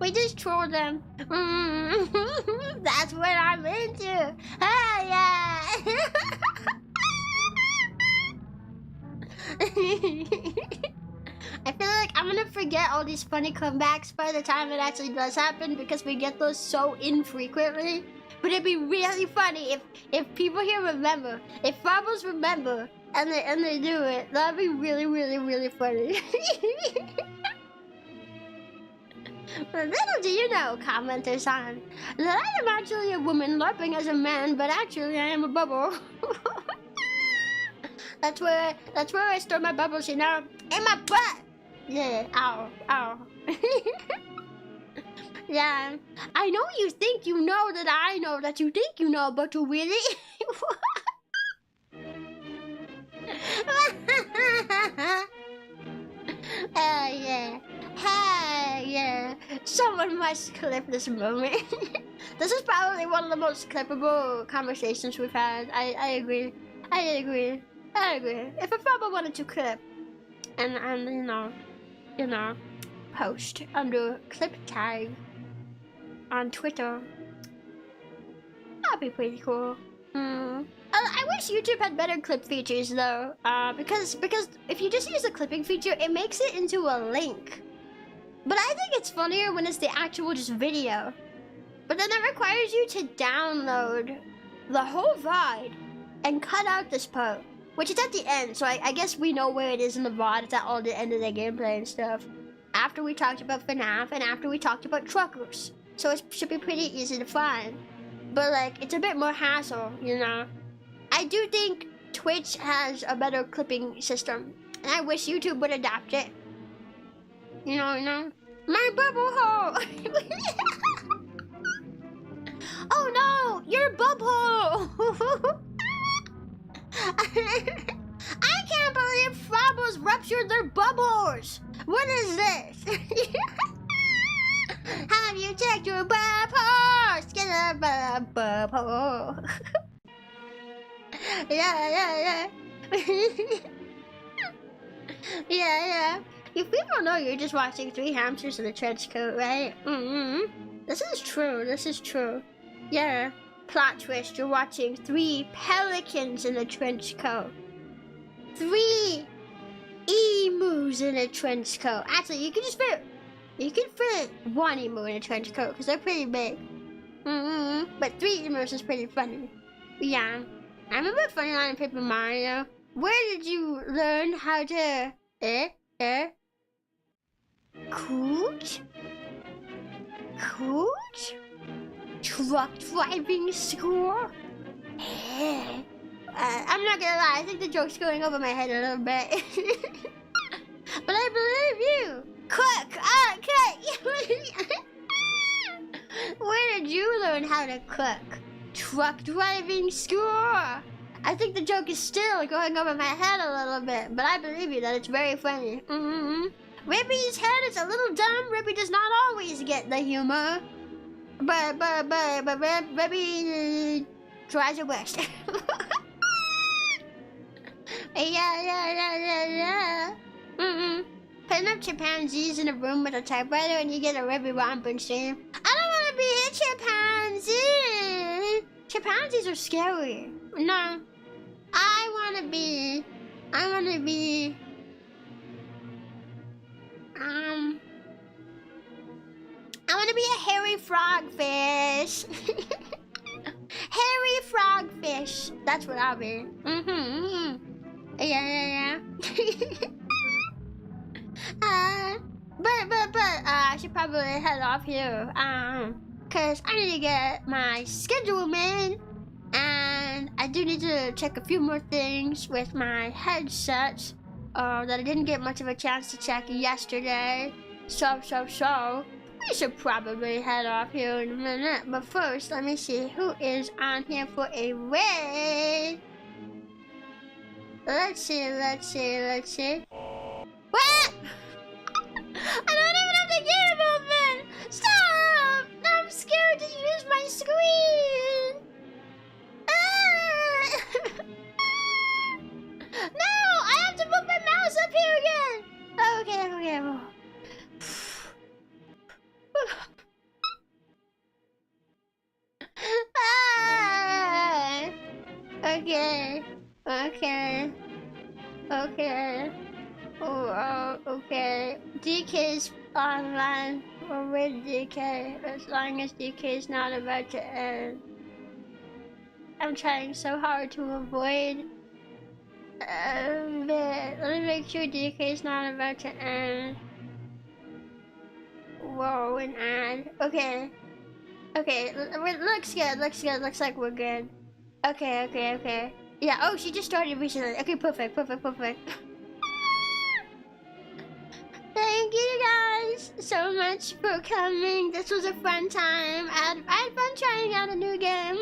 We just troll them. That's what I'm into. Ah, yeah. I feel like I'm gonna forget all these funny comebacks by the time it actually does happen because we get those so infrequently. But it'd be really funny if people here remember, if Frabos remember, and they do it. That'd be really, really, really funny. But little do you know, commenters on, that I am actually a woman LARPing as a man, but actually I am a bubble. That's where I store my bubbles, you know, in my butt. Yeah, ow. Yeah, I know you think you know that I know that you think you know, but you really? Yeah. Someone must clip this moment. This is probably one of the most clippable conversations we've had. I agree. I agree. I agree. If a Frobber wanted to clip and you know, post under clip tag on Twitter, that'd be pretty cool. I wish YouTube had better clip features though, because if you just use the clipping feature, it makes it into a link. But I think it's funnier when it's the actual just video. But then that requires you to download the whole VOD and cut out this part, which is at the end. So I guess we know where it is in the VOD. It's at all the end of the gameplay and stuff. After we talked about FNAF and after we talked about truckers. So it should be pretty easy to find. But like, it's a bit more hassle, you know? I do think Twitch has a better clipping system. And I wish YouTube would adopt it. You know? My bubble hole! Oh no! Your bubble! I can't believe Frobbles ruptured their bubbles! What is this? Have you checked your bubbles? Get a bubble. Yeah. Yeah. If people know you're just watching 3 hamsters in a trench coat, right? This is true. Yeah. Plot twist, you're watching 3 pelicans in a trench coat. 3 emus in a trench coat. Actually, you can fit 1 emu in a trench coat, because they're pretty big. But 3 emus is pretty funny. Yeah. I remember a funny line in Paper Mario. Where did you learn how to... Coot? Truck driving school? I'm not gonna lie, I think the joke's going over my head a little bit. But I believe you! Cook! Where did you learn how to cook? Truck driving school? I think the joke is still going over my head a little bit, but I believe you that it's very funny. Rebbi's head is a little dumb. Rebbi does not always get the humor. But Rebbi tries her best. Yeah. Putting up chimpanzees in a room with a typewriter and you get a Rebbi Rompin scene. I don't want to be a chimpanzee. Chimpanzees are scary. No. I want to be a hairy frogfish. Hairy frogfish. That's what I'll be. Yeah. But I should probably head off here. Cause I need to get my schedule in, and I do need to check a few more things with my headset that I didn't get much of a chance to check yesterday. So we should probably head off here in a minute. But first, let me see who is on here for a raid. Let's see. What? I don't even have the game open! Stop! I'm scared to use my screen! No! I have to move my mouse up here again! Okay. Okay. DK's online. Or with DK. As long as DK is not about to end. I'm trying so hard to avoid. Let me make sure DK is not about to end. Whoa, an ad. Okay. Looks good. Looks like we're good. Okay. Yeah, oh, she just started recently. Okay, perfect. Thank you guys so much for coming. This was a fun time. I had fun trying out a new game.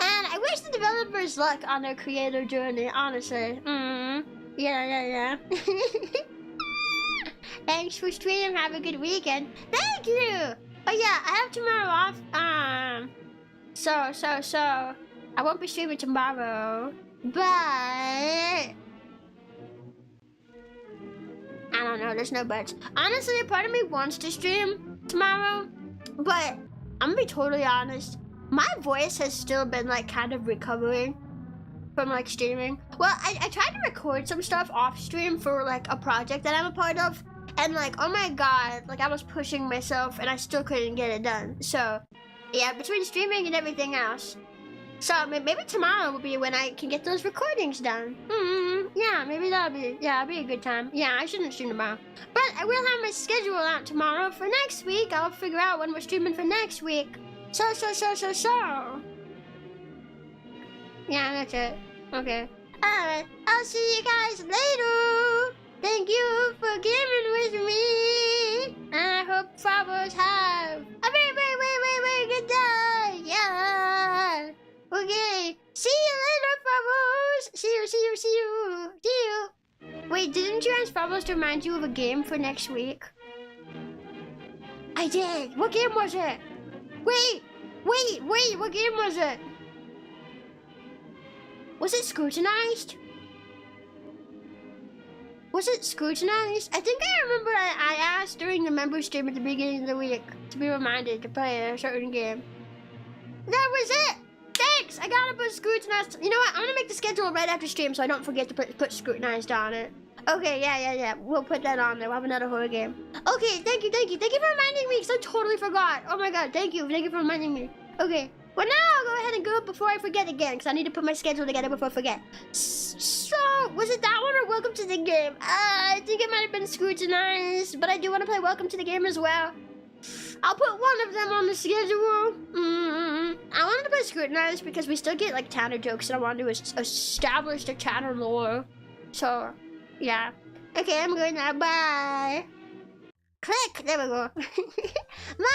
And I wish the developers luck on their creator journey, honestly. Yeah. Thanks for streaming. Have a good weekend. Thank you. But yeah, I have tomorrow off. So I won't be streaming tomorrow, but I don't know. There's no buts. Honestly, a part of me wants to stream tomorrow, but I'm gonna be totally honest. My voice has still been like kind of recovering from like streaming. Well, I tried to record some stuff off stream for like a project that I'm a part of, and like, oh my god, like I was pushing myself and I still couldn't get it done. So yeah, between streaming and everything else. So maybe tomorrow will be when I can get those recordings done. Yeah, maybe that'll be a good time. Yeah, I shouldn't stream tomorrow, but I will have my schedule out tomorrow for next week. I'll figure out when we're streaming for next week. So. Yeah, that's it. Okay. Alright, I'll see you guys later. Thank you for gaming with me. And I hope Favos have a very good day. Yeah. Okay. See you later, Favos. See you. Wait, didn't you ask Favos to remind you of a game for next week? I did. What game was it? Wait, what game was it? Was it scrutinized? Was it scrutinized? I think I remember I asked during the member stream at the beginning of the week to be reminded to play a certain game. That was it! Thanks! I gotta put scrutinized. You know what? I'm gonna make the schedule right after stream so I don't forget to put scrutinized on it. Okay, yeah. We'll put that on there. We'll have another horror game. Okay, thank you. Thank you for reminding me, because I totally forgot. Oh my god, thank you for reminding me. Okay, well now I'll go ahead and go before I forget again, because I need to put my schedule together before I forget. So, was it that one or Welcome to the Game? I think it might have been scrutinized, but I do want to play Welcome to the Game as well. I'll put one of them on the schedule. I wanted to play scrutinized because we still get like Tanner jokes, and I wanted to establish the Tanner lore. So, yeah. Okay, I'm going now. Bye. Click. There we go. Bye.